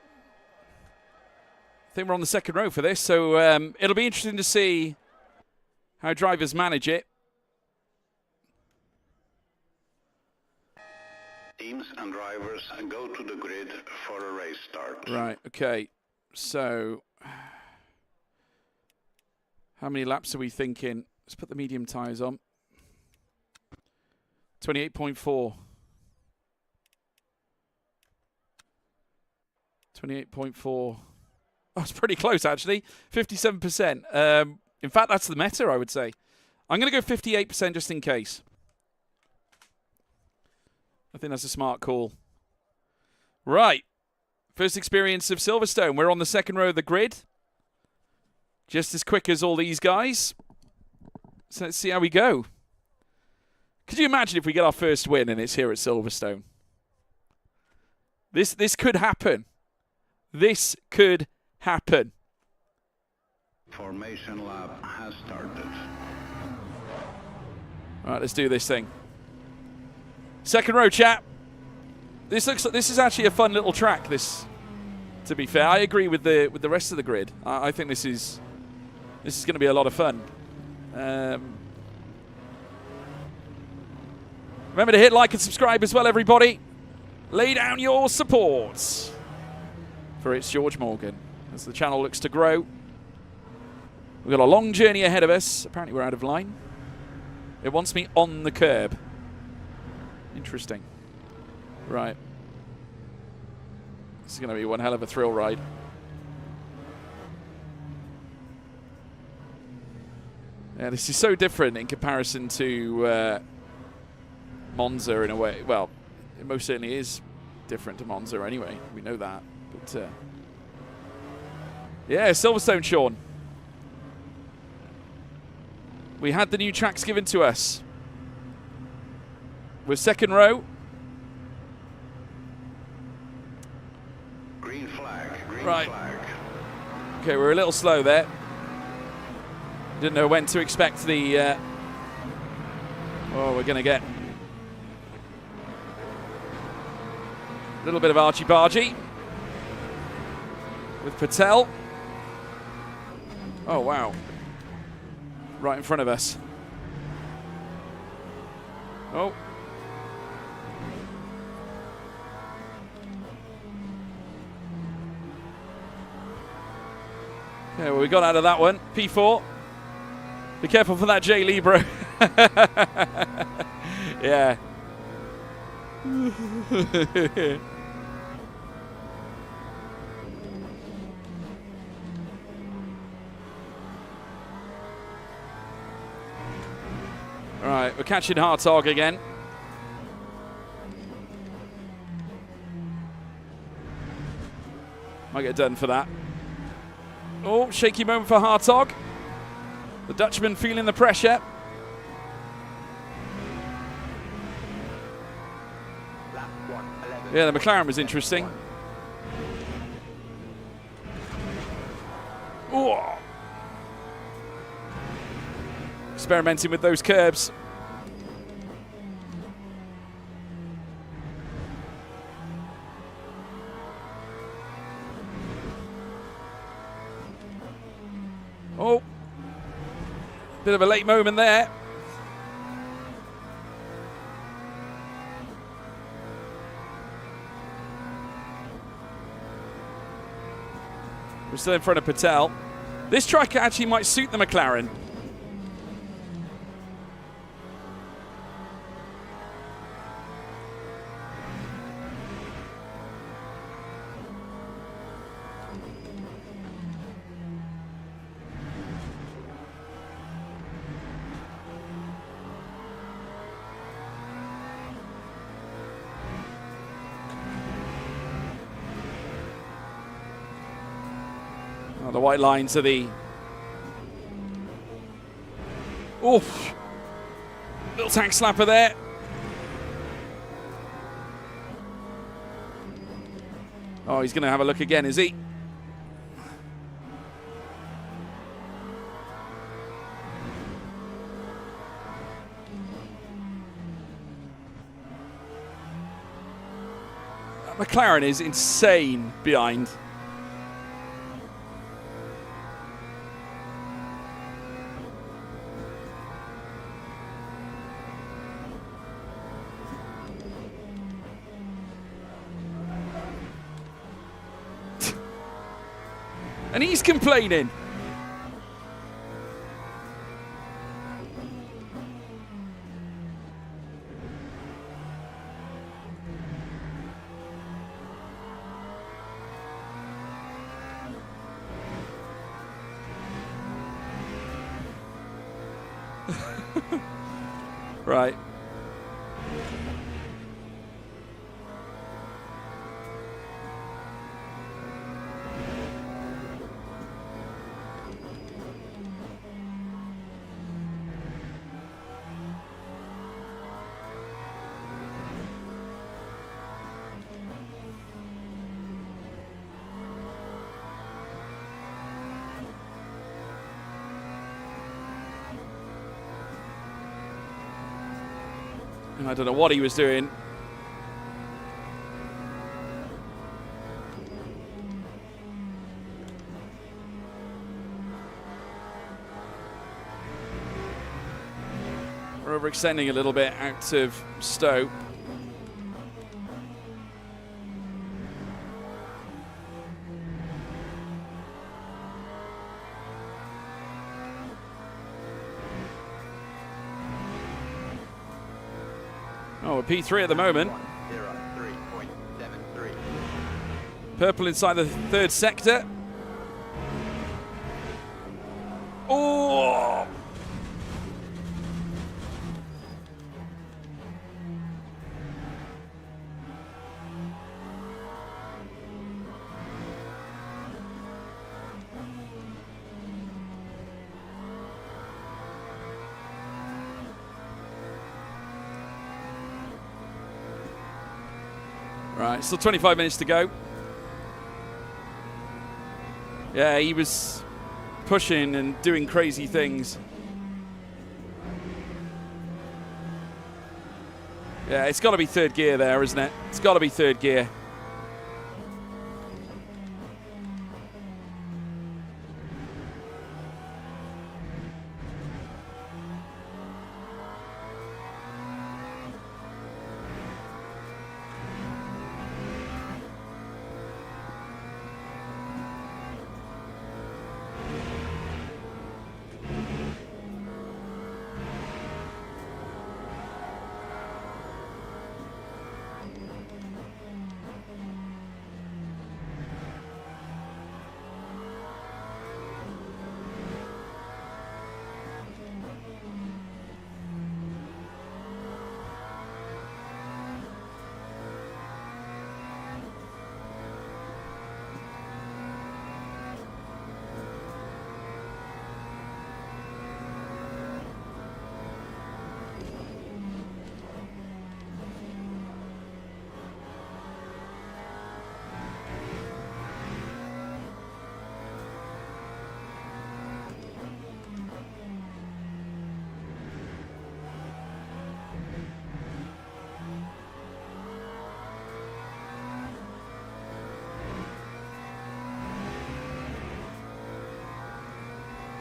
A: I think we're on the second row for this, so it'll be interesting to see how drivers manage it.
B: Teams and drivers go to the grid for a race start.
A: Right, okay. So, how many laps are we thinking? Let's put the medium tyres on. 28.4. 28.4. Oh, it's pretty close, actually. 57%. In fact, that's the meta, I would say. I'm going to go 58% just in case. I think that's a smart call. Right. First experience of Silverstone. We're on the second row of the grid. Just as quick as all these guys. So let's see how we go. Could you imagine if we get our first win and it's here at Silverstone? This could happen. This could happen.
B: Formation lap has started.
A: All right, let's do this thing. Second row, chat. This looks like this is actually a fun little track. This, to be fair, I agree with the rest of the grid. I think this is going to be a lot of fun. Remember to hit like and subscribe as well, everybody. Lay down your supports for It's George Morgan as the channel looks to grow. We've got a long journey ahead of us. Apparently, we're out of line. It wants me on the curb. Interesting. Right. This is going to be one hell of a thrill ride. Yeah, this is so different in comparison to Monza in a way. Well, it most certainly is different to Monza anyway. We know that. But yeah, Silverstone, Sean. We had the new tracks given to us. We're second row.
B: Green flag, green
A: Right.
B: flag.
A: Okay, we're a little slow there. Didn't know when to expect the... oh, we're going to get a little bit of argy-bargy with Patel. Oh, wow. Right in front of us. Oh. Okay, well, we got out of that one. P4. Be careful for that J Libro. Yeah. All right, we're catching Hartog again. Might get done for that. Oh, shaky moment for Hartog. The Dutchman feeling the pressure.
C: Lap 1:11.
A: Yeah, the McLaren was interesting. Ooh. Experimenting with those curbs. Oh. Bit of a late moment there. We're still in front of Patel. This track actually might suit the McLaren. Oh, the white lines are the... Oof. Little tank slapper there. Oh, he's going to have a look again, is he? McLaren is insane behind. And he's complaining. Right. I don't know what he was doing. We're overextending a little bit out of Stowe. Oh, a P3 at the moment.
C: 103.73.
A: Purple inside the third sector. Oh! Right, still 25 minutes to go. Yeah, he was pushing and doing crazy things. Yeah, it's got to be third gear there, isn't it? It's got to be third gear.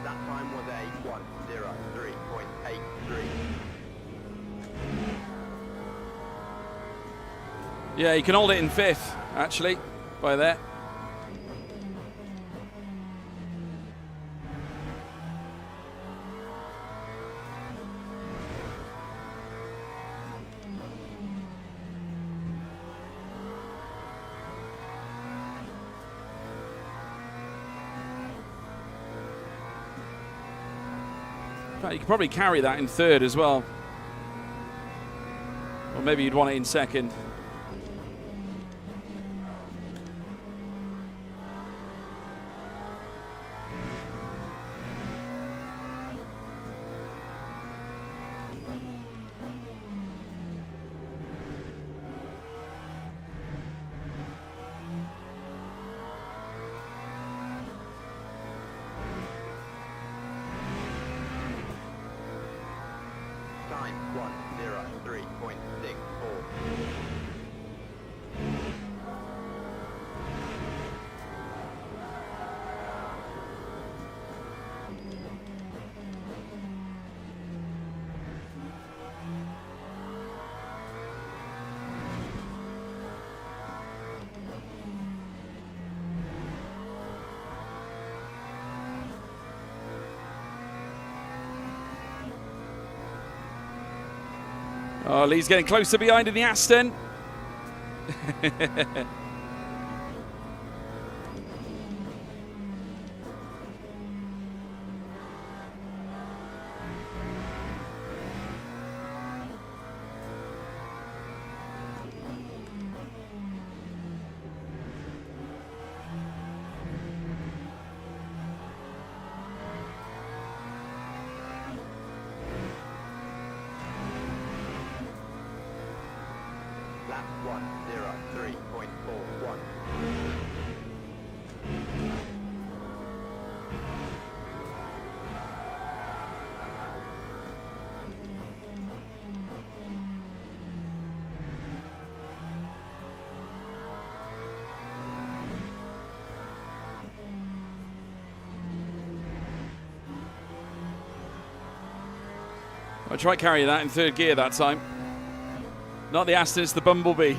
C: That time was a 103.83.
A: Yeah, you can hold it in fifth, actually, by there. In fact, you could probably carry that in third as well. Or maybe you'd want it in second. Oh, Lee's getting closer behind in the Aston.
C: Lap 1:03.41.
A: I tried carrying that in third gear that time. Not the Aston, it's the Bumblebee.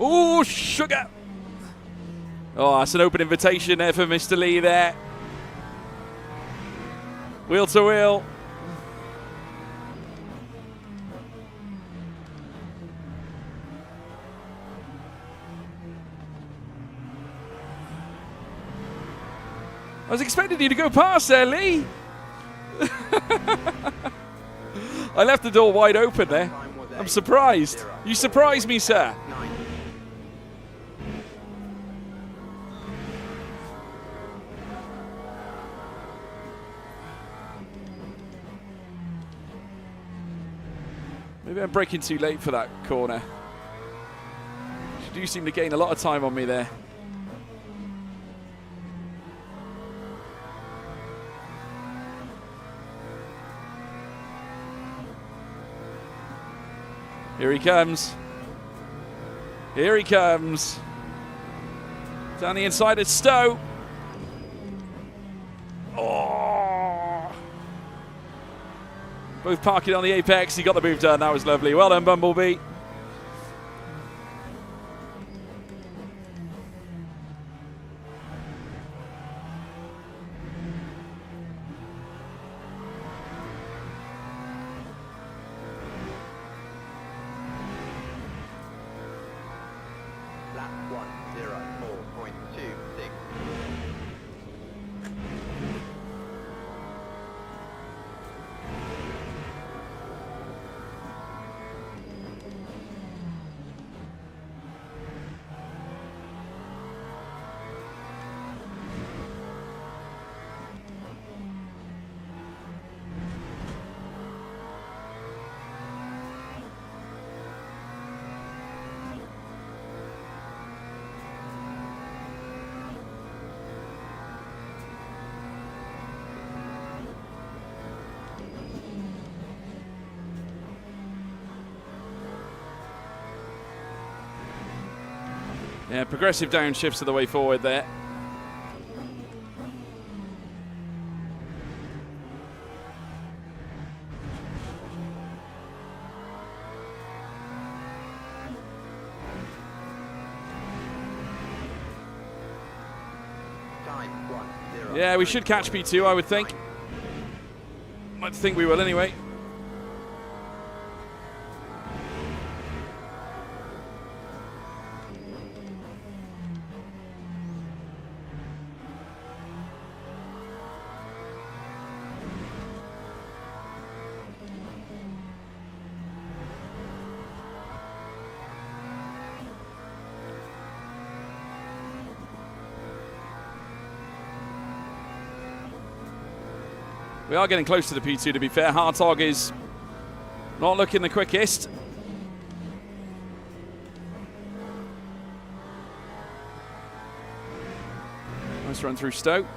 A: Ooh, sugar! Oh, that's an open invitation there for Mr. Lee there. Wheel to wheel. I was expecting you to go past there, Lee. I left the door wide open there. I'm surprised. You surprised me, sir.
C: 9.
A: Maybe I'm braking too late for that corner. You do seem to gain a lot of time on me there. Here he comes. Here he comes. Down the inside of Stowe. Oh. Both parking on the apex. He got the move done. That was lovely. Well done, Bumblebee.
C: Lap 1:04.26.
A: Yeah, progressive downshifts are the way forward there.
C: Time 1:0.
A: Yeah, we should catch P2, I would think. I think we will anyway. We are getting close to the P2, to be fair. Hartog is not looking the quickest. Nice run through Stowe.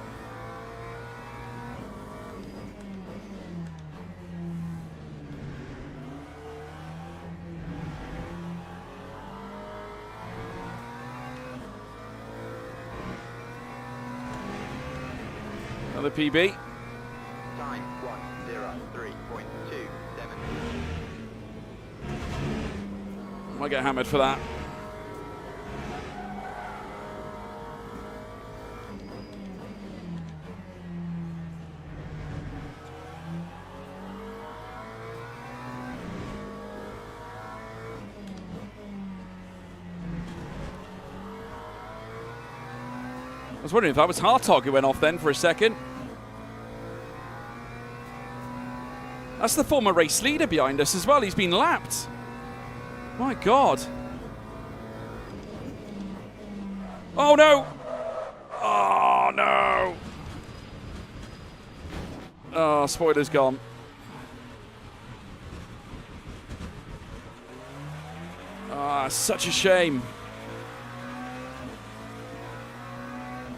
A: Another PB.
C: Time 1:03.27.
A: Might get hammered for that. was wondering if that was Hartog who went off then for a second. That's the former race leader behind us as well. He's been lapped. My God. Oh, no. Oh, no. Oh, spoiler's gone. Ah, such a shame.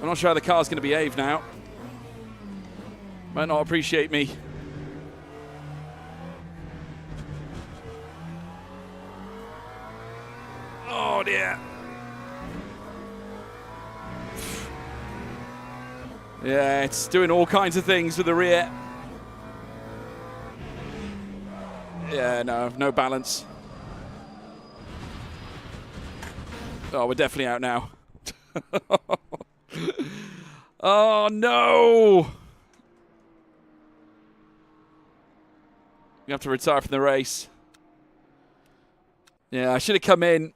A: I'm not sure how the car's going to behave now. Might not appreciate me. Oh dear. Yeah, it's doing all kinds of things with the rear. Yeah, no balance. Oh, we're definitely out now. Oh, no. You have to retire from the race. Yeah, I should have come in.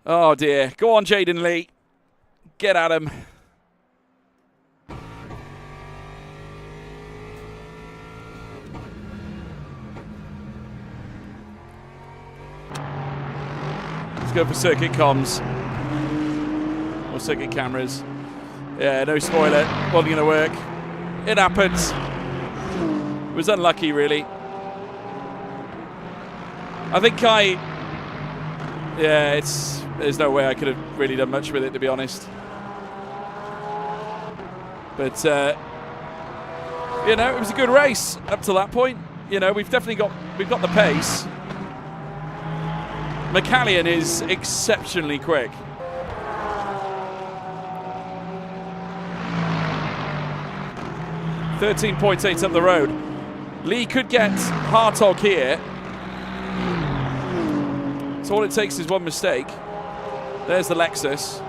A: Oh, dear. Go on, Jaden Lee. Get at him. Let's go for circuit comms. Or circuit cameras. Yeah, no spoiler. Wasn't going to work. It happens. It was unlucky, really. I think yeah, there's no way I could have really done much with it, to be honest. But, you know, it was a good race up to that point. You know, we've got the pace. McCallion is exceptionally quick. .8 up the road. Lee could get Hartog here. So all it takes is one mistake. There's the Lexus.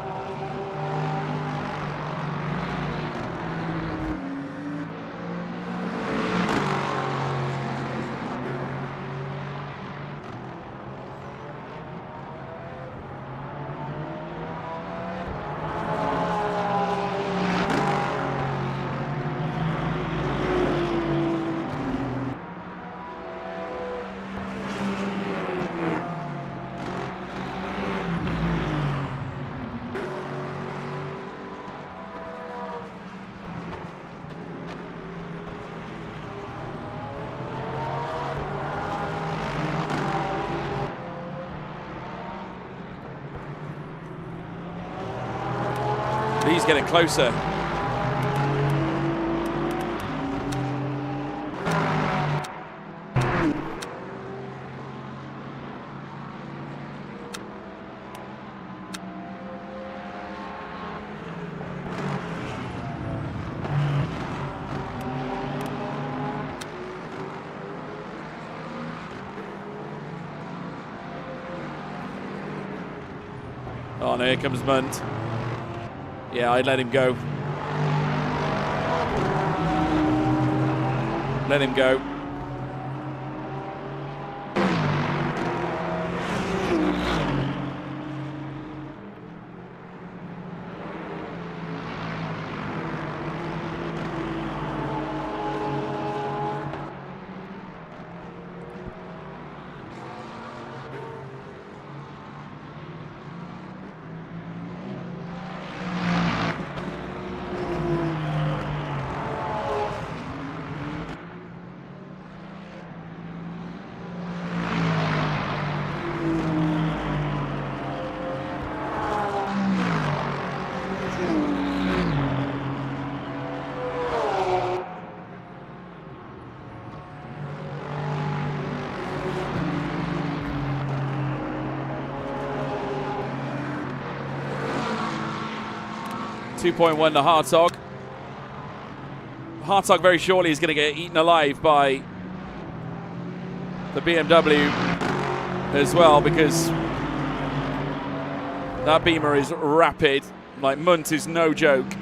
A: Lee's getting closer. Oh, no, here comes Munt. Yeah, I'd let him go. Let him go. .2.1 to Hartog. Hartog very shortly is going to get eaten alive by the BMW as well, because that Beamer is rapid. Like, Munt is no joke.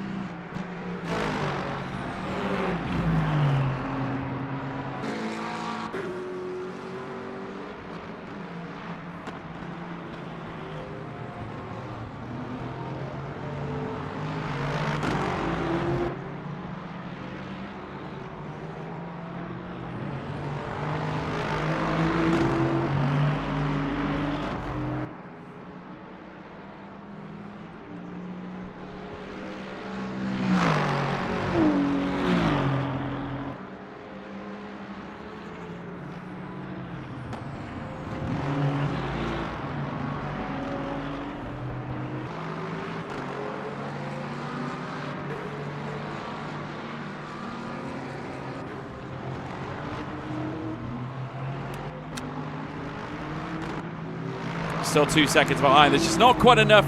A: still 2 seconds behind. There's just not quite enough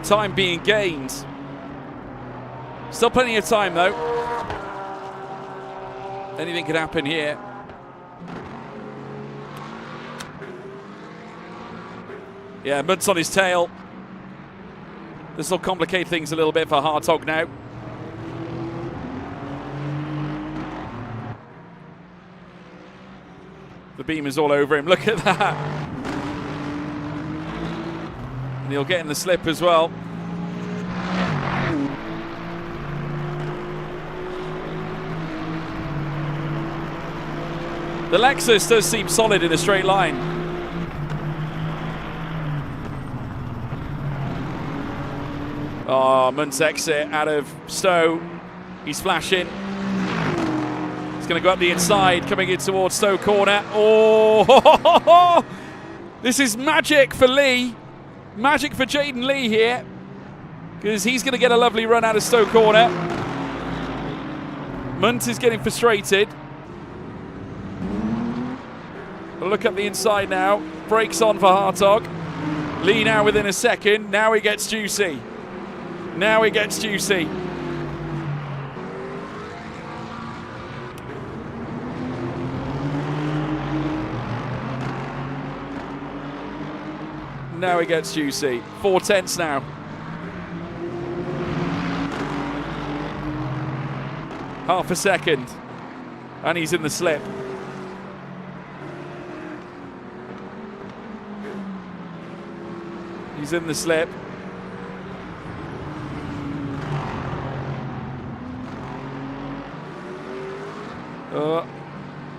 A: time being gained. Still plenty of time, though. Anything could happen here. Yeah, Munt's on his tail. This will complicate things a little bit for Hartog now. The beam is all over him. Look at that. And he'll get in the slip as well. The Lexus does seem solid in a straight line. Oh, Munt's exit out of Stowe. He's flashing. He's going to go up the inside, coming in towards Stowe corner. Oh, this is magic for Lee. Magic for Jaden Lee here. Because he's going to get a lovely run out of Stowe corner. Munt is getting frustrated. Look up the inside now. Brakes on for Hartog. Lee now within a second. Now he gets juicy. Now he gets juicy. Now he gets juicy. 4 tenths now. Half a second. And he's in the slip. He's in the slip.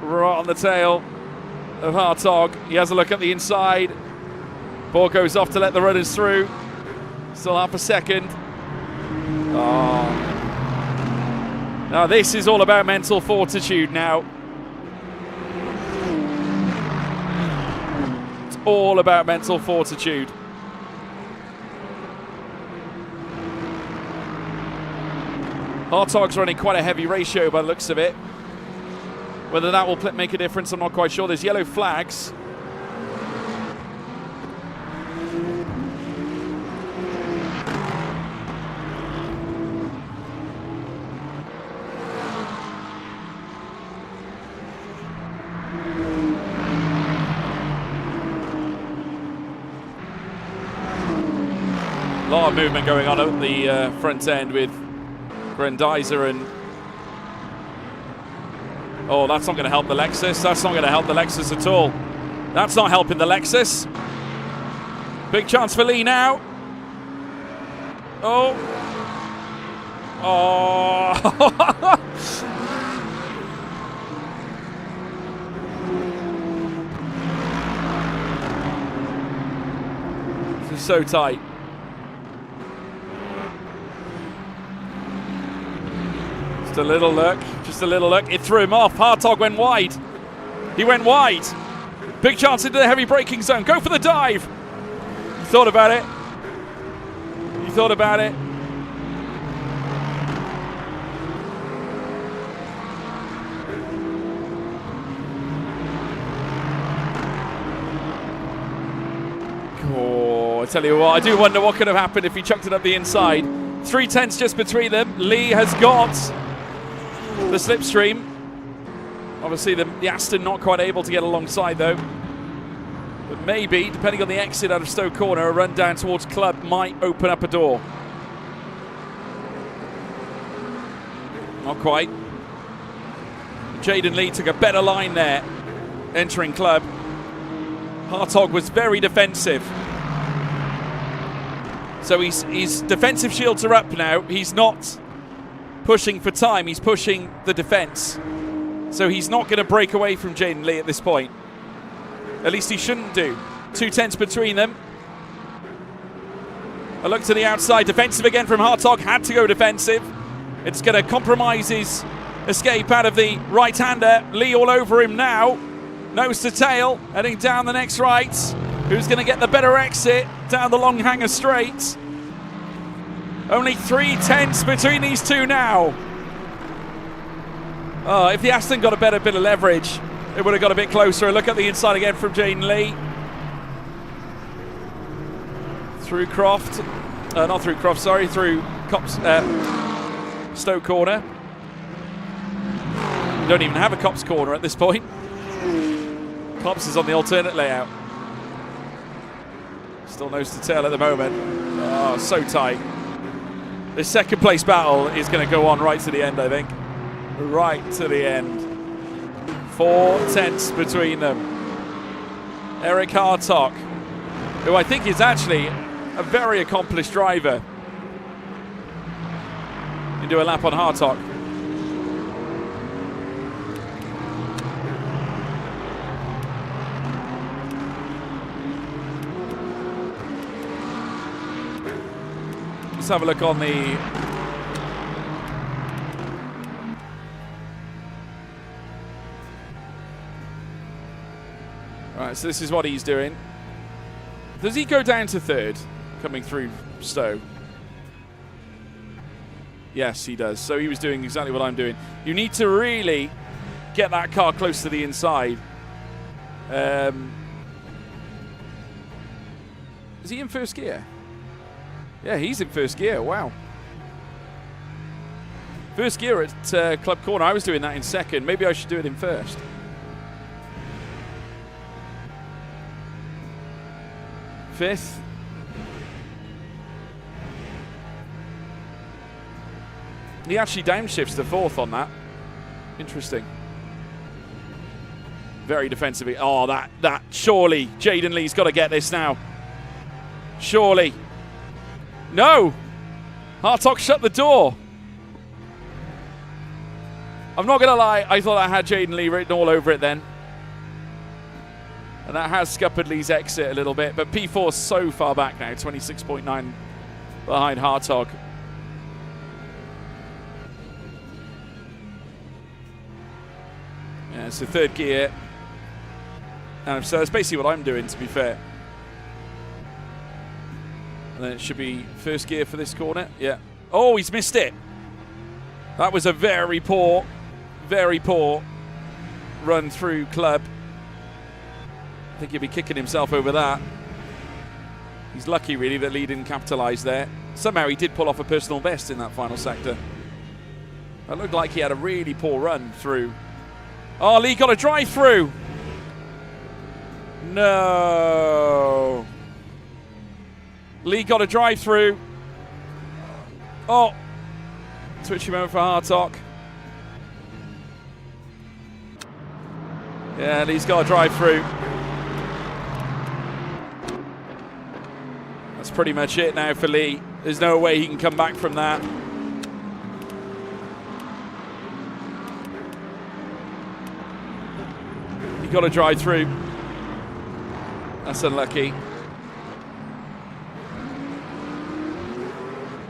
A: Right on the tail of Hartog. He has a look at the inside. Ball goes off to let the runners through. Still half a second. Oh. Now this is all about mental fortitude now. It's all about mental fortitude. Hartog's running quite a heavy ratio by the looks of it. Whether that will make a difference, I'm not quite sure. There's yellow flags. A lot of movement going on at the front end with Grendizer and... Oh, that's not going to help the Lexus. That's not going to help the Lexus at all. That's not helping the Lexus. Big chance for Lee now. Oh. Oh. This is so tight. Just a little look. Just a little look. It threw him off. Hartog went wide. He went wide. Big chance into the heavy braking zone. Go for the dive. You thought about it. You thought about it. Oh, I tell you what, I do wonder what could have happened if he chucked it up the inside. 3 tenths just between them. Lee has got the slipstream. Obviously the Aston not quite able to get alongside though. But maybe, depending on the exit out of Stowe corner, a run down towards Club might open up a door. Not quite. Jaden Lee took a better line there, entering Club. Hartog was very defensive. So his defensive shields are up now. He's not pushing for time, he's pushing the defense. So he's not going to break away from Jaden Lee at this point. At least he shouldn't do. 2 tenths between them. A look to the outside, defensive again from Hartog, had to go defensive. It's going to compromise his escape out of the right-hander. Lee all over him now. Nose to tail, heading down the next right. Who's going to get the better exit down the long hanger straight? Only 3 tenths between these two now. Oh, if the Aston got a better bit of leverage, it would have got a bit closer. A look at the inside again from Jaden Lee. Through Croft. Not through Croft, sorry. Through Copse, Stoke Corner. We don't even have a Copse Corner at this point. Copse is on the alternate layout. Still nose to tail at the moment. Oh, so tight. This second place battle is going to go on right to the end, I think. Right to the end. 4 tenths between them. Eric Hartog, who I think is actually a very accomplished driver. You do a lap on Hartog. Let's have a look on the All right, so this is what he's doing. Does he go down to third coming through Stowe? Yes, he does. So he was doing exactly what I'm doing. You need to really get that car close to the inside. Is he in first gear? Yeah, he's in first gear. Wow. First gear at Club Corner. I was doing that in second. Maybe I should do it in first. Fifth. He actually downshifts to fourth on that. Interesting. Very defensively. Oh, that surely Jaden Lee's got to get this now. Surely. No! Hartog shut the door. I'm not going to lie, I thought I had Jaden Lee written all over it then. And that has scuppered Lee's exit a little bit, but P4's so far back now, 26.9 behind Hartog. Yeah, so third gear. So that's basically what I'm doing, to be fair. And then it should be first gear for this corner. Yeah. Oh, he's missed it. That was a very poor run through Club. I think he'll be kicking himself over that. He's lucky, really, that Lee didn't capitalise there. Somehow he did pull off a personal best in that final sector. It looked like he had a really poor run through. Oh, Lee got a drive through. No. Lee got a drive through. Oh. Twitchy moment for Hartog. Yeah, Lee's got a drive through. That's pretty much it now for Lee. There's no way he can come back from that. He got a drive through. That's unlucky.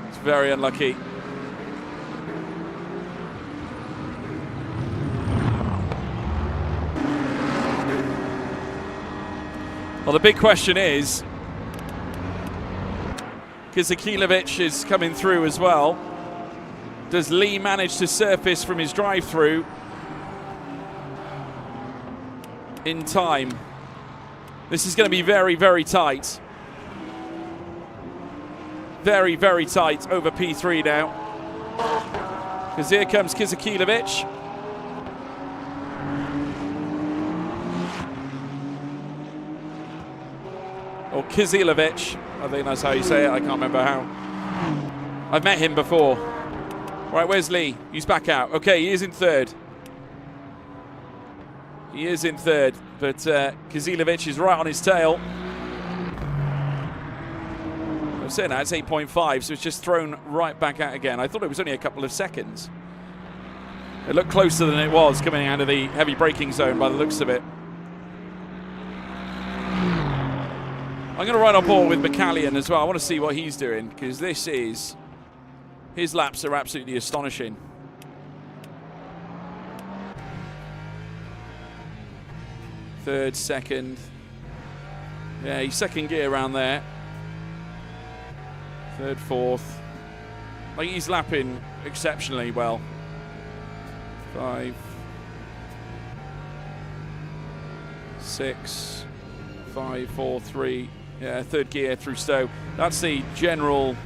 A: It's very unlucky. Well, the big question is, Kizakilovic is coming through as well. Does Lee manage to surface from his drive-through in time? This is going to be very, very tight. Very, very tight over P3 now. Because here comes Kizakilovic. Or Kizilovic, I think that's how you say it, I can't remember how. I've met him before. Right, where's Lee? He's back out. Okay, he is in third. He is in third, but Kizilovic is right on his tail. I'm saying that, it's 8.5, so it's just thrown right back out again. I thought it was only a couple of seconds. It looked closer than it was coming out of the heavy braking zone by the looks of it. I'm going to run on board with McCallion as well. I want to see what he's doing, because this is... his laps are absolutely astonishing. Third, second. Yeah, he's second gear around there. Third, fourth. Like, he's lapping exceptionally well. 5, 6, 5, 4, 3, Yeah, third gear through Stowe. That's the general.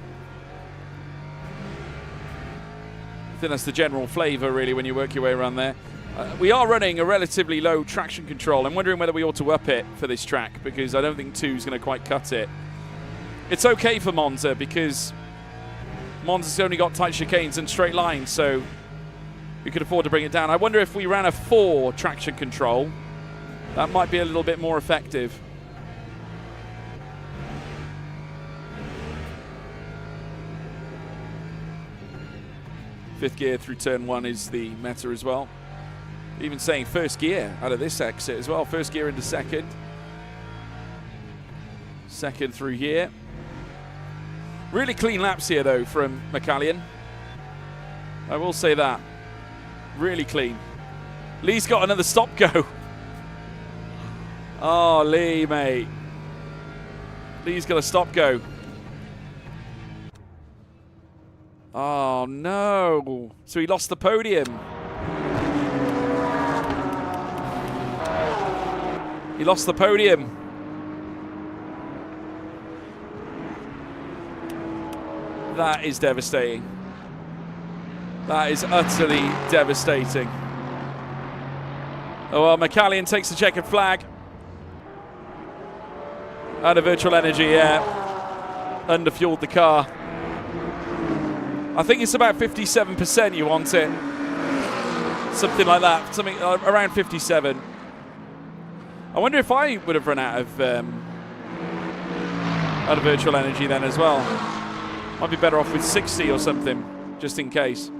A: I think that's the general flavour, really, when you work your way around there. We are running a relatively low traction control. I'm wondering whether we ought to up it for this track, because I don't think 2 is going to quite cut it. It's okay for Monza, because Monza's only got tight chicanes and straight lines, so we could afford to bring it down. I wonder if we ran a 4 traction control, that might be a little bit more effective. Fifth gear through turn 1 is the meta as well. Even saying first gear out of this exit as well. First gear into second. Second through here. Really clean laps here though from McCallion. I will say that. Really clean. Lee's got another stop go. Oh, Lee, mate. Lee's got a stop go. Oh, no. So he lost the podium. He lost the podium. That is devastating. That is utterly devastating. Oh, well, McCallion takes the checkered flag. Out of virtual energy, yeah. Underfueled the car. I think it's about 57% you want it. Something like that. Something around 57. I wonder if I would have run out of virtual energy then as well. Might be better off with 60 or something, just in case.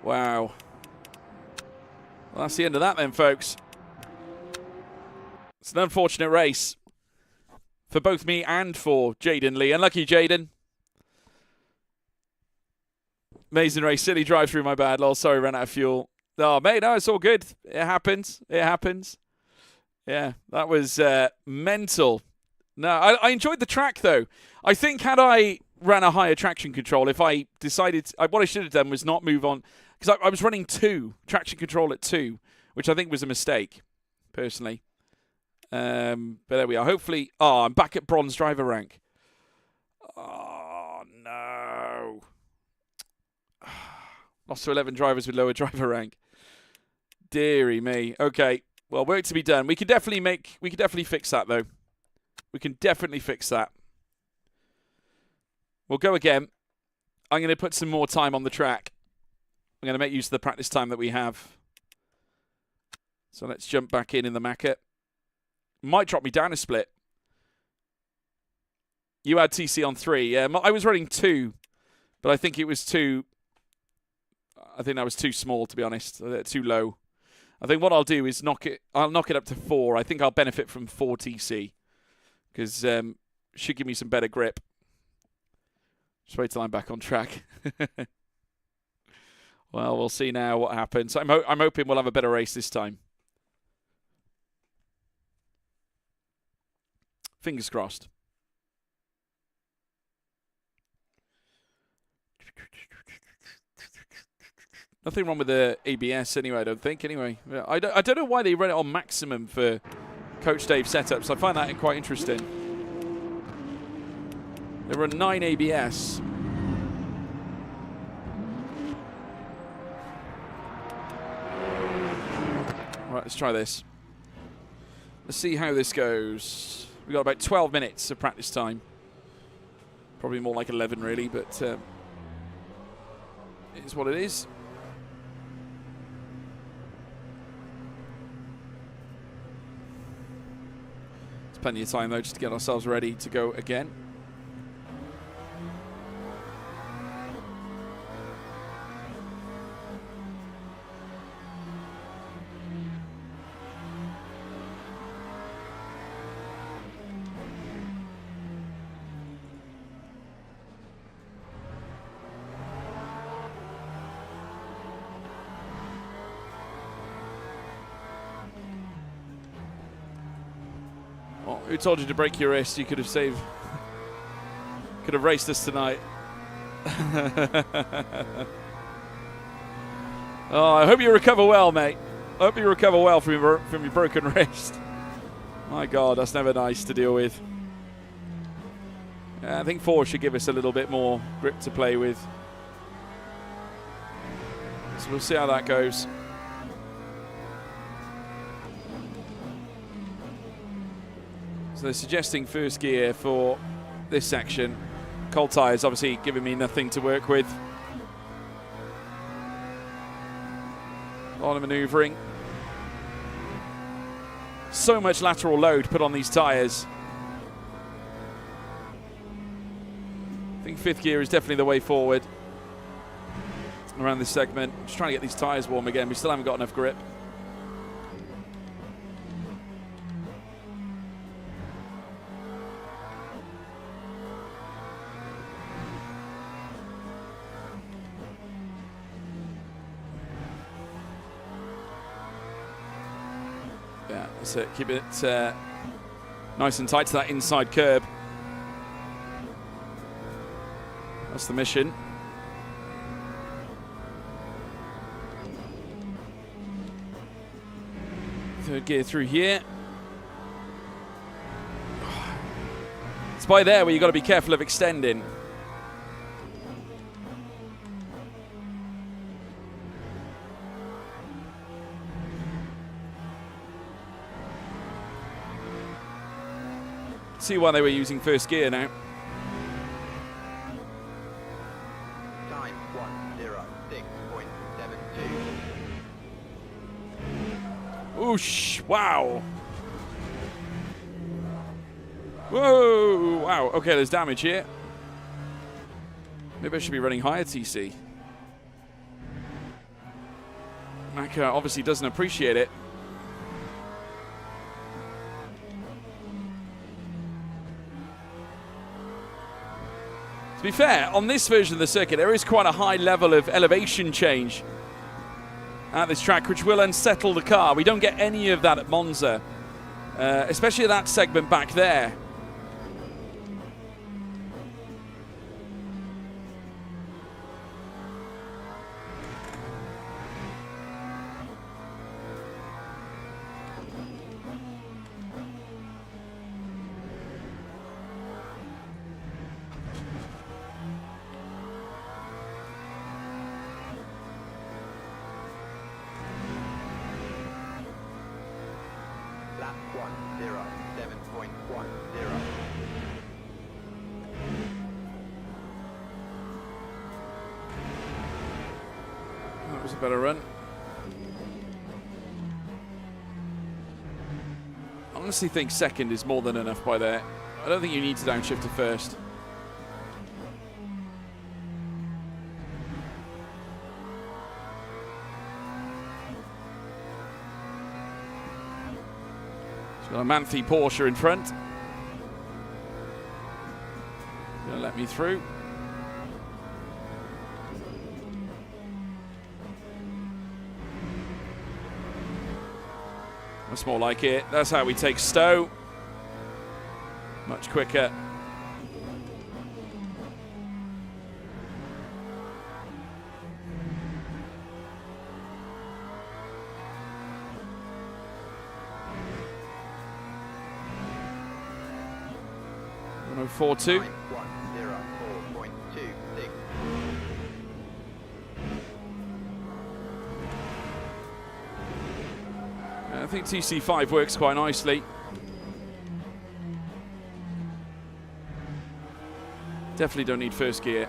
A: Wow. Well, that's the end of that then, folks. It's an unfortunate race for both me and for Jaden Lee. Unlucky, Jaden. Amazing race. Silly drive through, my bad. Lol, sorry, ran out of fuel. Oh, mate, no, it's all good. It happens. It happens. Yeah, that was mental. No, I enjoyed the track, though. I think had I ran a higher traction control, if I decided... what I should have done was not move on... Because I was running 2, traction control at 2, which I think was a mistake, personally. But there we are. Hopefully... Oh, I'm back at bronze driver rank. Oh, no. Lost to 11 drivers with lower driver rank. Deary me. Okay. Well, work to be done. We can definitely fix that, though. We can definitely fix that. We'll go again. I'm going to put some more time on the track. I'm going to make use of the practice time that we have. So let's jump back in the Macca. Might drop me down a split. You had TC on 3. Yeah, I was running 2, but I think it was too... I think that was too small, to be honest. Too low. I think what I'll do is I'll knock it up to 4. I think I'll benefit from 4 TC. Because should give me some better grip. Just wait till I'm back on track. Well, we'll see now what happens. I'm hoping we'll have a better race this time. Fingers crossed. Nothing wrong with the ABS anyway, I don't think. Anyway, I don't know why they run it on maximum for Coach Dave setups. I find that quite interesting. They run 9 ABS. Right, let's try this. Let's see how this goes. We've got about 12 minutes of practice time. Probably more like 11, really, but it is what it is. There's plenty of time, though, just to get ourselves ready to go again. Who told you to break your wrist? You could have could have raced us tonight. Oh, I hope you recover well, mate. Hope you recover well from your broken wrist. My God, that's never nice to deal with. I think 4 should give us a little bit more grip to play with. So we'll see how that goes. So they're suggesting first gear for this section. Cold tyres obviously giving me nothing to work with. A lot of manoeuvring. So much lateral load put on these tyres. I think 5th gear is definitely the way forward around this segment. Just trying to get these tyres warm again. We still haven't got enough grip. Yeah, that's it. Keep it nice and tight to that inside curb. That's the mission. Third gear through here. It's by there where you've got to be careful of extending. See why they were using first gear now.
C: Time 106.72.
A: Oosh, wow. Whoa, wow. Okay, there's damage here. Maybe I should be running higher TC. Maka obviously doesn't appreciate it. To be fair, on this version of the circuit, there is quite a high level of elevation change at this track, which will unsettle the car. We don't get any of that at Monza, especially at that segment back there.
C: Lap 107.10.
A: That was a better run. I honestly think second is more than enough by there. I don't think you need to downshift to first. Got a Manthey Porsche in front. Gonna let me through. That's more like it. That's how we take Stowe. Much quicker.
C: Time
A: 104.2.
C: 104.26.
A: I think TC5 works quite nicely. Definitely don't need first gear.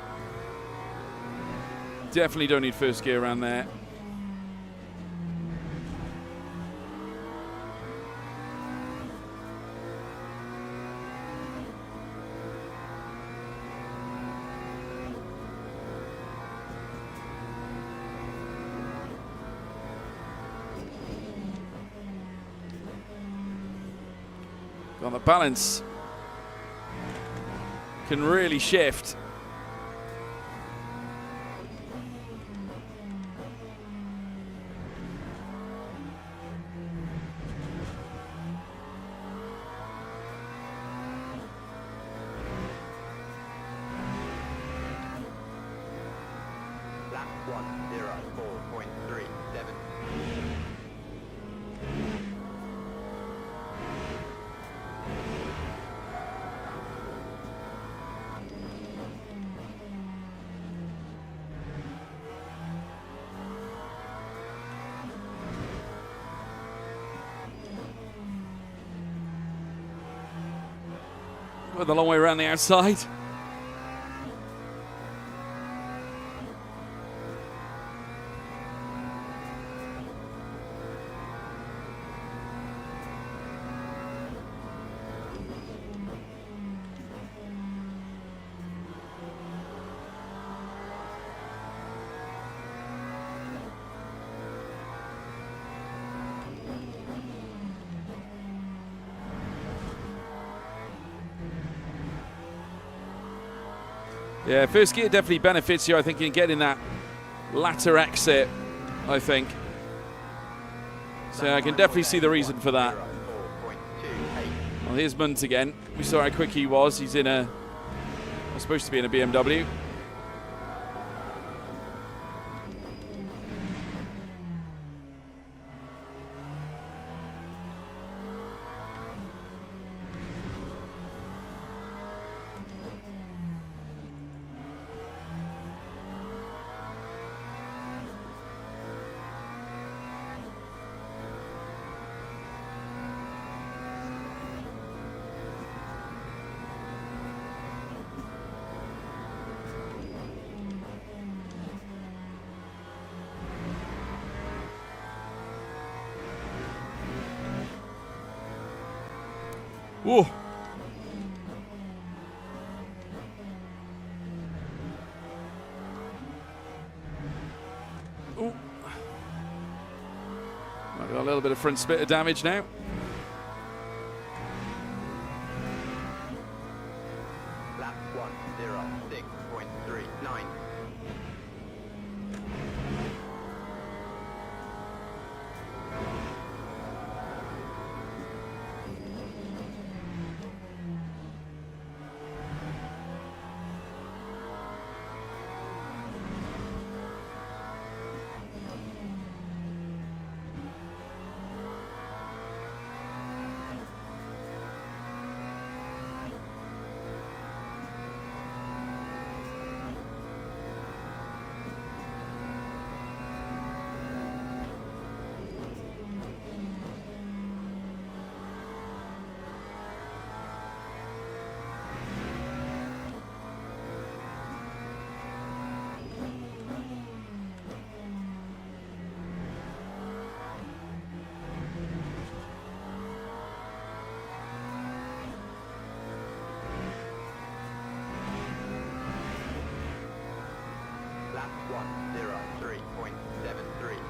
A: Definitely don't need first gear around there. On the balance can really shift.
C: Lap 104.37.
A: with a long way around the outside. Yeah, first gear definitely benefits you, I think, in getting that latter exit, I think. So I can definitely see the reason for that.
C: 4.28.
A: Well, here's Munt again. We saw how quick he was. He's in a... supposed to be in a BMW. Whoa. Ooh. Might got a little bit of front splitter damage now.
C: Lap 1:06.39. Lap 1:03.73.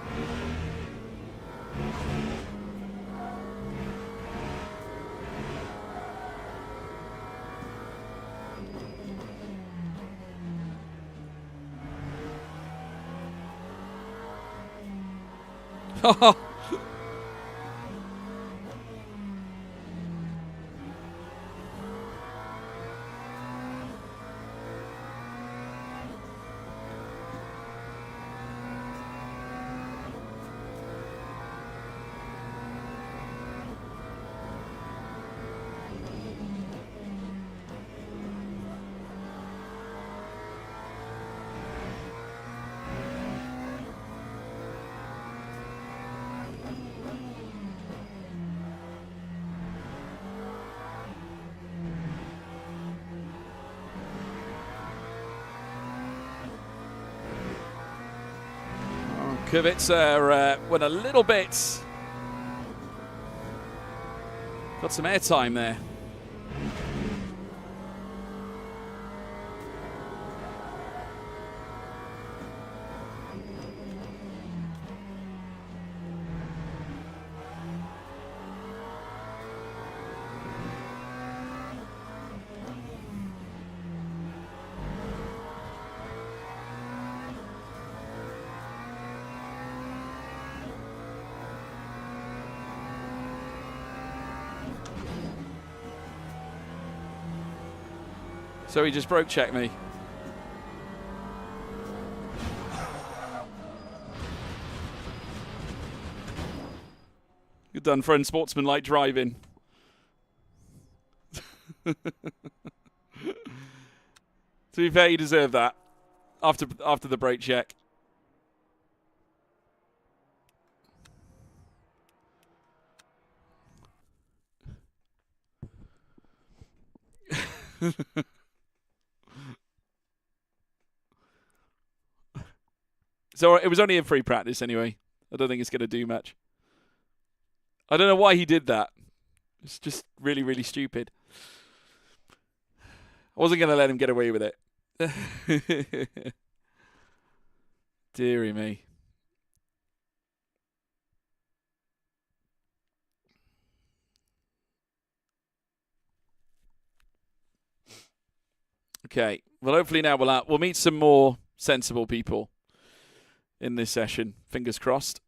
A: Kubica went a little bit. Got some airtime there. So he just broke checked me. Good done, friend. Sportsman-like driving. To be fair, you deserve that after the brake check. So it was only in free practice anyway. I don't think it's going to do much. I don't know why he did that. It's just really, really stupid. I wasn't going to let him get away with it. Deary me. Okay. Well, hopefully now we'll meet some more sensible people in this session. Fingers crossed.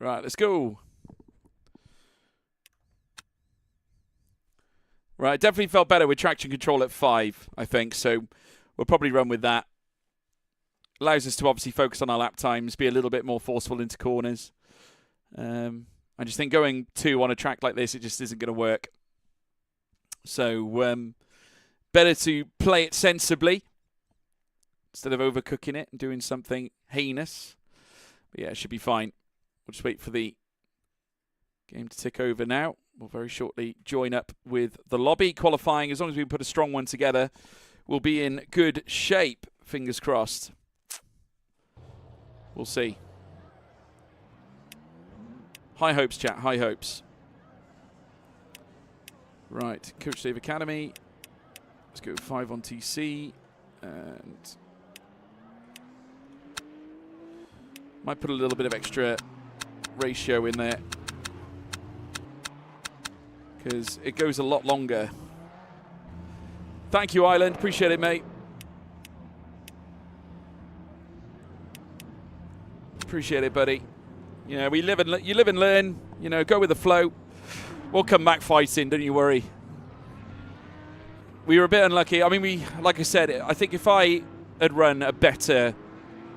A: Right, let's go. Right, definitely felt better with traction control at 5, I think. So we'll probably run with that. Allows us to obviously focus on our lap times, be a little bit more forceful into corners. I just think going 2 on a track like this, it just isn't going to work. So better to play it sensibly instead of overcooking it and doing something heinous. But yeah, it should be fine. We'll just wait for the game to tick over now. We'll very shortly join up with the lobby qualifying. As long as we put a strong one together, we'll be in good shape. Fingers crossed. We'll see. High hopes, chat. High hopes. Right. Coach Dave Academy. Let's go 5 on TC. And might put a little bit of extra ratio in there, because it goes a lot longer. Thank you, Island. Appreciate it, mate. Appreciate it, buddy. You know, you live and learn. You know, go with the flow. We'll come back fighting, don't you worry. We were a bit unlucky. I mean, like I said, I think if I had run a better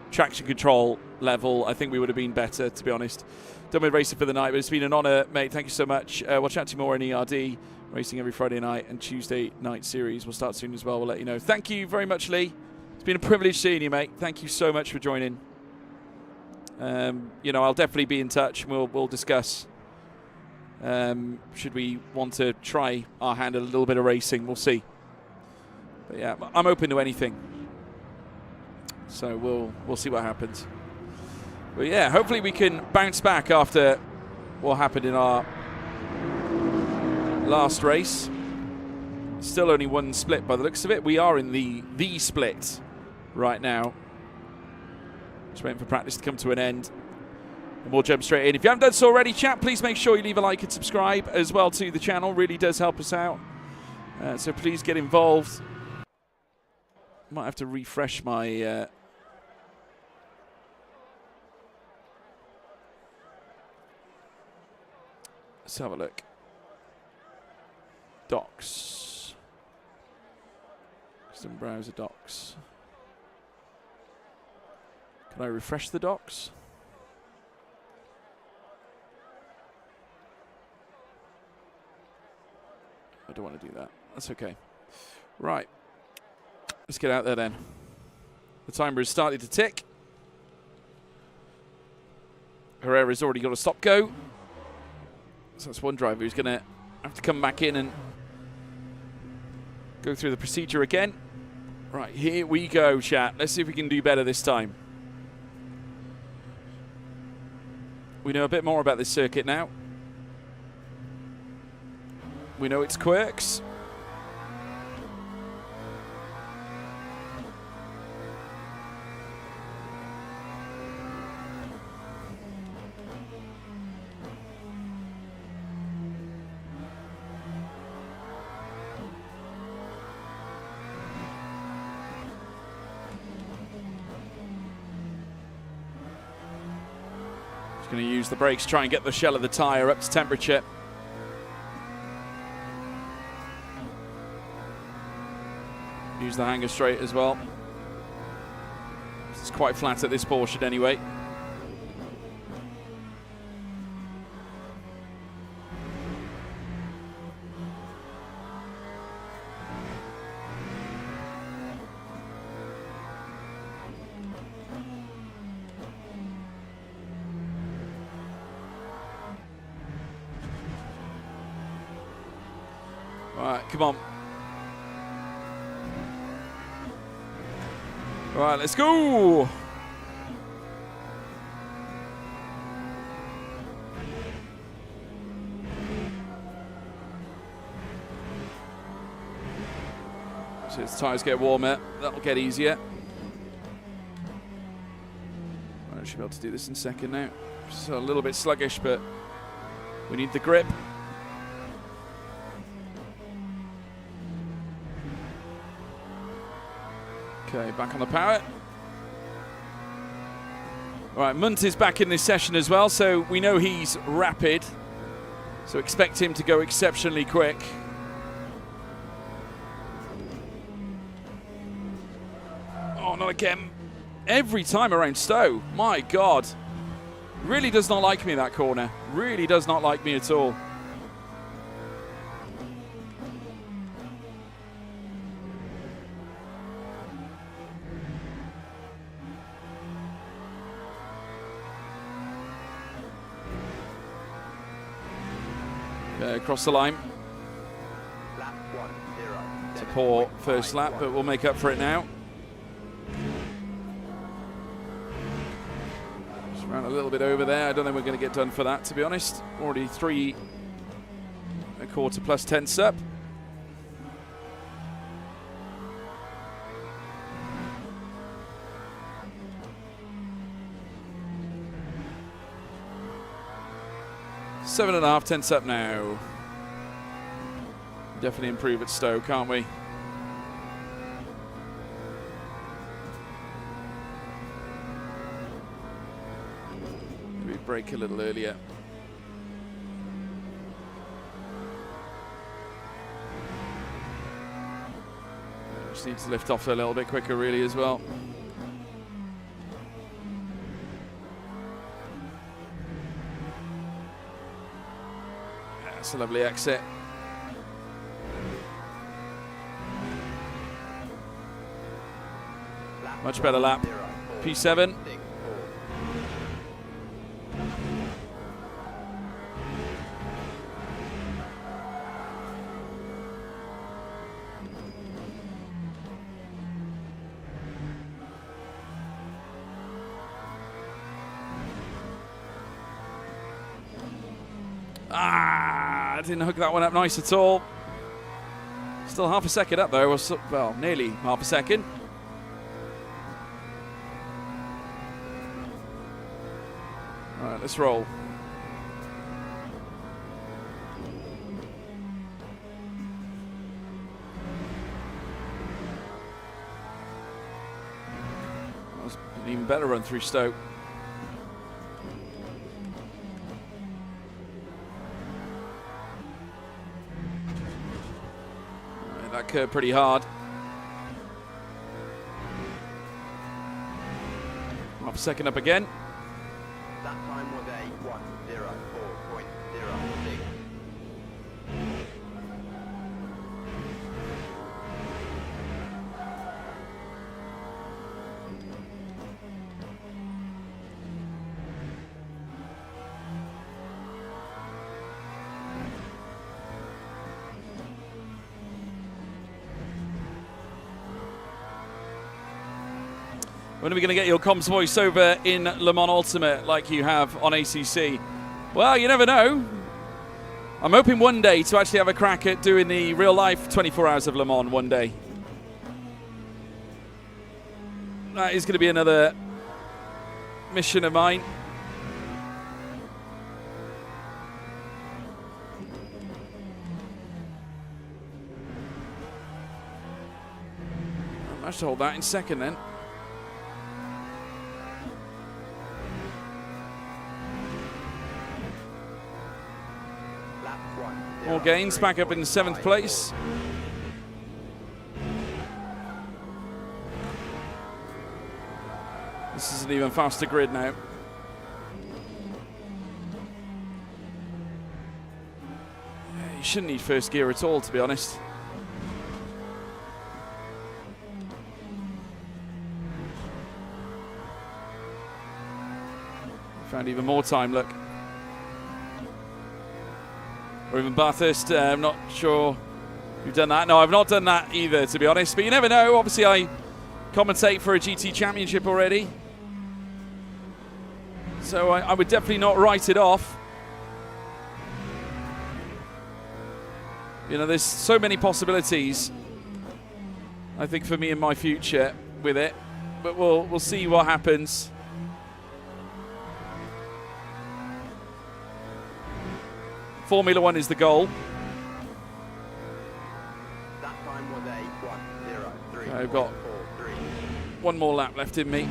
A: traction control level, I think we would have been better, to be honest. Done with racing for the night, but it's been an honour, mate. Thank you so much. We'll chat to you more in ERD, racing every Friday night, and Tuesday night series will start soon as well. We'll let you know. Thank you very much, Lee. It's been a privilege seeing you, mate. Thank you so much for joining. You know, I'll definitely be in touch. We'll discuss. Should we want to try our hand at a little bit of racing? We'll see. But yeah, I'm open to anything. So we'll see what happens. But yeah, hopefully we can bounce back after what happened in our last race. Still only one split by the looks of it. We are in the split right now. Just waiting for practice to come to an end. And we'll jump straight in. If you haven't done so already, chat, please make sure you leave a like and subscribe as well to the channel. Really does help us out. So please get involved. Might have to refresh my... Let's have a look. Docs. Custom browser docs. Can I refresh the docs? I don't want to do that. That's okay. Right. Let's get out there then. The timer has started to tick. Herrera's already got a stop go. So that's one driver who's going to have to come back in and go through the procedure again. Right, here we go, chat. Let's see if we can do better this time. We know a bit more about this circuit now. We know its quirks. going to use the brakes, try and get the shell of the tyre up to temperature. Use the hanger straight as well. It's quite flat at this portion anyway. All right, come on. All right, let's go. So as tyres get warmer, that'll get easier. I should be able to do this in second now. Just a little bit sluggish, but we need the grip. Okay, back on the power. All right, Munt is back in this session as well, so we know he's rapid. So expect him to go exceptionally quick. Oh, not again. Every time around Stowe. My God. Really does not like me, that corner. Really does not like me at all. Across the line.
C: Lap 1-0.
A: It's a poor first lap, but we'll make up for it now. Just ran a little bit over there. I don't think we're going to get done for that, to be honest. Already 3 1/4 plus tenths up. Seven and a half tenths up now. Definitely improve at Stowe, can't we? We brake a little earlier. Just need to lift off a little bit quicker, really, as well. That's a lovely exit. Much better lap. P7. I didn't hook that one up nice at all. Still half a second up though. Well, nearly half a second. All right, let's roll. That was an even better run through Stoke. That curve pretty hard. Half a second up again.
C: That time was a 1:04.06.
A: When are we going to get your comms voice over in Le Mans Ultimate like you have on ACC? Well, you never know. I'm hoping one day to actually have a crack at doing the real life 24 Hours of Le Mans one day. That is going to be another mission of mine. I managed to hold that in second then. Gaines back up in 7th place. This is an even faster grid now. You shouldn't need first gear at all, to be honest. Found even more time, look. Or even Bathurst, I'm not sure you've done that. No, I've not done that either, to be honest. But you never know. Obviously, I commentate for a GT Championship already. So I would definitely not write it off. You know, there's so many possibilities, I think, for me in my future with it. But we'll see what happens. Formula One is the goal.
C: That time was a 1:03.
A: I've got one more lap left in me.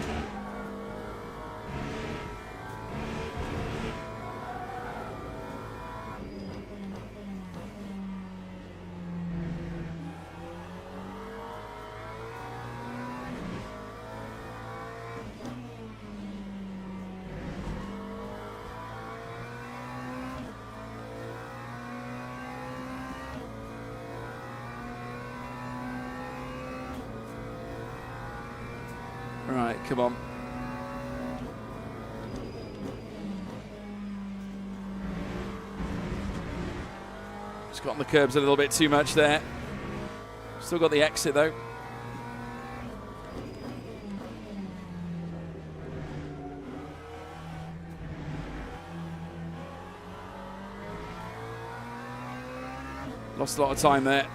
A: Right, come on. Just got on the curbs a little bit too much there. Still got the exit though. Lost a lot of time there.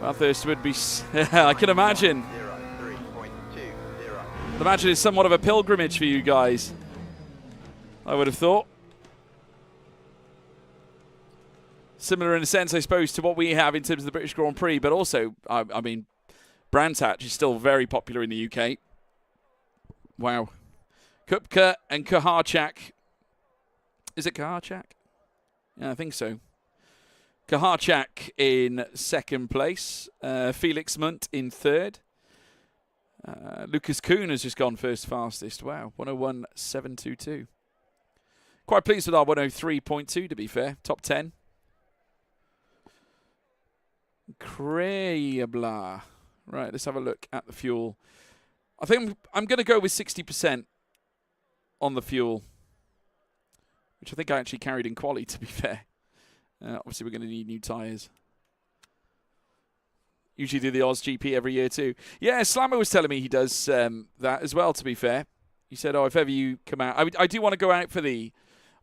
A: Bathurst would be, I can imagine.
C: 03.20.
A: Imagine it's somewhat of a pilgrimage for you guys, I would have thought. Similar in a sense, I suppose, to what we have in terms of the British Grand Prix, but also, I mean, Brands Hatch is still very popular in the UK. Wow. Kupka and Kaharchak. Is it Kaharchak? Yeah, I think so. Kaharchak in 2nd place. Felix Munt in 3rd. Lucas Kuhn has just gone first fastest. Wow, 101.722. Quite pleased with our 103.2, to be fair. Top 10. Crayabla. Right, let's have a look at the fuel. I think I'm going to go with 60% on the fuel, which I think I actually carried in quali, to be fair. Obviously, we're going to need new tyres. Usually do the Oz GP every year too. Yeah, Slammer was telling me he does that as well, to be fair. He said, oh, if ever you come out... I do want to go out for the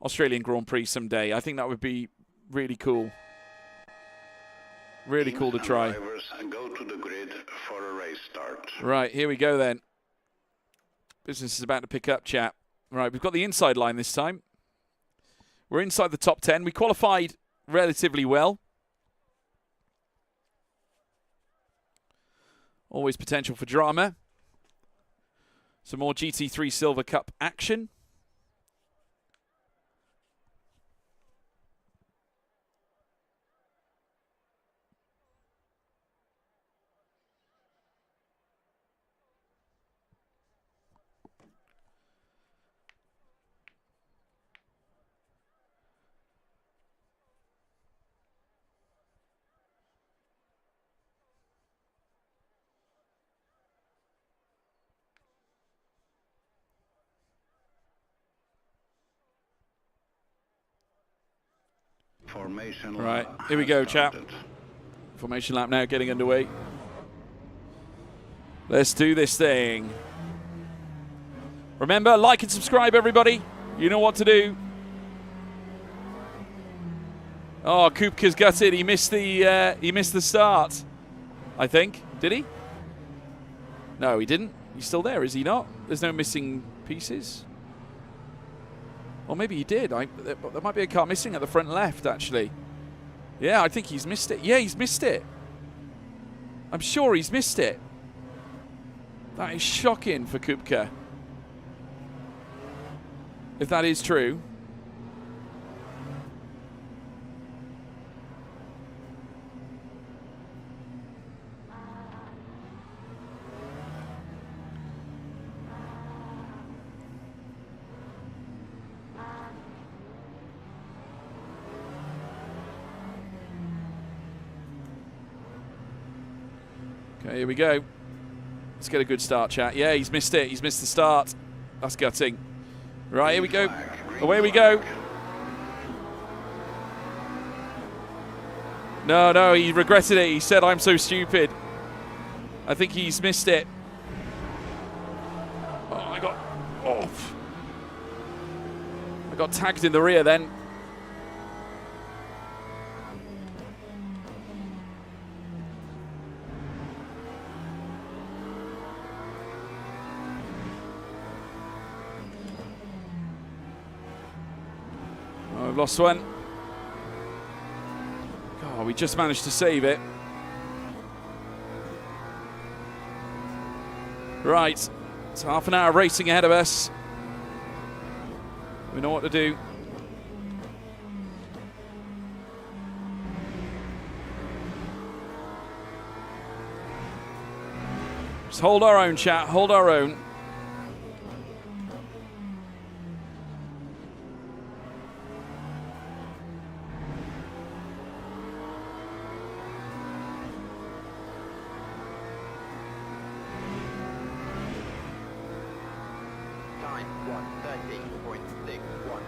A: Australian Grand Prix someday. I think that would be really cool. Really cool to try.
B: Drivers go to the grid for a race start.
A: Right, here we go then. Business is about to pick up, chat. Right, we've got the inside line this time. We're inside the top 10. We qualified relatively well. Always potential for drama. Some more GT3 Silver Cup action.
B: Formation
A: Right,
B: lap
A: here we go,
B: has
A: chap.
B: started.
A: Formation lap now getting underway. Let's do this thing. Remember, like and subscribe, everybody. You know what to do. Oh, Kupka's gutted. He missed the start, I think. Did he? No, he didn't. He's still there, is he not? There's no missing pieces. Or maybe he did. There might be a car missing at the front left, actually. Yeah, I think he's missed it. Yeah, he's missed it. I'm sure he's missed it. That is shocking for Kupka. If that is true. Okay, here we go. Let's get a good start, chat. Yeah, he's missed it. He's missed the start. That's gutting. Right, here we go. Away we go. No, he regretted it. He said, I'm so stupid. I think he's missed it. Oh, I got tagged in the rear then. Oh, I've lost one. Oh, we just managed to save it. Right, it's half an hour racing ahead of us. We know what to do. Just hold our own, chat, hold our own.
C: Time 1:13.61.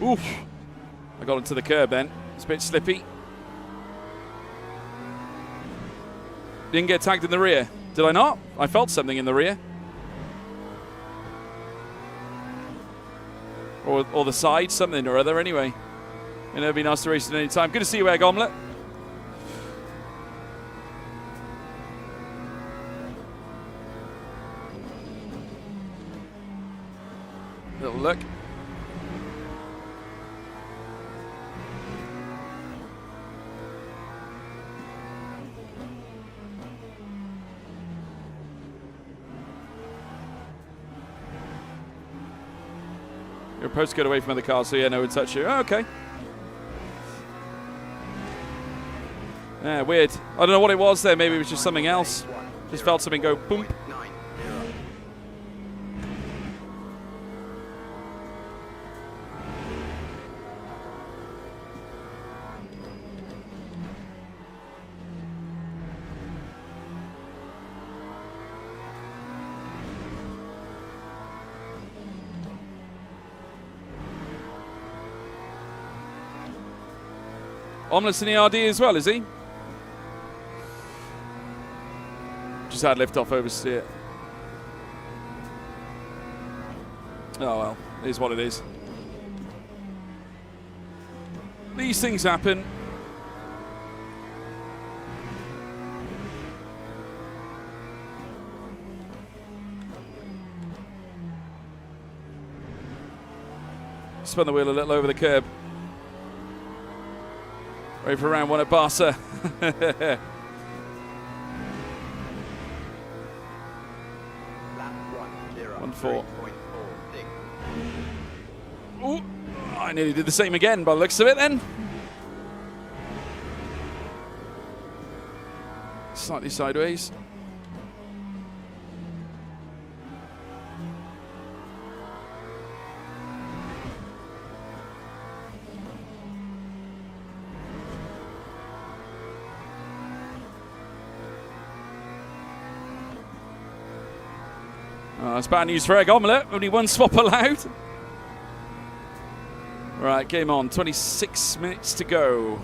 A: Oof. I got into the curb then. It's a bit slippy. Didn't get tagged in the rear. Did I not? I felt something in the rear. Or the side, something or other anyway. You know, it'd be nice to race at any time. Good to see you, Egg Omelette. Little look. You're supposed to get away from other cars, so yeah, no one touch you. Oh, okay. Yeah, weird. I don't know what it was there. Maybe it was just something else. Just felt something go boom.
C: 90.
A: Omelets in the RD as well, is he? Just had lift off oversteer. Oh well, it is what it is. These things happen. Spun the wheel a little over the curb. Ready for round one at Barca.
C: Lap
A: 1:4.
C: 1:03.46.
A: Ooh, I nearly did the same again by the looks of it then. Slightly sideways. That's bad news for Egg Omelette. Only one swap allowed. Right, game on. 26 minutes to go.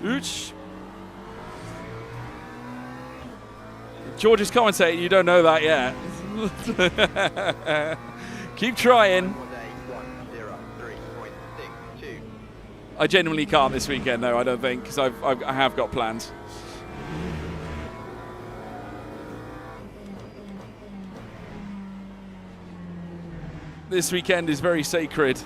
A: Ooch. George's commentating, you don't know that yet. Keep trying.
C: 1:03.62.
A: I genuinely can't this weekend, though, I don't think, because I have got plans. This weekend is very sacred.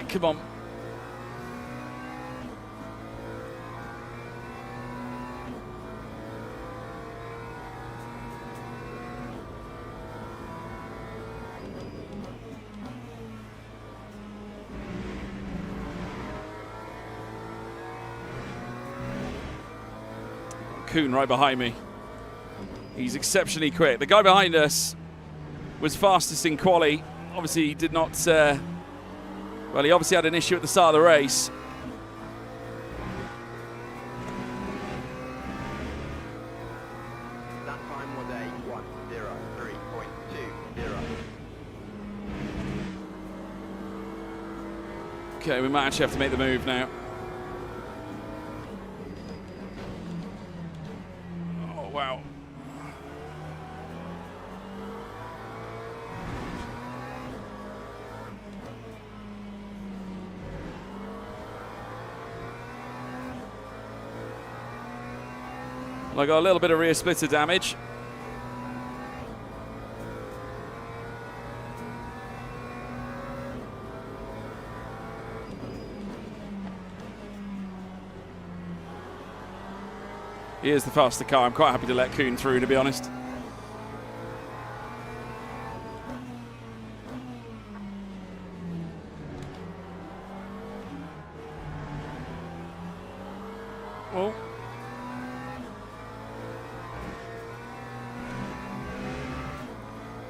A: Come on. Kuhn right behind me. He's exceptionally quick. The guy behind us was fastest in quali. Obviously, he did not... well, he obviously had an issue at the start of the race.
C: That time was a 1:03.20.
A: Okay, we might actually have to make the move now. Oh, wow. Well, I got a little bit of rear splitter damage. He is the faster car. I'm quite happy to let Kuhn through, to be honest. Oh.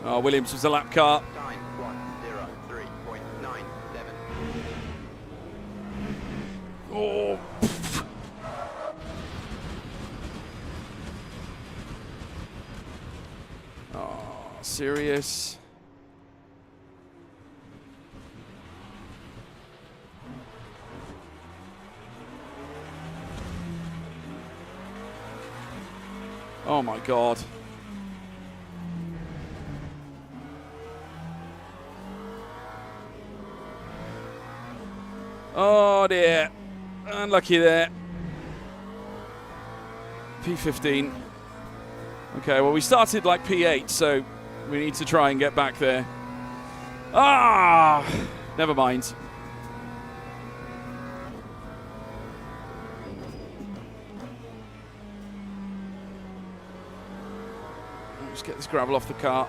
A: Oh, Williams was a lap car.
C: Time 1:03.97.
A: Oh. Oh, serious. Oh my God. Oh dear. Unlucky there. P15. Okay, well we started like P8, so we need to try and get back there. Ah! Never mind. Let's get this gravel off the car.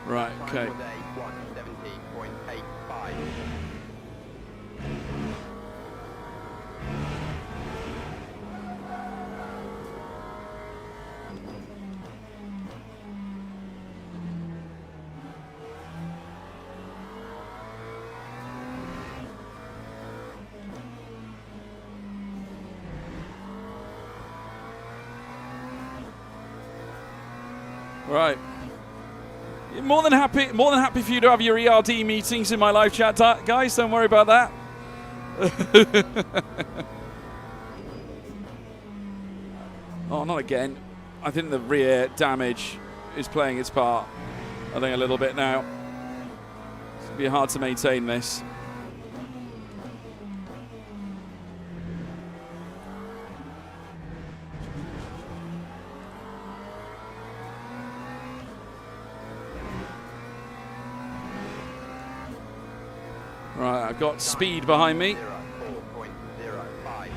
A: Right, okay.
C: Time was a 1:17.85.
A: Right. More than happy for you to have your ERD meetings in my live chat, guys. Don't worry about that. Oh, not again. I think the rear damage is playing its part. I think a little bit now. It's going to be hard to maintain this. Right, I've got speed behind me.
C: 4.05.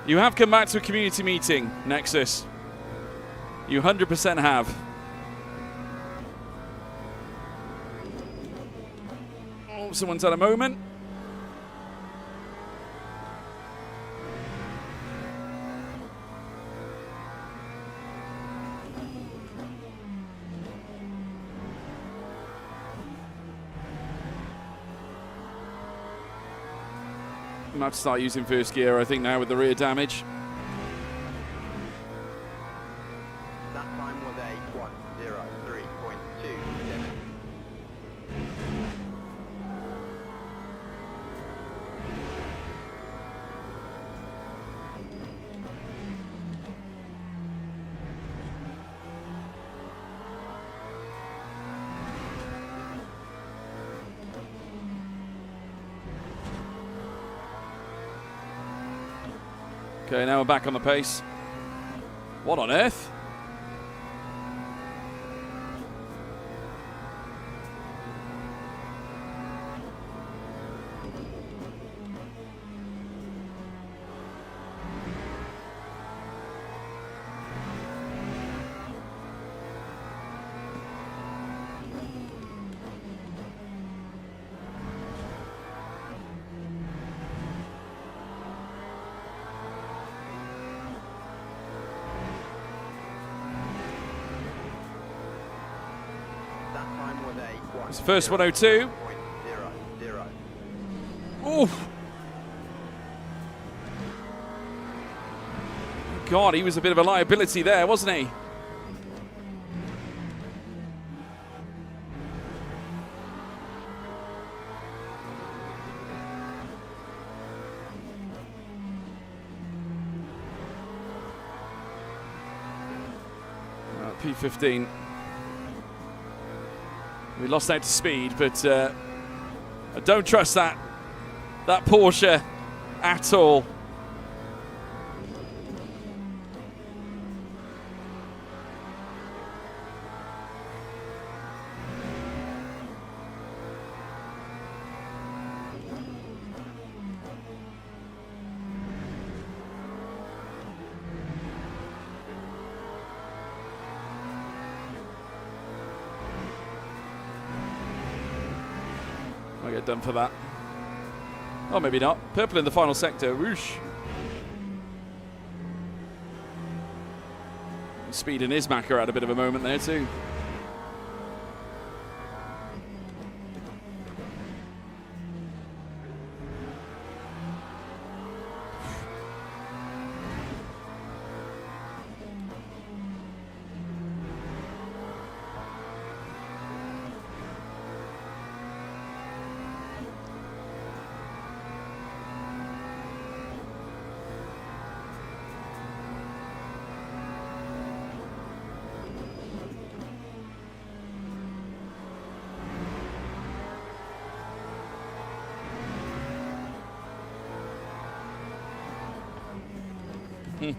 A: You have come back to a community meeting, Nexus. You 100% have. Oh, someone's had a moment. I'm about to start using first gear, I think, now with the rear damage.
C: That time was a 1:03.27.
A: Okay, now we're back on the pace. What on earth?
C: That time was a 1.
A: It's the first 102.
C: 0.00.
A: Oof. God, he was a bit of a liability there, wasn't he? P15. We lost out to speed, but I don't trust that Porsche at all. I get done for that. Oh, maybe not. Purple in the final sector. Whoosh. Speed and Ismacher had a bit of a moment there too.
C: That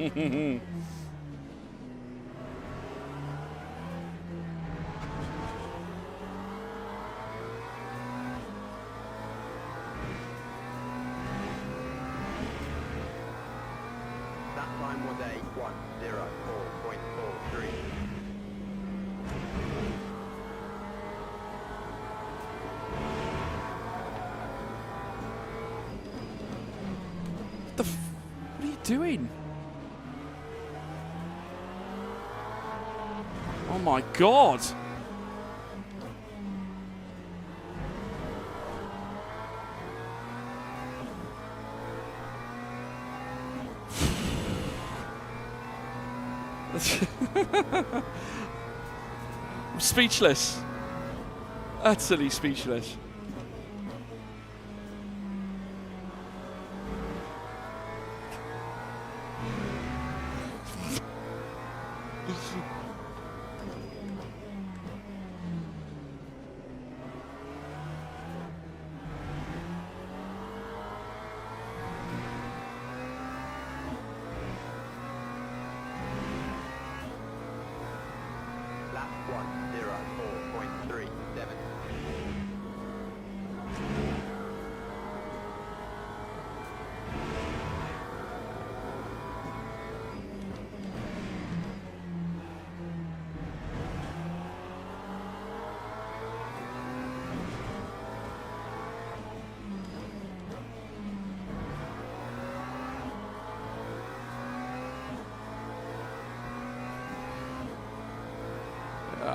C: time was a 1:04.43.
A: What are you doing? Oh my God. I'm speechless. Utterly speechless.
C: Lap 1:04.37.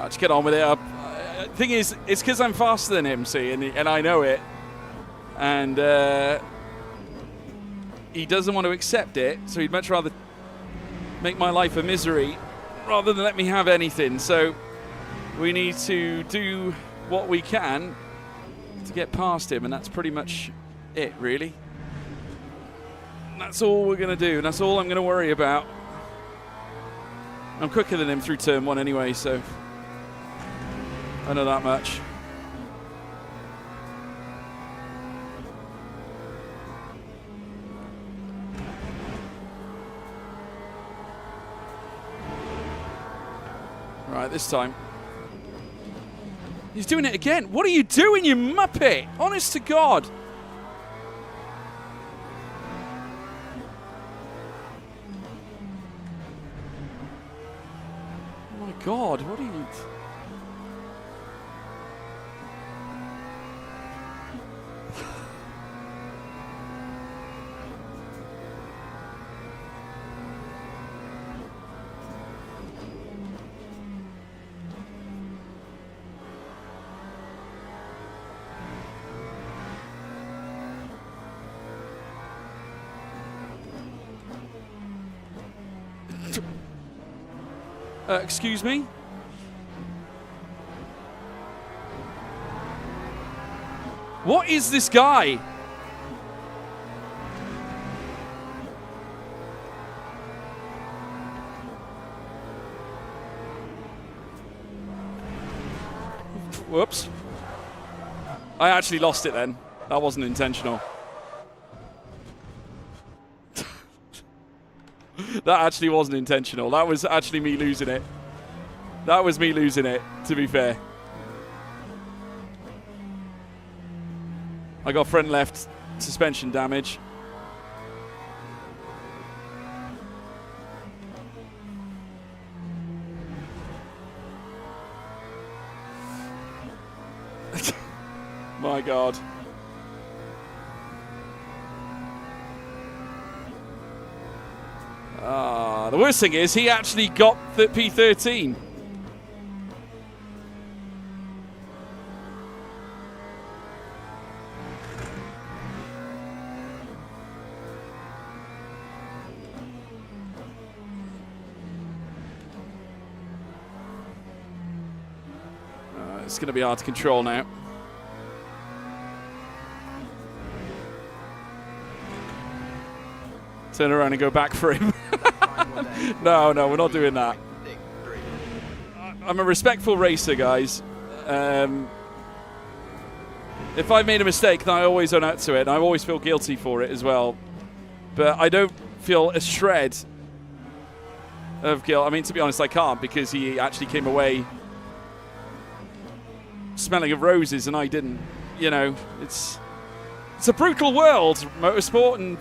A: Just get on with it. Thing is, it's because I'm faster than him, see, and I know it. And he doesn't want to accept it, so he'd much rather make my life a misery rather than let me have anything. So we need to do what we can to get past him, and that's pretty much it, really. And that's all we're going to do, and that's all I'm going to worry about. I'm quicker than him through turn one anyway, so I know that much. Right, this time. He's doing it again. What are you doing, you muppet? Honest to God. Oh my God, what are you... excuse me? What is this guy? Whoops. I actually lost it then. That wasn't intentional. That actually wasn't intentional. That was actually me losing it. That was me losing it, to be fair. I got front left suspension damage. My God. The worst thing is he actually got the P13. It's going to be hard to control now. Turn around and go back for him. No, we're not doing that. I'm a respectful racer, guys. If I made a mistake, then I always own up to it, and I always feel guilty for it as well. But I don't feel a shred of guilt. I mean, to be honest, I can't, because he actually came away smelling of roses and I didn't. You know, it's a brutal world, motorsport, and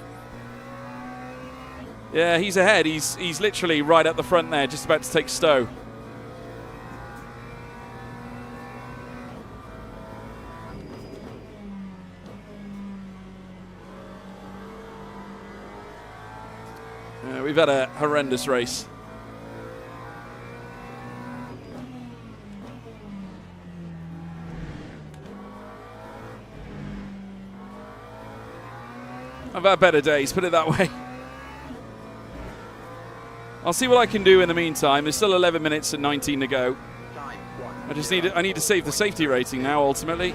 A: yeah, he's ahead. He's literally right at the front there, just about to take Stowe. We've had a horrendous race. I've had better days, put it that way. I'll see what I can do in the meantime. There's still 11 minutes and 19 to go. I need to save the safety rating now, ultimately.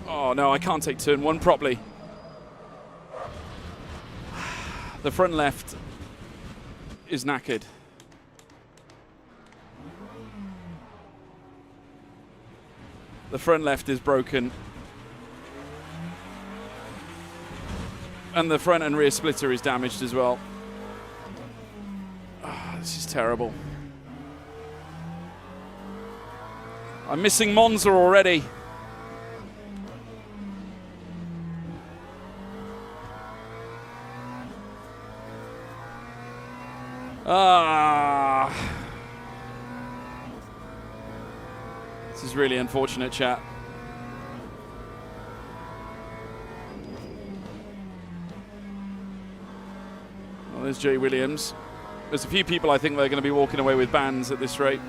A: Oh no, I can't take turn one properly. The front left is knackered. The front left is broken. And the front and rear splitter is damaged as well. Oh, this is terrible. I'm missing Monza already. This is really unfortunate, chat. Well, there's Jay Williams. There's a few people I think they're going to be walking away with bans at this rate.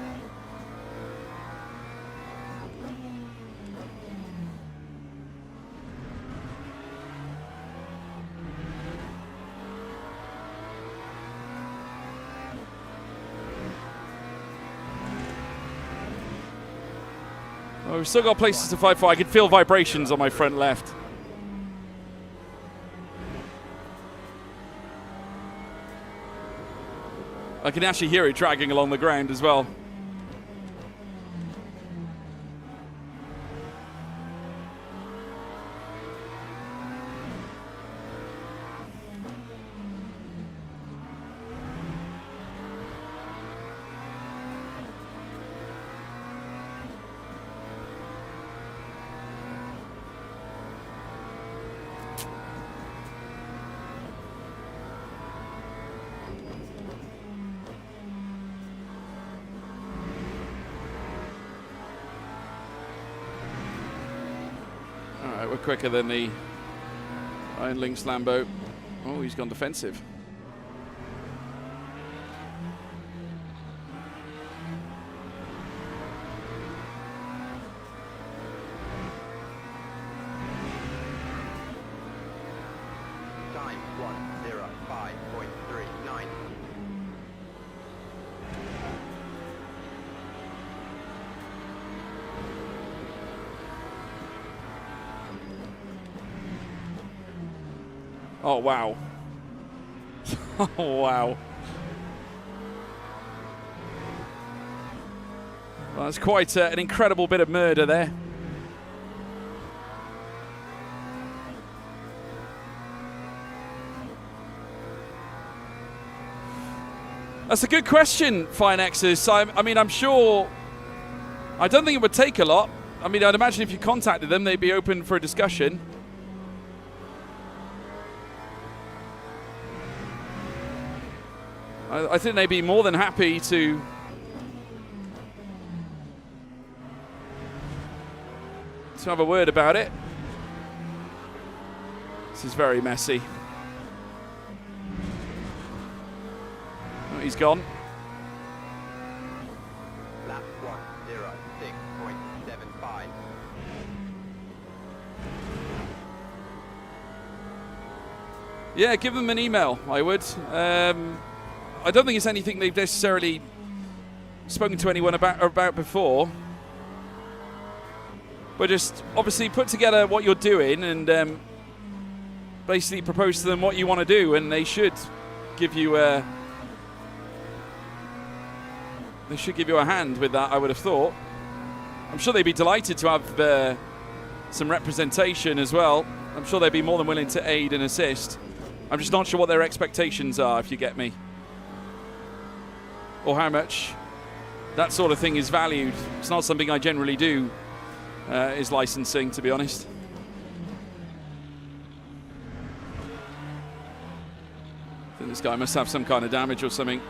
A: Oh, we've still got places to fight for. I can feel vibrations on my front left. I can actually hear it dragging along the ground as well. quicker than the Iron Lynx Lambo. Oh, he's gone defensive.
C: Time 1:05.39.
A: Oh, wow. Oh, wow. Well, that's quite an incredible bit of murder there. That's a good question, Finexes. I mean, I'm sure... I don't think it would take a lot. I mean, I'd imagine if you contacted them, they'd be open for a discussion. I think they'd be more than happy to have a word about it. This is very messy. Oh, he's gone.
C: Lap 1:06.75.
A: Yeah, give them an email, I would. I don't think it's anything they've necessarily spoken to anyone about before. But just obviously put together what you're doing and basically propose to them what you want to do, and they should give you a hand with that, I would have thought. I'm sure they'd be delighted to have some representation as well. I'm sure they'd be more than willing to aid and assist. I'm just not sure what their expectations are, if you get me. Or how much that sort of thing is valued. It's not something I generally do, is licensing, to be honest. I think this guy must have some kind of damage or something.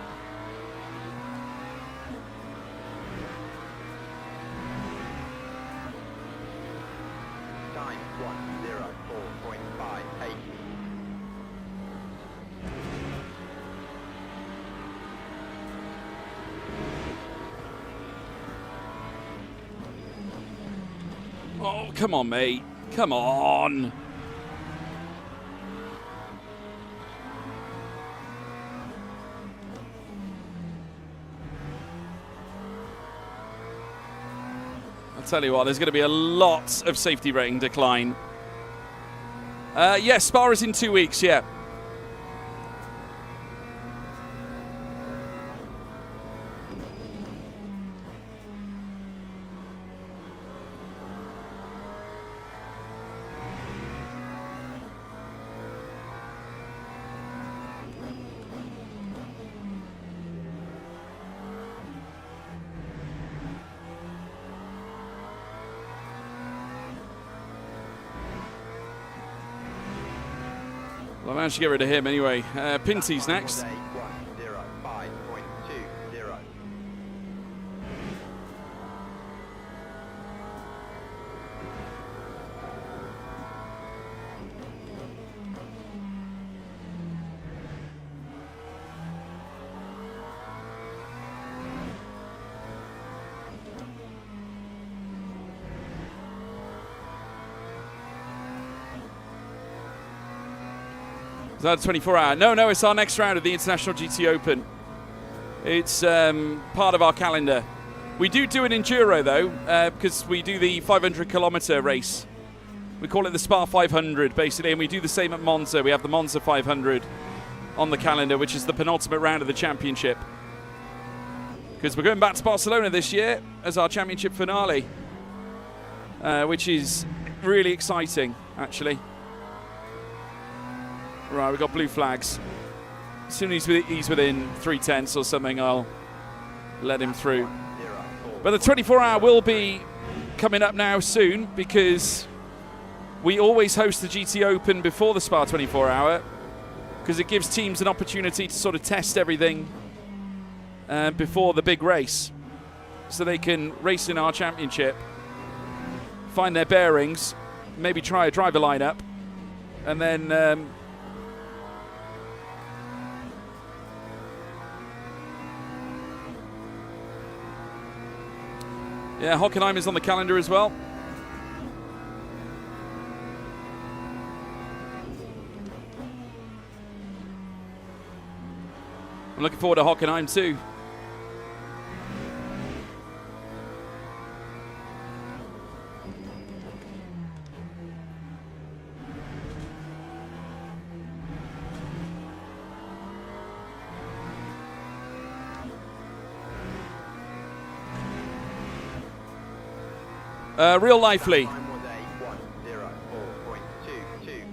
C: Time 1:04.58.
A: Oh, come on, mate. Come on. I'll tell you what, there's going to be a lot of safety rating decline. Yes, Spa is in 2 weeks, yeah. Well, I managed to get rid of him anyway. Pinty's next.
C: 1:05.20.
A: Is that a 24-hour? No, it's our next round of the International GT Open. It's part of our calendar. We do an enduro, though, because we do the 500-kilometer race. We call it the Spa 500, basically, and we do the same at Monza. We have the Monza 500 on the calendar, which is the penultimate round of the championship. Because we're going back to Barcelona this year as our championship finale, which is really exciting, actually. Right, we've got blue flags. As soon as he's within 3/10 or something, I'll let him through. But the 24-hour will be coming up now soon, because we always host the GT Open before the Spa 24-hour, because it gives teams an opportunity to sort of test everything before the big race, so they can race in our championship, find their bearings, maybe try a driver lineup, and then yeah, Hockenheim is on the calendar as well. I'm looking forward to Hockenheim too. Real lively.
C: Time was a 1:04.22.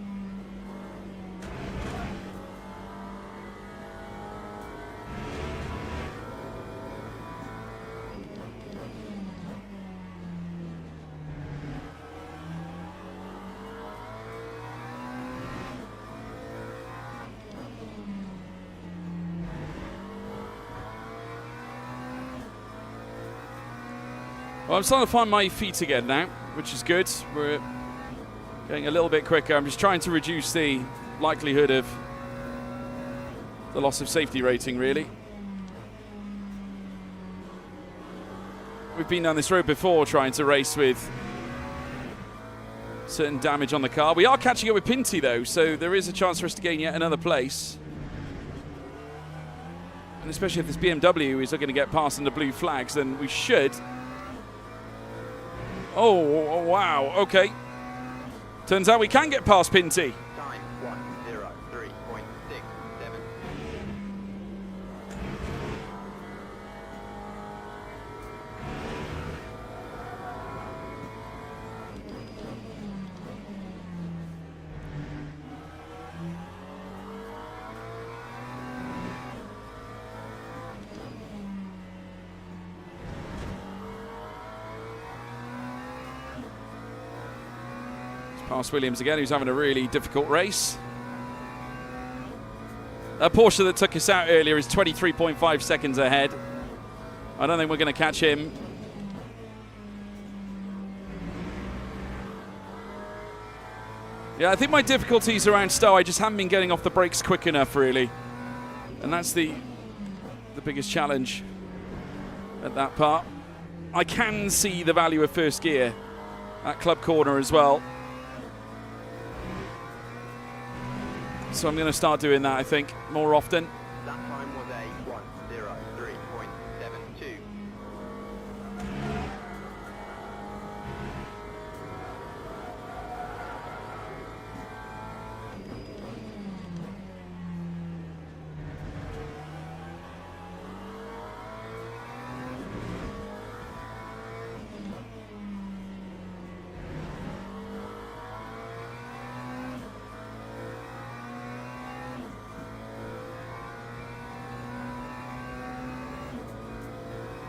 A: Well, I'm starting to find my feet again now, which is good. We're getting a little bit quicker. I'm just trying to reduce the likelihood of the loss of safety rating, really. We've been down this road before trying to race with certain damage on the car. We are catching up with Pinty, though, so there is a chance for us to gain yet another place. And especially if this BMW is looking to get past under blue flags, then we should. Oh, wow, okay. Turns out we can get past Pinty.
C: Time 1:03.67.
A: Past Williams again, who's having a really difficult race. That Porsche that took us out earlier is 23.5 seconds ahead. I don't think we're going to catch him. Yeah, I think my difficulties around Stowe, I just haven't been getting off the brakes quick enough, really. And that's the biggest challenge at that part. I can see the value of first gear at Club Corner as well. So I'm going to start doing that, I think, more often.
C: That time was a 1:03.72.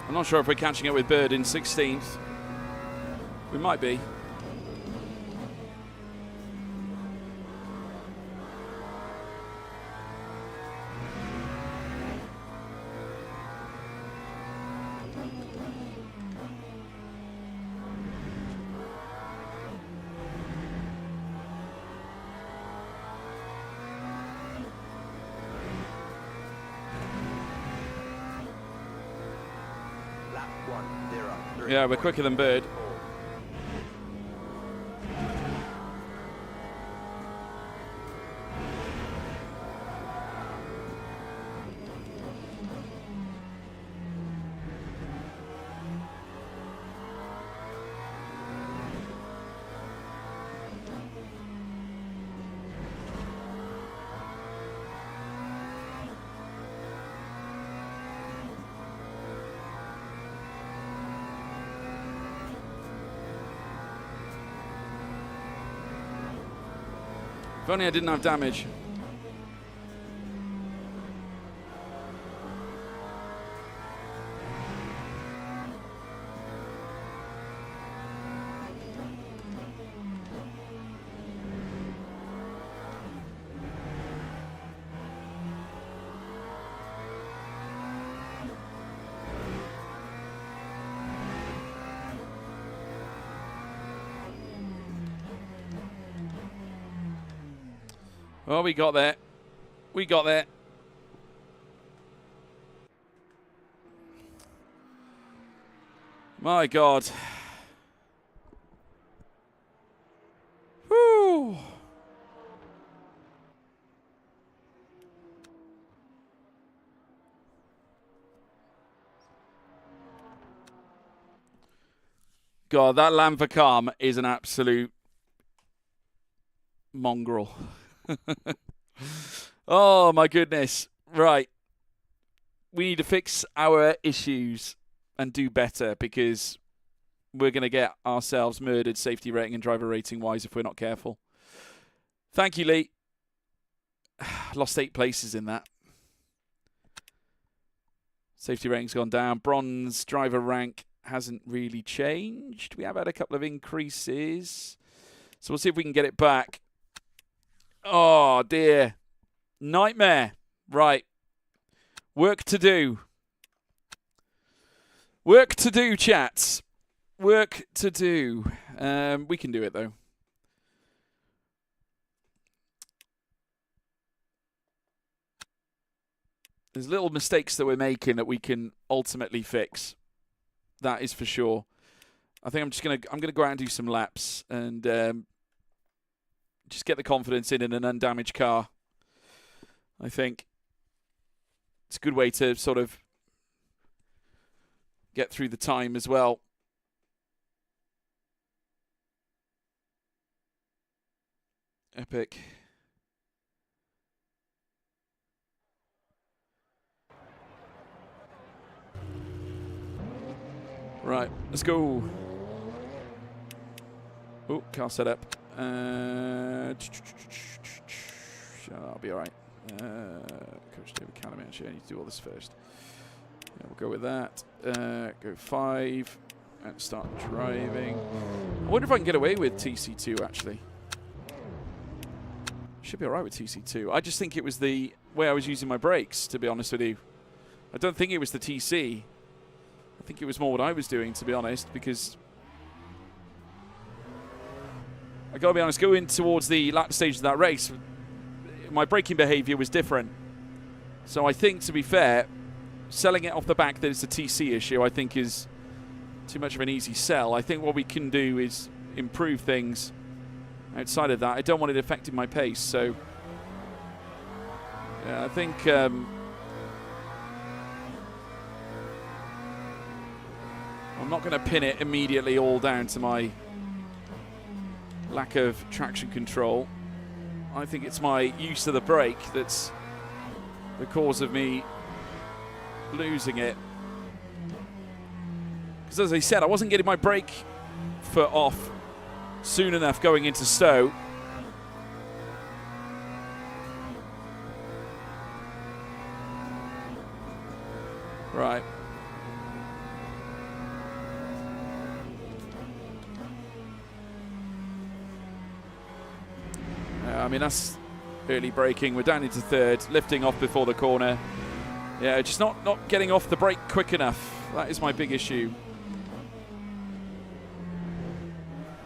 A: I'm not sure if we're catching up with Bird in 16th. We might be. Yeah, we're quicker than Bird. If only I didn't have damage. Well, we got there. We got there. My God. Whew. God, that Lamvacam is an absolute mongrel. Oh, my goodness. Right. We need to fix our issues and do better, because we're going to get ourselves murdered safety rating and driver rating wise if we're not careful. Thank you, Lee. Lost 8 places in that. Safety rating's gone down. Bronze driver rank hasn't really changed. We have had a couple of increases. So we'll see if we can get it back. Oh, dear. Nightmare. Right. Work to do. Work to do, chats. Work to do. We can do it, though. There's little mistakes that we're making that we can ultimately fix. That is for sure. I think I'm gonna go out and do some laps and just get the confidence in an undamaged car. I think it's a good way to sort of get through the time as well. Epic. Right, let's go. Oh, car set up. I'll be all right. Coach David Callum, actually, I need to do all this first. Yeah, we'll go with that. Go 5 and start driving. I wonder if I can get away with TC2, actually. Should be all right with TC2. I just think it was the way I was using my brakes, to be honest with you. I don't think it was the TC. I think it was more what I was doing, to be honest, because I got to be honest, going towards the last stage of that race, my braking behaviour was different. So I think, to be fair, selling it off the back that it's a TC issue, I think is too much of an easy sell. I think what we can do is improve things outside of that. I don't want it affecting my pace, so yeah, I think I'm not going to pin it immediately all down to my lack of traction control. I think it's my use of the brake that's the cause of me losing it. Because as I said, I wasn't getting my brake foot off soon enough going into Stowe. Right. I mean, that's early braking. We're down into third, lifting off before the corner. Yeah, just not getting off the brake quick enough. That is my big issue.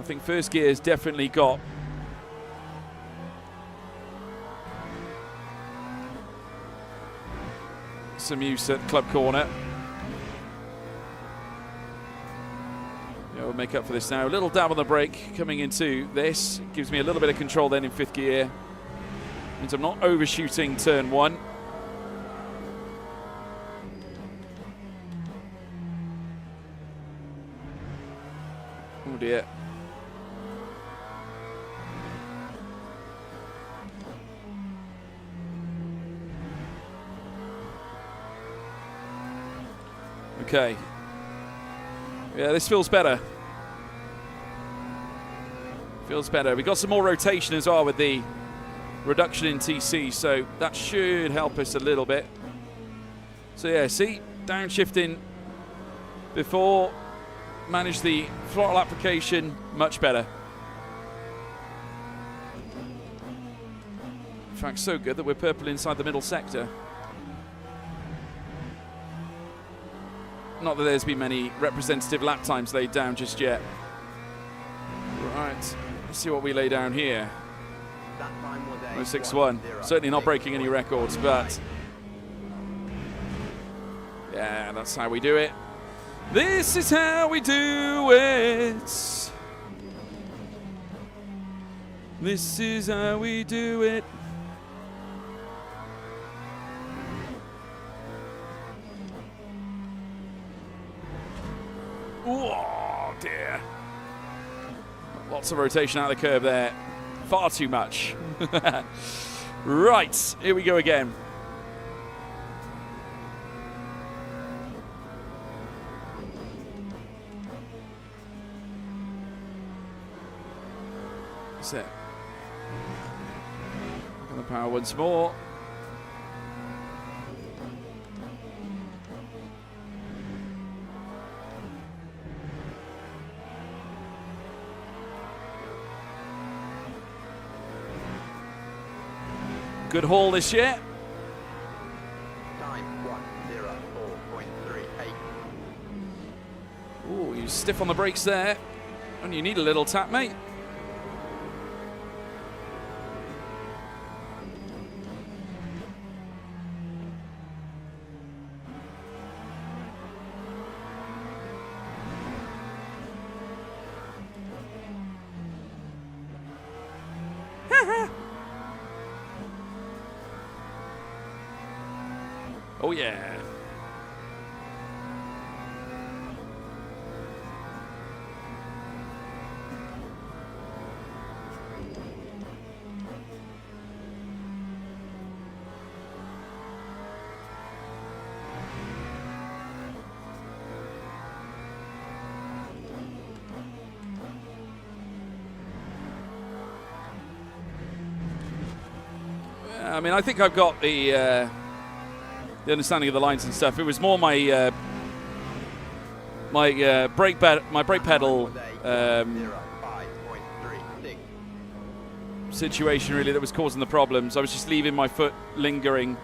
A: I think first gear's definitely got some use at club corner. Yeah, we'll make up for this now. A little dab on the brake coming into this. It gives me a little bit of control then in fifth gear. Means I'm not overshooting turn 1. Oh dear. Okay. Yeah, this feels better. Feels better. We got some more rotation as well with the reduction in TC, so that should help us a little bit. So yeah, see, downshifting before, manage the throttle application much better. In fact, so good that we're purple inside the middle sector. Not that there's been many representative lap times laid down just yet. Right, let's see what we lay down here.
C: That Time was a
A: 1:06.1.
C: 1:06.
A: Certainly not breaking any records, but yeah, that's how we do it. This is how we do it. This is how we do it. Oh dear. Lots of rotation out of the curve there. Far too much. Right, here we go again. That's it. Back on the power once more. Good haul this year.
C: Time 1:04.38.
A: Ooh, you stiff on the brakes there. And you need a little tap, mate. Oh yeah. I mean, I think I've got the understanding of the lines and stuff. It was more my brake pedal situation really that was causing the problems. I was just leaving my foot lingering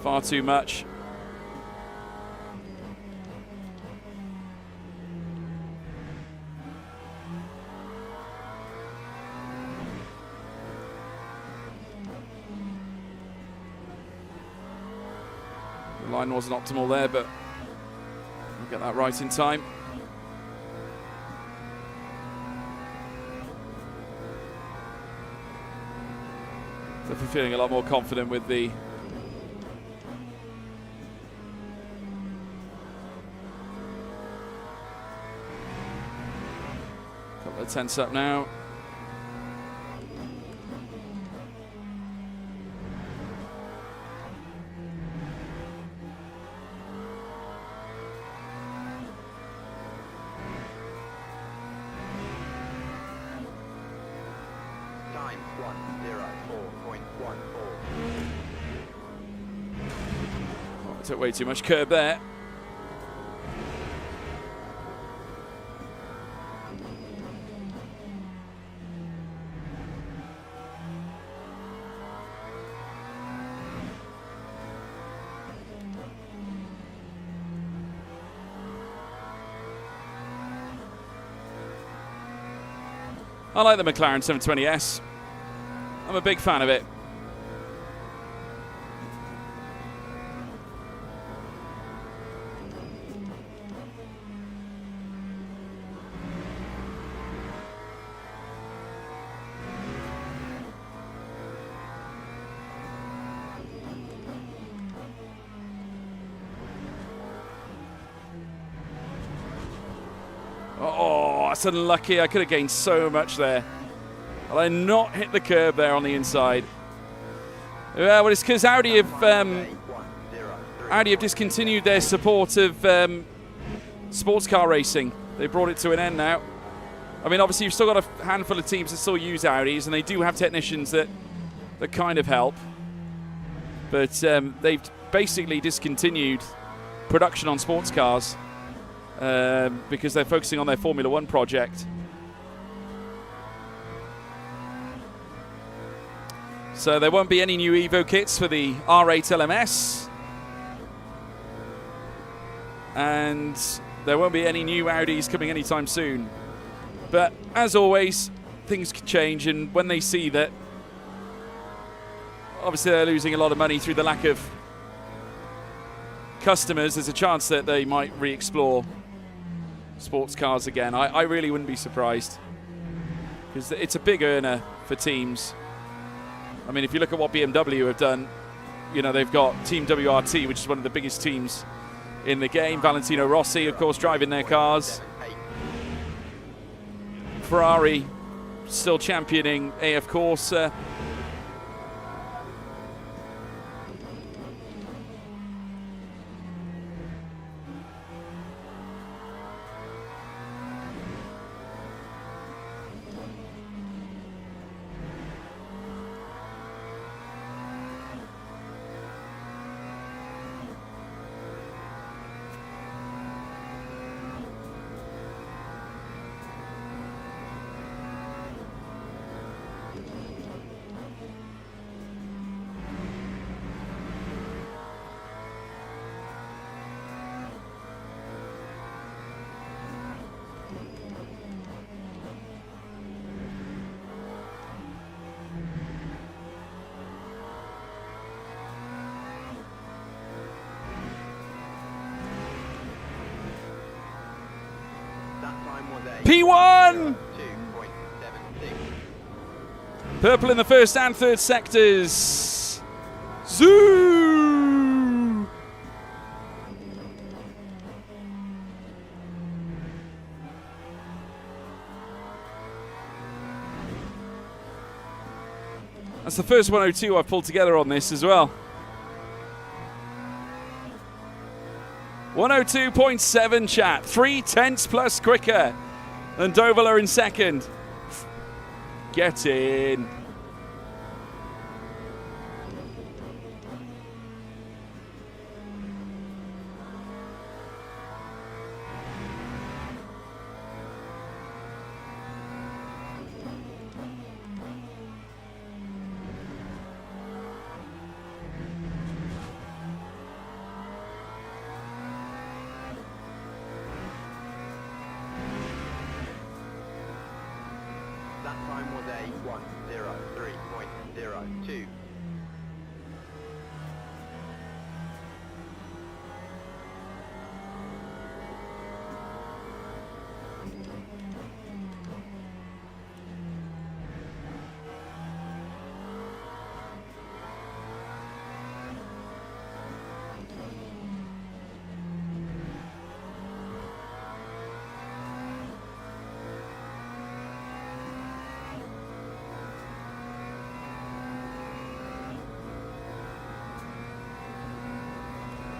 A: far too much. The line wasn't optimal there, but we'll get that right in time. Definitely feeling a lot more confident with the couple of tenths up now.
C: Time 1:04.14.
A: Oh, I took way too much curb there. I like the McLaren 720S. I'm a big fan of it. Oh, that's unlucky. I could have gained so much there. But I not hit the curb there on the inside. Well, it's because Audi have discontinued their support of sports car racing. They brought it to an end now. I mean, obviously, you've still got a handful of teams that still use Audis, and they do have technicians that kind of help. But they've basically discontinued production on sports cars because they're focusing on their Formula One project. So there won't be any new Evo kits for the R8 LMS. And there won't be any new Audis coming anytime soon. But as always, things can change, and when they see that obviously they're losing a lot of money through the lack of customers. There's a chance that they might re-explore sports cars again. I really wouldn't be surprised, because it's a big earner for teams. I mean, if you look at what BMW have done, you know, they've got Team WRT, which is one of the biggest teams in the game. Valentino Rossi, of course, driving their cars. Ferrari still championing AF Corsa. P1!
C: 2.76.
A: Purple in the first and third sectors. Zoo! That's the first 102 I've pulled together on this as well. 102.7 chat, 3/10 plus quicker than Dovala in second. Get in.
C: That time was a 1:03.02.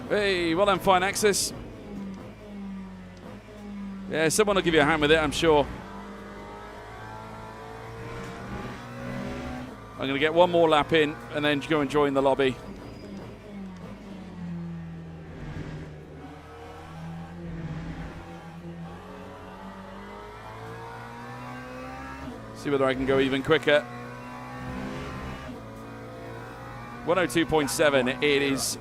A: Hey, well done, Fine Access. Yeah, someone will give you a hand with it, I'm sure. I'm going to get one more lap in and then go and join the lobby. See whether I can go even quicker. 102.7, it is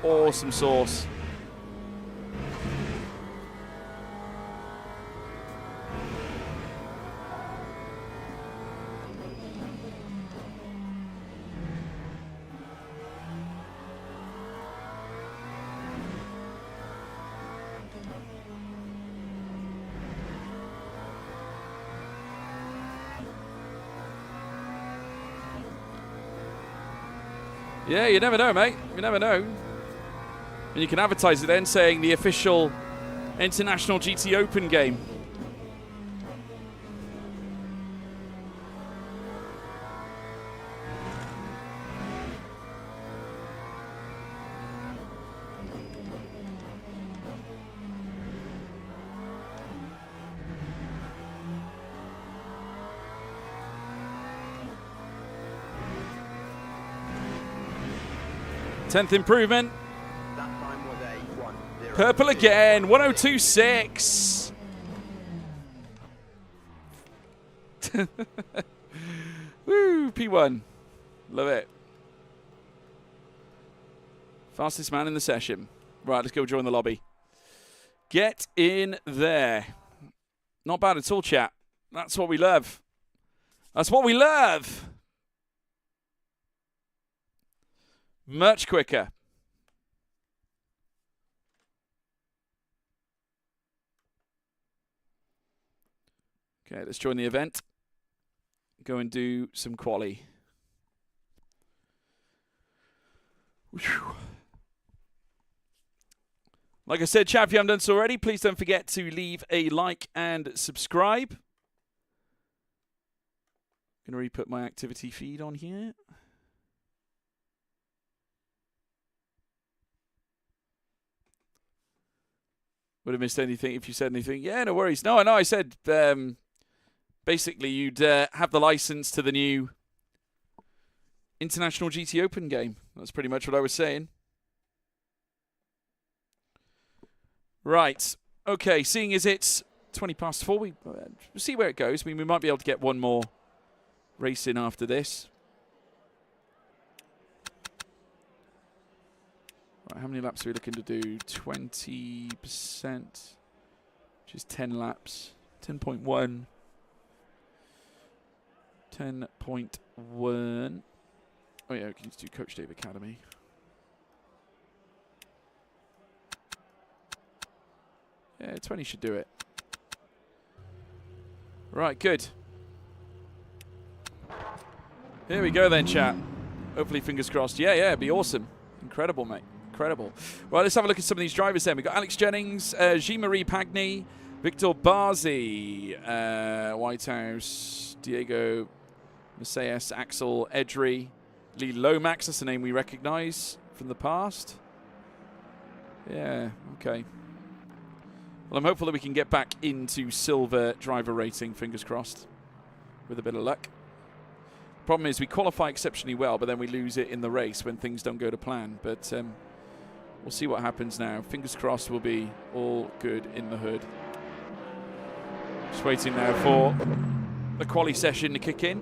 A: awesome sauce. Yeah, you never know, mate. You never know. And you can advertise it then, saying the official International GT Open game. Tenth improvement.
C: That time was a 1:02.
A: Purple again, 102.6. Woo, P1. Love it. Fastest man in the session. Right, let's go join the lobby. Get in there. Not bad at all, chat. That's what we love. That's what we love. Much quicker. Okay, let's join the event. Go and do some quali. Whew. Like I said, chat, if you haven't done so already, please don't forget to leave a like and subscribe. Going to re-put my activity feed on here. Would have missed anything if you said anything. Yeah, no worries. No, I said basically you'd have the license to the new International GT Open game. That's pretty much what I was saying. Right. Okay, seeing as it's 20 past 4, we'll see where it goes. I mean, we might be able to get one more race in after this. Right, how many laps are we looking to do? 20%, which is 10 laps. 10.1. 10.1. Oh, yeah, we can just do Coach Dave Academy. Yeah, 20 should do it. Right, good. Here we go then, chat. Hopefully, fingers crossed. Yeah, it'd be awesome. Incredible, mate. Incredible. Right, let's have a look at some of these drivers then. We've got Alex Jennings, Jean-Marie Pagny, Victor Barzi, Whitehouse, Diego Macias, Axel Edry, Lee Lomax. That's a name we recognize from the past. Yeah, okay. Well, I'm hopeful that we can get back into silver driver rating, fingers crossed, with a bit of luck. Problem is we qualify exceptionally well, but then we lose it in the race when things don't go to plan. But we'll see what happens now. Fingers crossed we'll be all good in the hood. Just waiting now for the quali session to kick in.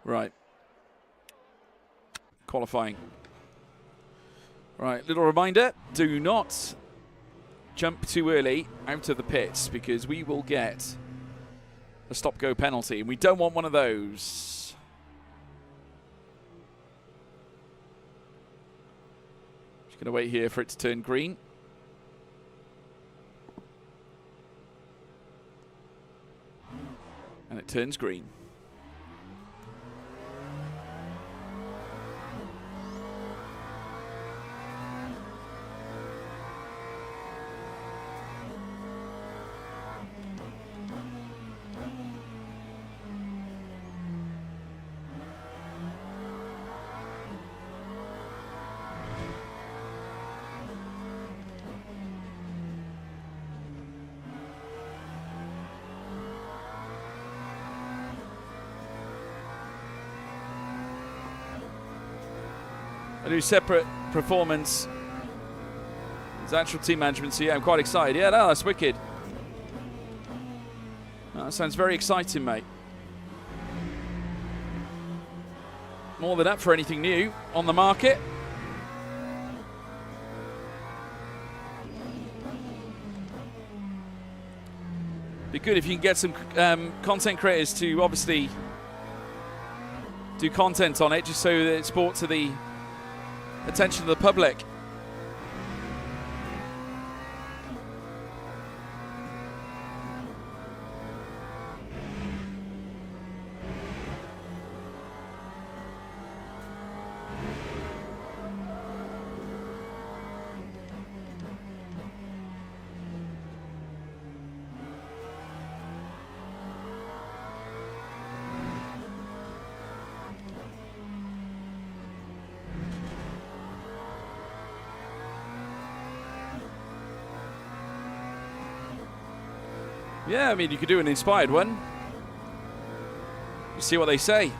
A: Right. Qualifying. Right, little reminder, do not jump too early out of the pits because we will get a stop-go penalty, and we don't want one of those. Just going to wait here for it to turn green. And it turns green. I do separate performance. It's actual team management, so yeah, I'm quite excited. Yeah, no, that's wicked. That sounds very exciting, mate. More than up for anything new on the market. Be good if you can get some content creators to obviously do content on it, just so that it's brought to the attention of the public. Yeah, I mean, you could do an inspired one. See what they say.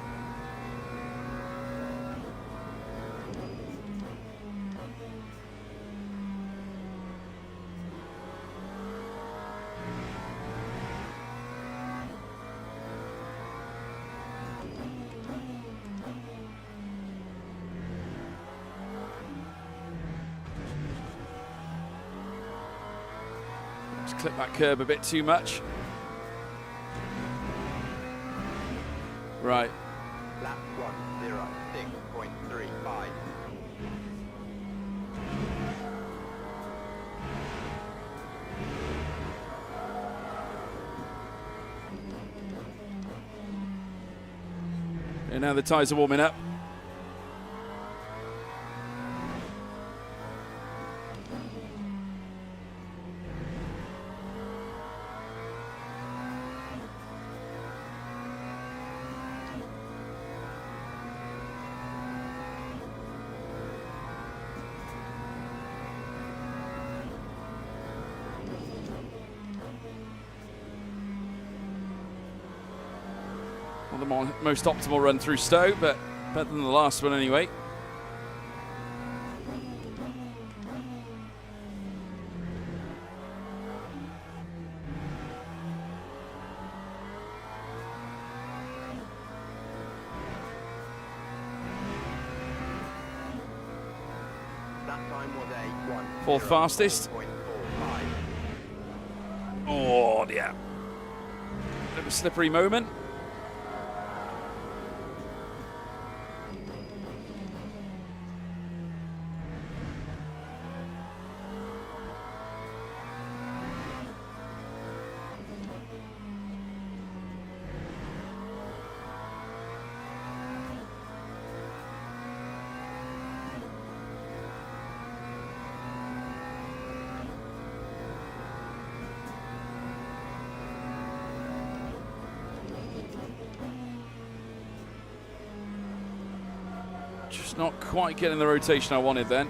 A: Just clip that curb a bit too much. Right.
C: Lap 106.35.
A: And now the tyres are warming up. Not the most optimal run through Stowe, but better than the last one anyway.
C: That time was a 1.
A: Fourth fastest.
C: 0.45.
A: Oh, yeah. Bit of a slippery moment. Just not quite getting the rotation I wanted then.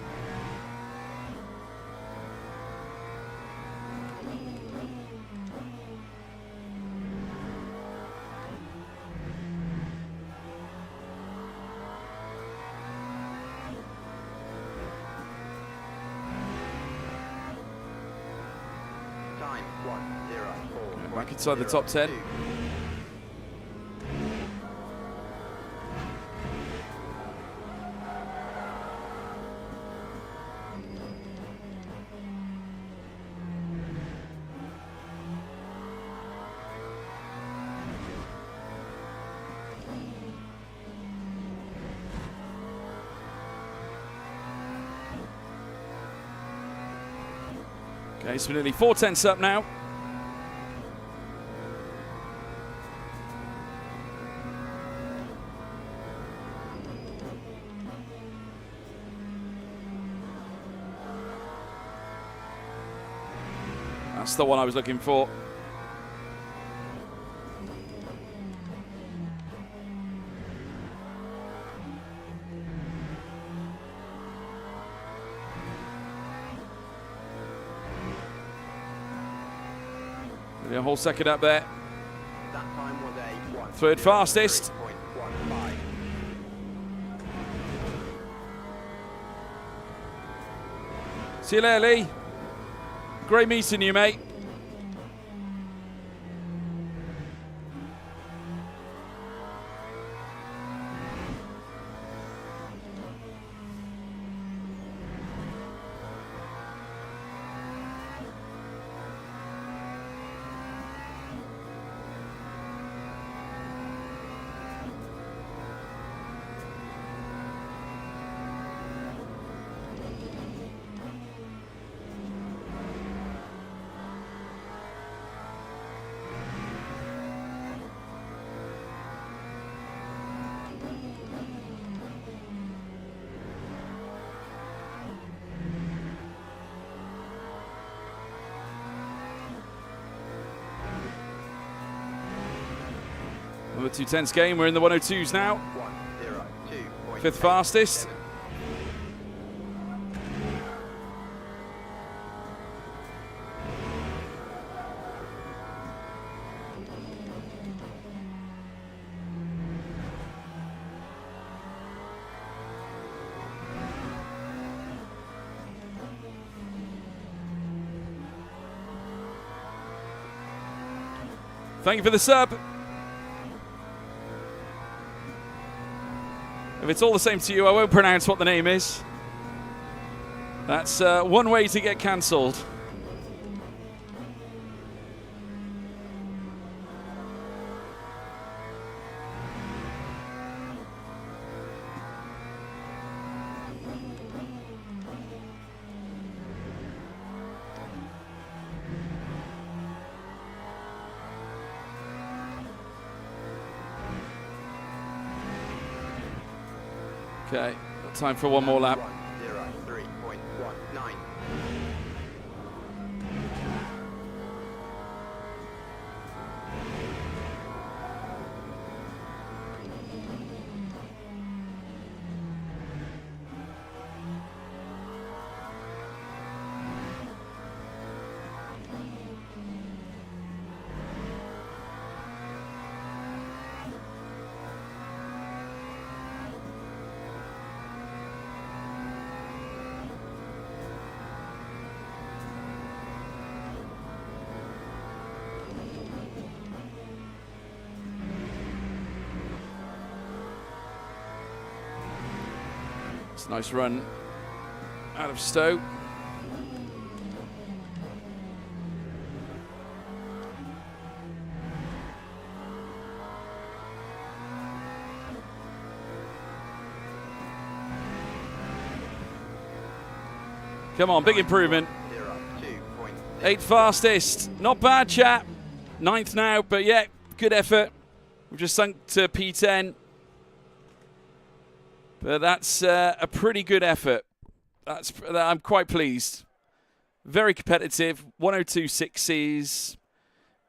C: Time 104.
A: Back inside the top 10. Okay, so we're nearly 4 tenths up now. That's the one I was looking for. A whole second up there.
C: That time was a 1.
A: Third fastest.
C: 0.15.
A: See you later, Lee. Great meeting you, mate. Another 2:10s game. We're in the 102s now.
C: 102.87.
A: Fifth fastest. Thank you for the sub. If it's all the same to you, I won't pronounce what the name is. That's one way to get cancelled. Okay, got time for one more lap.
C: 103.19.
A: It's a nice run out of Stowe. Come on, big improvement. 8th fastest. Not bad, chap. 9th now, but yeah, good effort. We've just sunk to P10. But that's a pretty good effort. I'm quite pleased. Very competitive. 102.6s.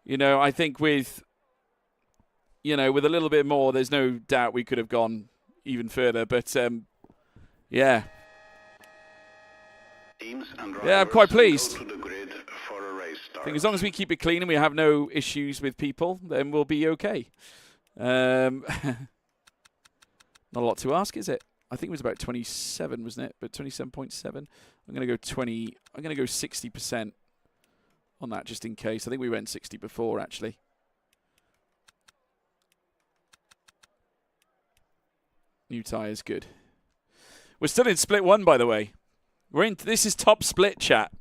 A: You know, I think with a little bit more, there's no doubt we could have gone even further. But yeah. Yeah, I'm quite pleased.
B: Go to the grid for a race start.
A: I think as long as we keep it clean and we have no issues with people, then we'll be okay. Not a lot to ask, is it? I think it was about 27, wasn't it? But 27.7. I'm going to go 20. I'm going to go 60% on that just in case. I think we went 60 before, actually. New tyres, good. We're still in split 1, by the way. This is top split, chat.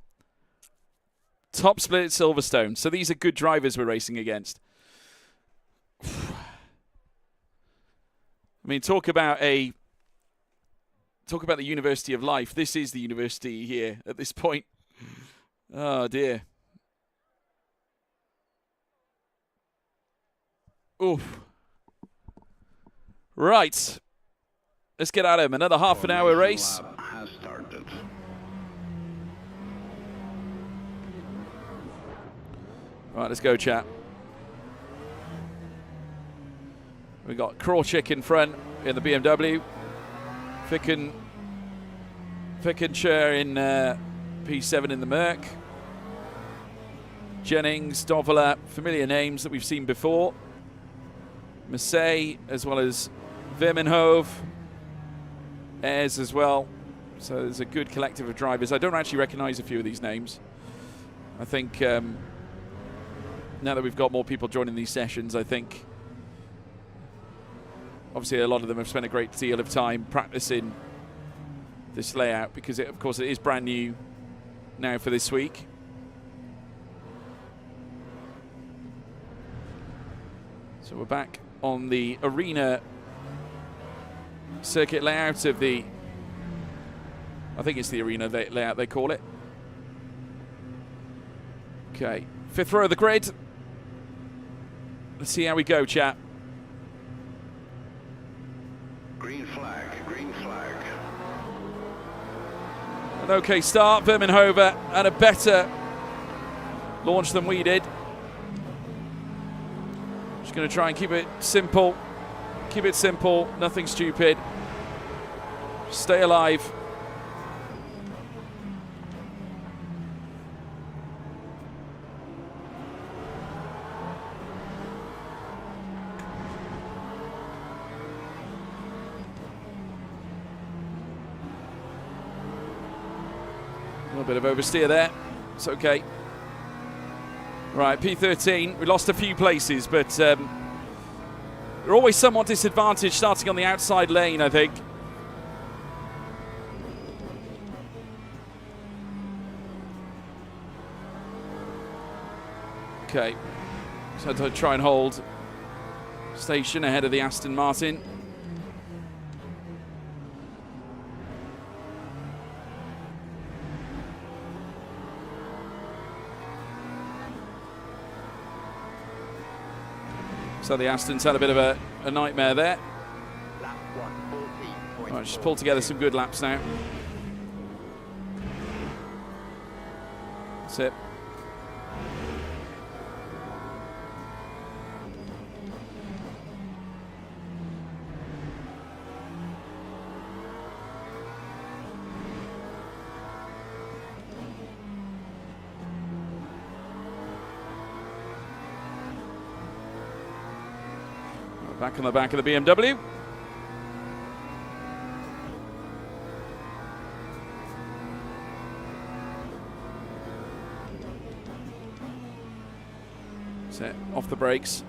A: Top split at Silverstone. So these are good drivers we're racing against. I mean, talk about the University of Life. This is the university here at this point. Oh, dear. Oof. Right. Let's get at him. Another half an hour race.
B: Has started.
A: Right, let's go, chat. We got Krawczyk in front in the BMW. Fickenshire in P7 in the Merc. Jennings, Dovala, familiar names that we've seen before. Massey, as well as Vermenhove. Ayres as well. So there's a good collective of drivers. I don't actually recognise a few of these names. I think now that we've got more people joining these sessions, I think obviously a lot of them have spent a great deal of time practicing this layout because, of course, it is brand new now for this week. So we're back on the arena circuit layout of the, I think it's the arena layout they call it. Okay, 5th row of the grid. Let's see how we go, chat.
B: Green flag, green flag.
A: An okay start. Vermenhove had a better launch than we did. Just going to try and keep it simple. Keep it simple, nothing stupid. Stay alive. A little bit of oversteer there. It's okay. Right, P13. We lost a few places, but we're always somewhat disadvantaged starting on the outside lane, I think. Okay. So to try and hold station ahead of the Aston Martin. So the Aston's had a bit of a nightmare there.
C: Lap 1, 14.9.
A: Right, just pull together some good laps now. That's it. Back on the back of the BMW. Set off the brakes.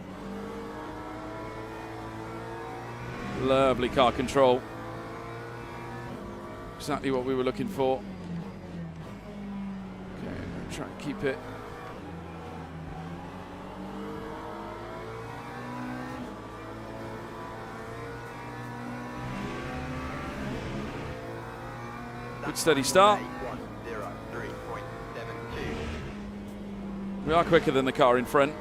A: Lovely car control. Exactly what we were looking for. Okay, try and keep it. Good steady start.
C: 103.72.
A: We are quicker than the car in front.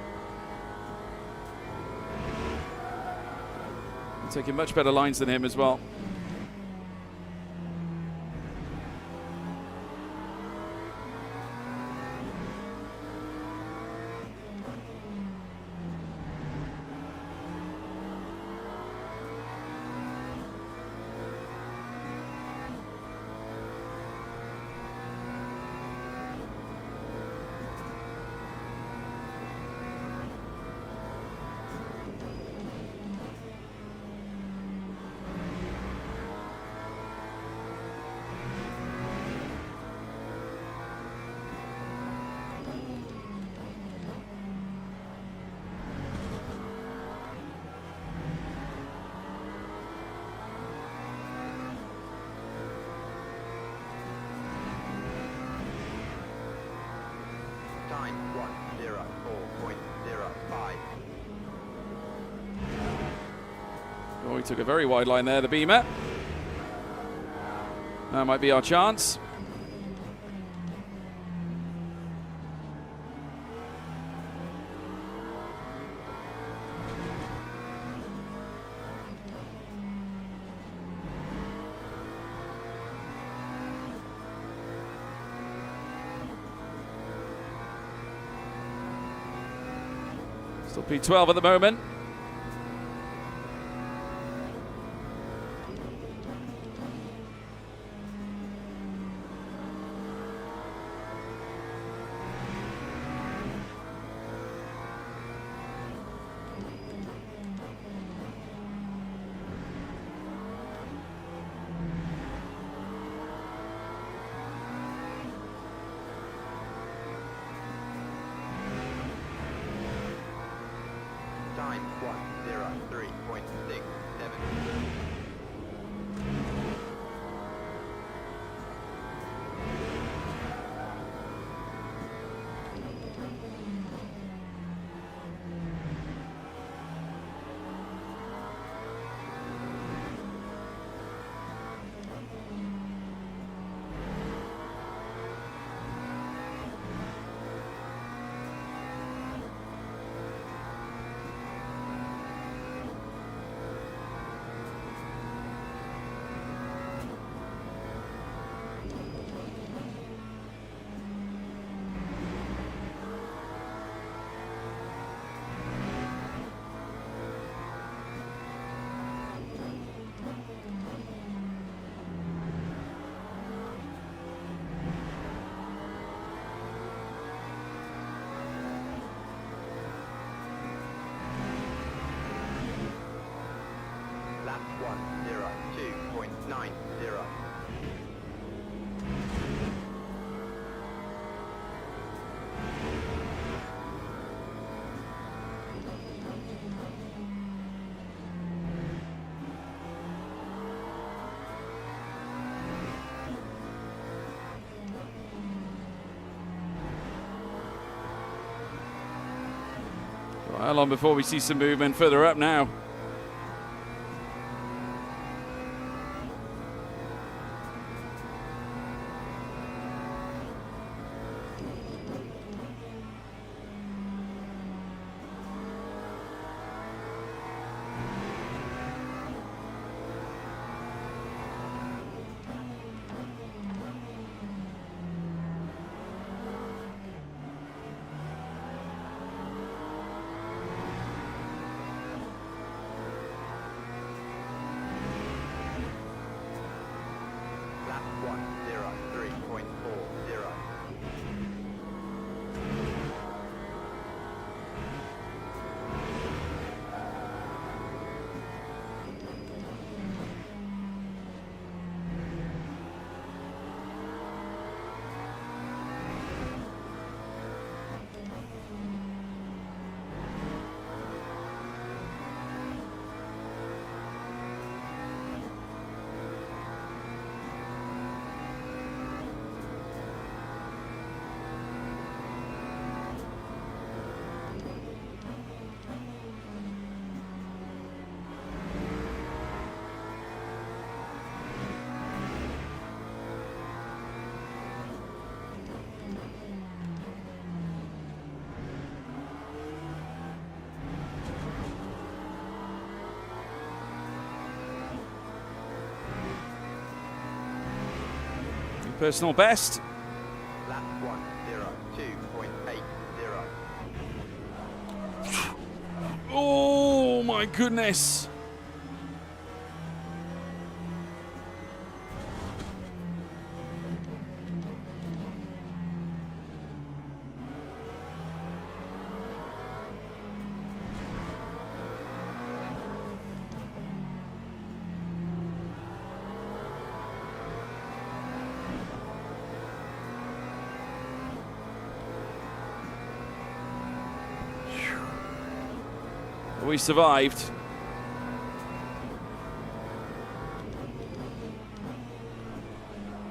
A: We're taking much better lines than him as well.
C: Time 104.05.
A: Oh, he took a very wide line there, the Beamer. That might be our chance. Still P12 at the moment.
C: Time 103.67. Lap 102.90.
A: How long before we see some movement further up now? Personal best.
C: Lap 1:02.80.
A: Oh my goodness. We survived.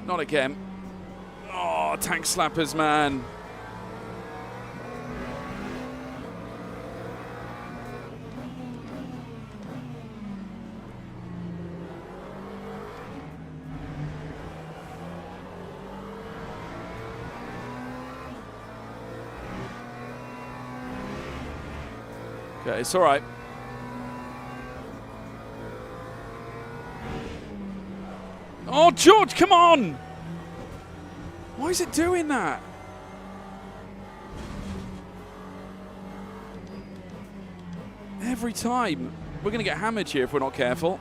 A: Not again. Oh, tank slappers, man. Okay, it's all right. Oh, George, come on! Why is it doing that? Every time. We're going to get hammered here if we're not careful.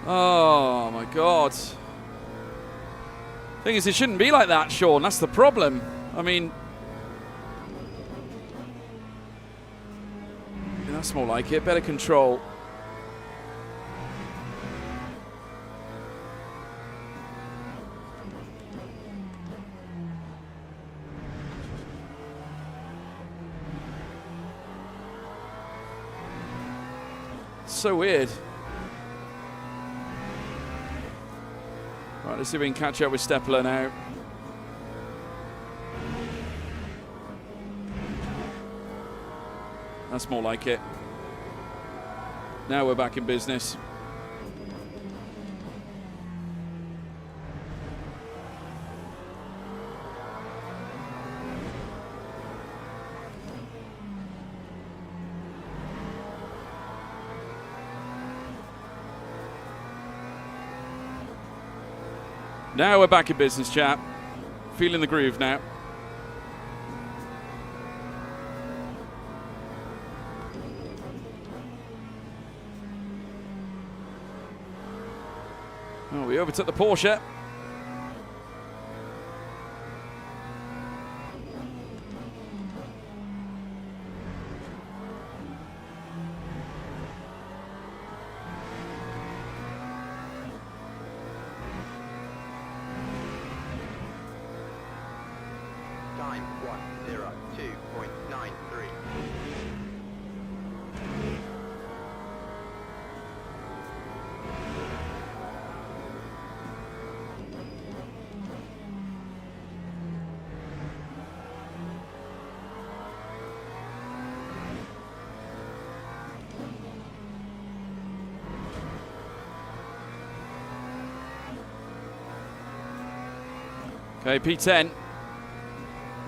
A: Oh, my God. Thing is, it shouldn't be like that, Sean. That's the problem. I mean, yeah, that's more like it. Better control. So weird. Right, let's see if we can catch up with Steppler now. That's more like it. Now we're back in business. Now we're back in business, chap. Feeling the groove now. Oh, we overtook the Porsche.
C: Time 1:02.93.
A: Okay, P10.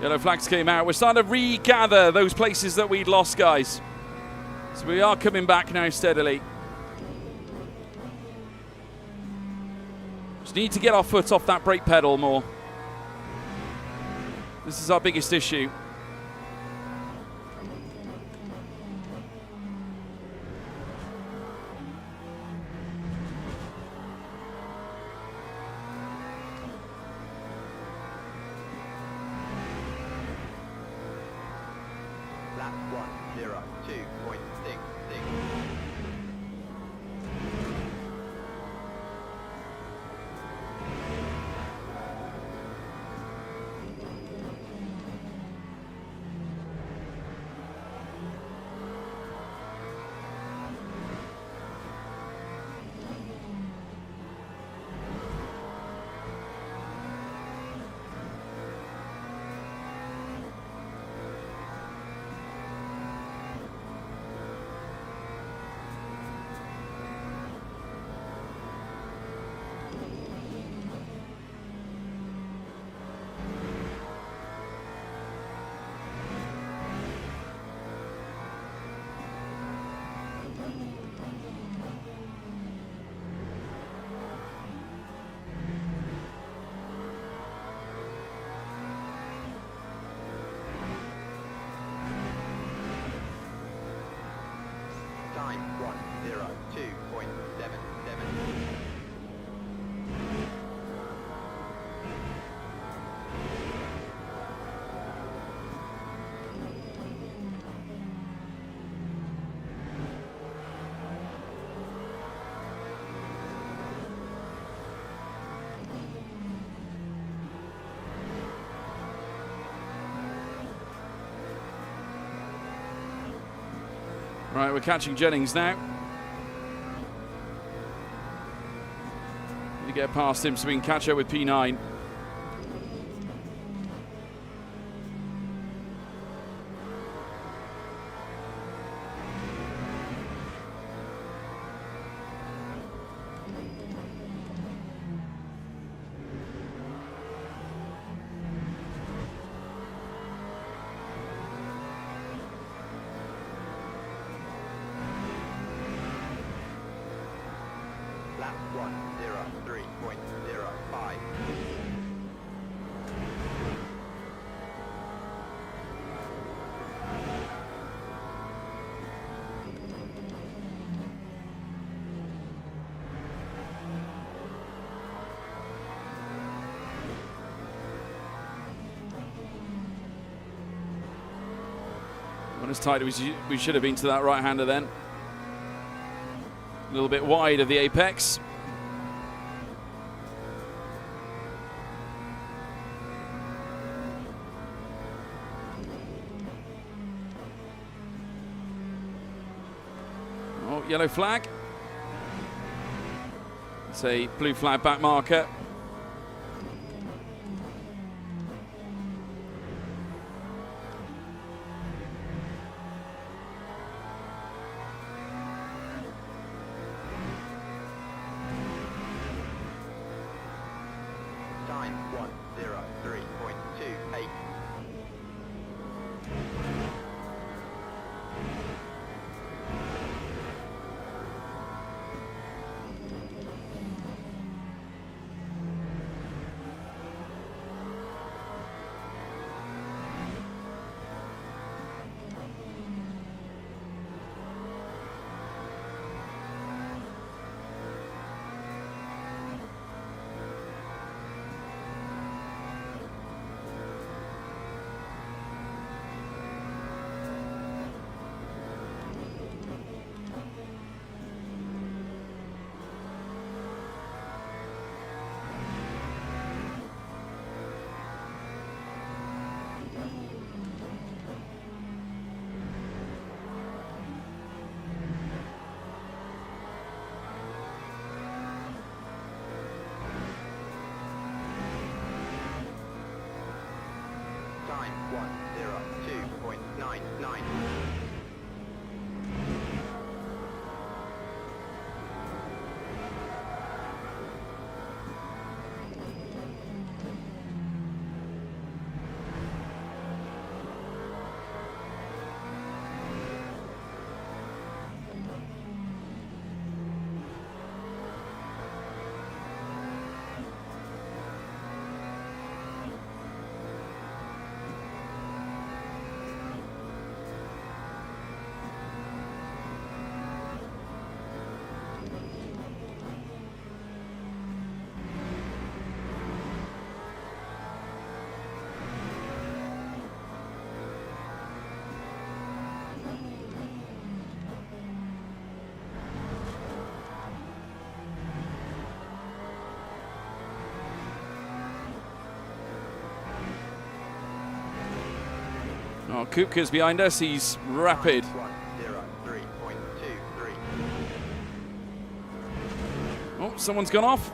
A: Yellow flags came out. We're starting to regather those places that we'd lost, guys. So we are coming back now steadily. Just need to get our foot off that brake pedal more. This is our biggest issue.
C: Lap 1:02.66.
A: Right, we're catching Jennings now. Need to get past him so we can catch up with P9.
C: Lap 103.05.
A: Not as tight as we should have been to that right-hander then. A little bit wide of the apex. Oh, yellow flag. It's a blue flag back marker.
C: Time 103.28. Time 102.99.
A: Oh, Kupka's behind us. He's rapid.
C: 103.23.
A: Oh, someone's gone off.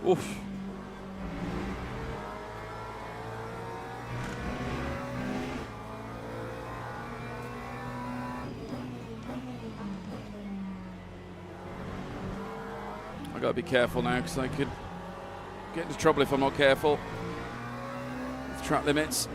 A: Oof. I gotta be careful now because I could get into trouble if I'm not careful with track limits.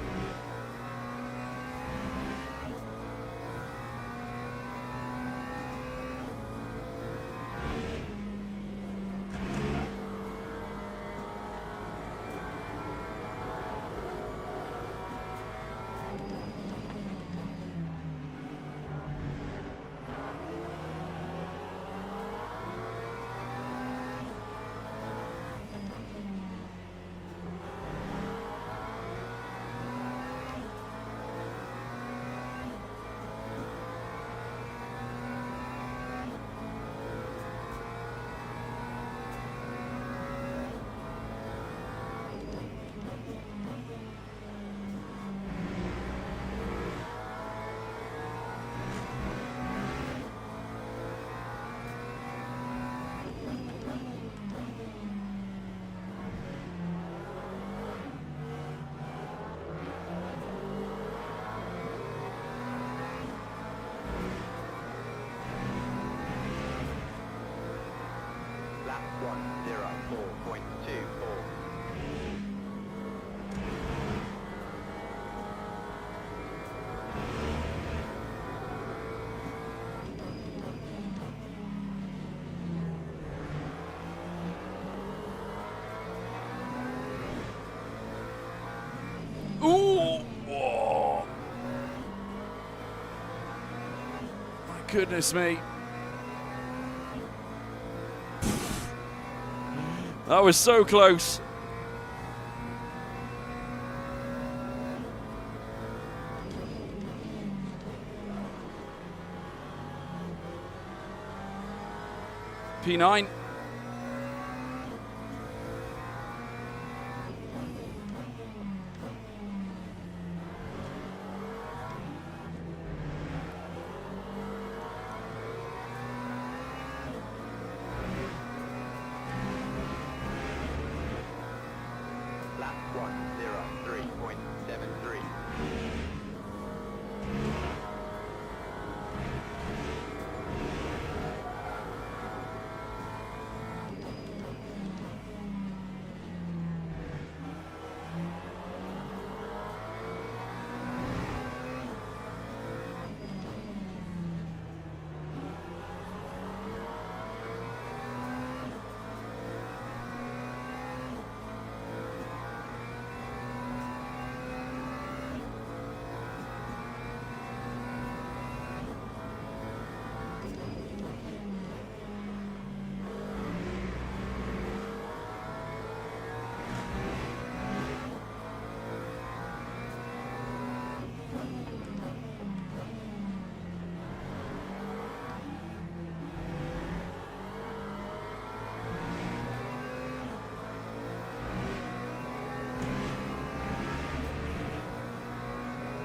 C: Lap 104.24.
A: Ooh! Whoa. My goodness me. That was so close. P9.
C: Lap 103.73.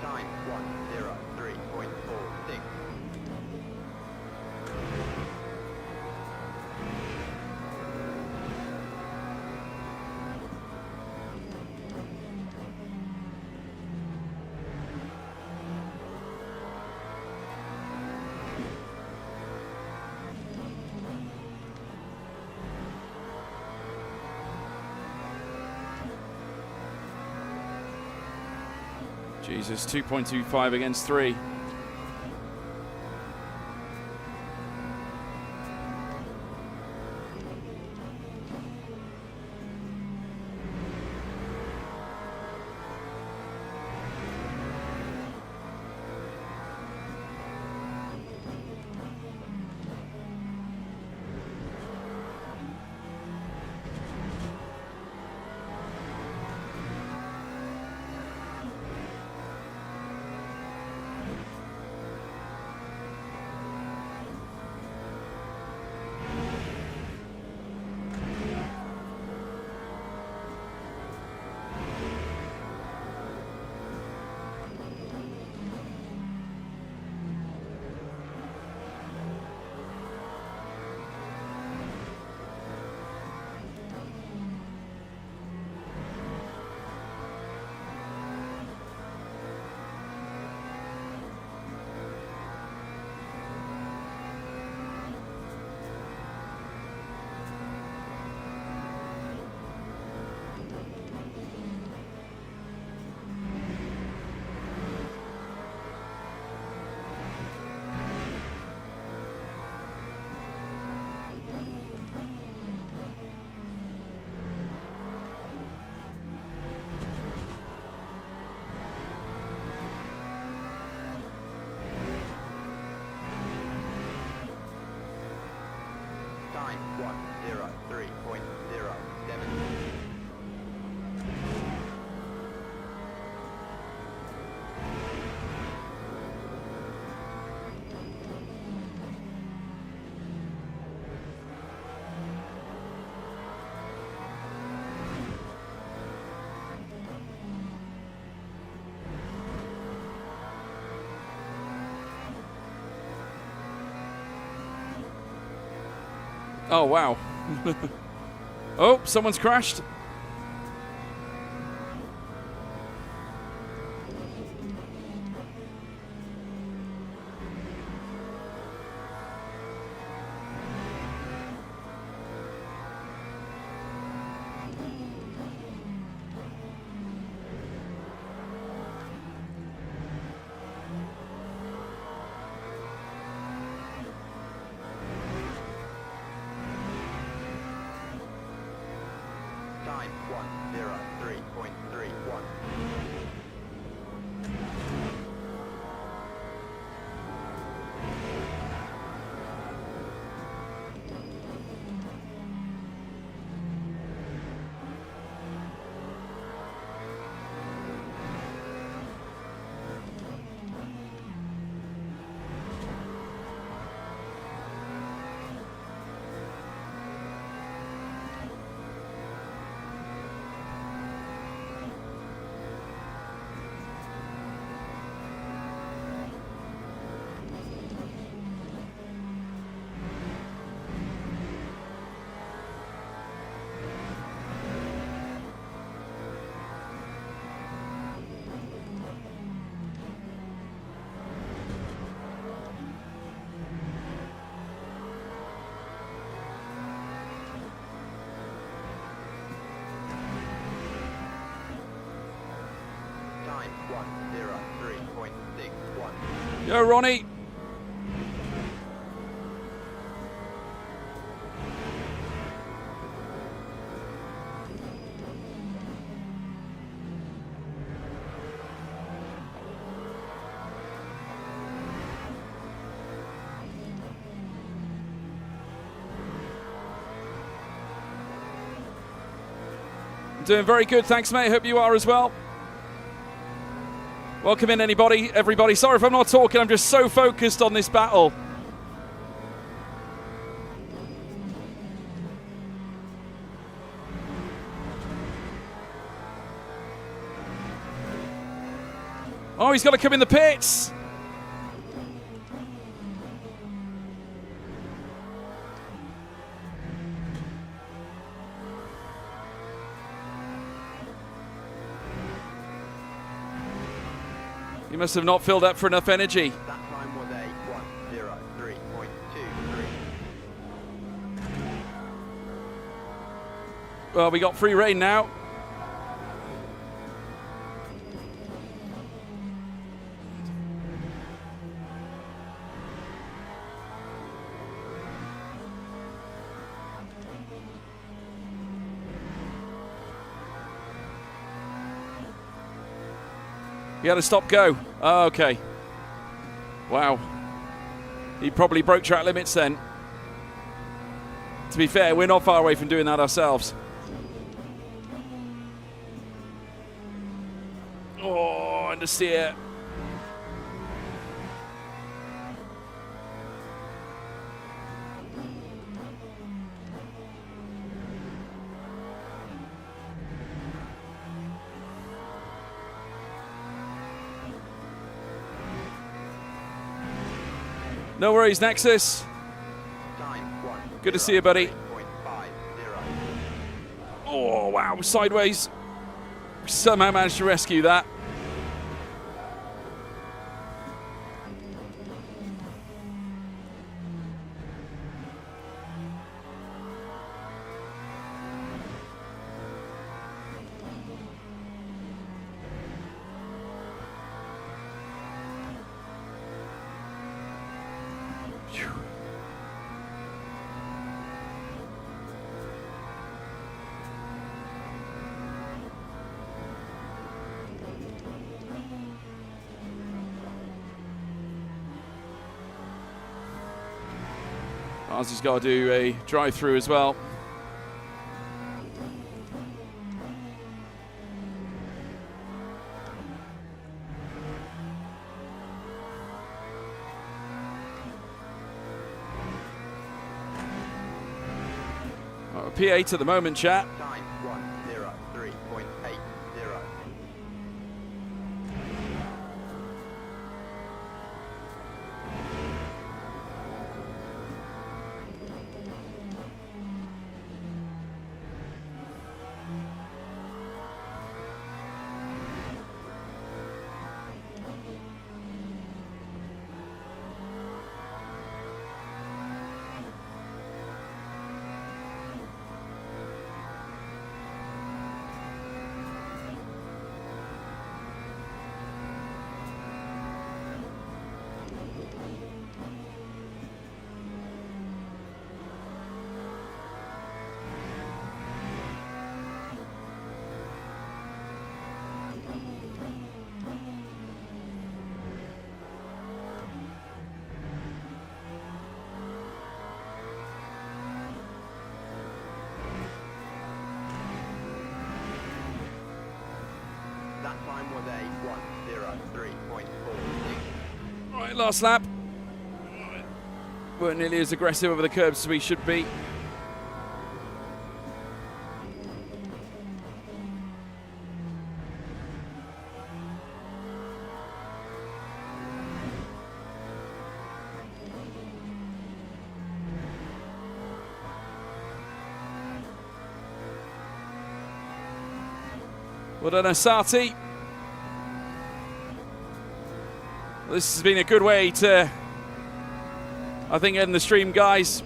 C: Time 103.46.
A: Jesus, 2.25 against 3.
C: Time 103.07.
A: Oh, wow. Oh, someone's crashed. Yo, Ronnie. Doing very good, thanks mate, hope you are as well. Welcome in everybody. Sorry if I'm not talking, I'm just so focused on this battle. Oh, he's got to come in the pits. He must have not filled up for enough energy.
C: That time was a 1:03.23.
A: Well, we got free reign now. He had a stop go. Oh, okay. Wow. He probably broke track limits then. To be fair, we're not far away from doing that ourselves. Oh, and the steer. No worries, Nexus. Good to see you, buddy. Oh, wow, sideways. Somehow managed to rescue that. Ozzy's got to do a drive-through as well. P8 at the moment, chat.
C: Time 1:03.80. That time was a 1:03.46.
A: Right, last lap. Weren't nearly as aggressive over the curbs as we should be. Well done, Asati. This has been a good way to, I think, end the stream, guys.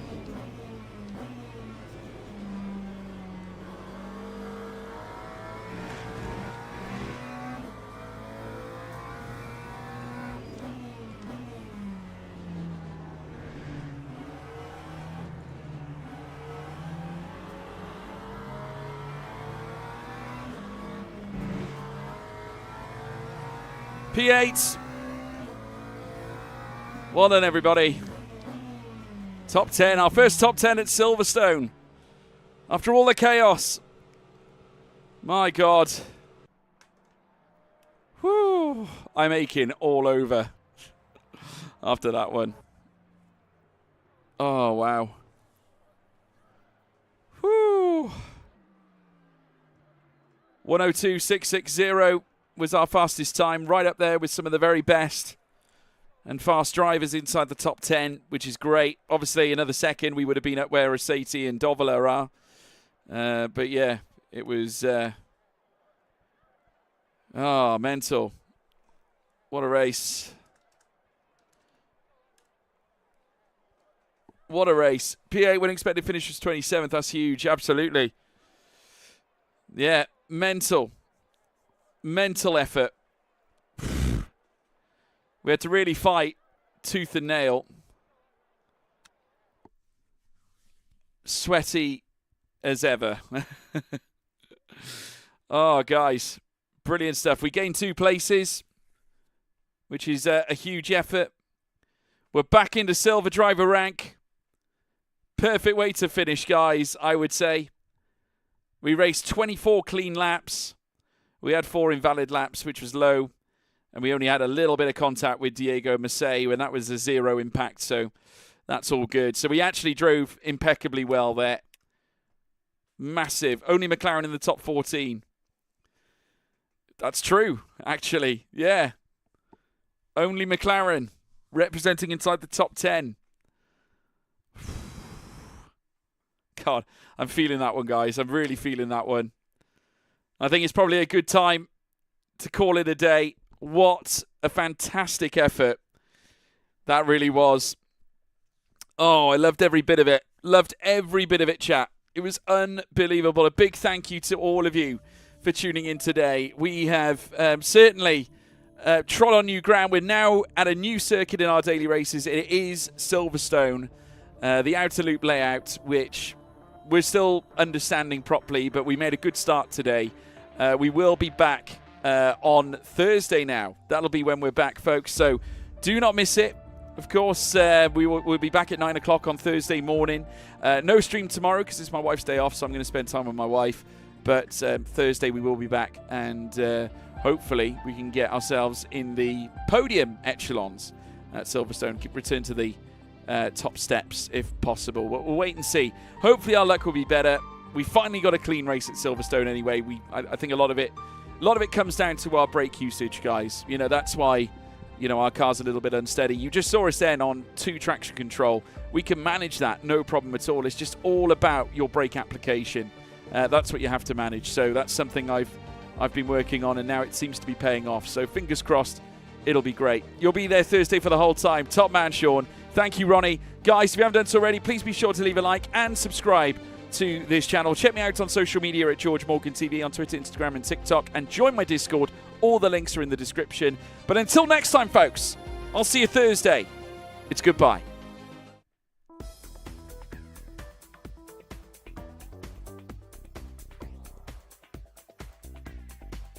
A: P8. Well done, everybody. Top 10. Our first top 10 at Silverstone. After all the chaos. My God. Whew. I'm aching all over after that one. Oh, wow. Whew. 102.660 was our fastest time, right up there with some of the very best and fast drivers inside the top 10, which is great. Obviously, another second, we would have been up where Rossetti and Dovola are. But yeah, it was... mental. What a race. What a race. P8 when expected finish was 27th. That's huge. Absolutely. Yeah, mental. Mental effort. We had to really fight tooth and nail. Sweaty as ever. Oh, guys. Brilliant stuff. We gained 2 places, which is a huge effort. We're back into silver driver rank. Perfect way to finish, guys, I would say. We raced 24 clean laps. We had 4 invalid laps, which was low. And we only had a little bit of contact with Diego Massey, and that was a 0 impact, so that's all good. So we actually drove impeccably well there. Massive. Only McLaren in the top 14. That's true, actually. Yeah. Only McLaren representing inside the top 10. God, I'm feeling that one, guys. I'm really feeling that one. I think it's probably a good time to call it a day. What a fantastic effort that really was. Oh, I loved every bit of it. Loved every bit of it, chat. It was unbelievable. A big thank you to all of you for tuning in today. We have certainly trod on new ground. We're now at a new circuit in our daily races. It is Silverstone, the outer loop layout, which we're still understanding properly, but we made a good start today. We will be back on Thursday now. That'll be when we're back, folks. So do not miss it. Of course, we'll be back at 9 o'clock on Thursday morning. No stream tomorrow because it's my wife's day off, so I'm going to spend time with my wife. But Thursday we will be back, and hopefully we can get ourselves in the podium echelons at Silverstone. Return to the top steps if possible. But we'll wait and see. Hopefully our luck will be better. We finally got a clean race at Silverstone anyway. I think a lot of it comes down to our brake usage, guys. You know, that's why, you know, our car's a little bit unsteady. You just saw us then on 2 traction control. We can manage that, no problem at all. It's just all about your brake application. That's what you have to manage. So that's something I've been working on, and now it seems to be paying off. So fingers crossed, it'll be great. You'll be there Thursday for the whole time. Top man, Sean. Thank you, Ronnie. Guys, if you haven't done so already, please be sure to leave a like and subscribe to this channel. Check me out on social media at George Morgan TV on Twitter, Instagram, and TikTok, and join my Discord. All the links are in the description. But until next time, folks, I'll see you Thursday. It's goodbye.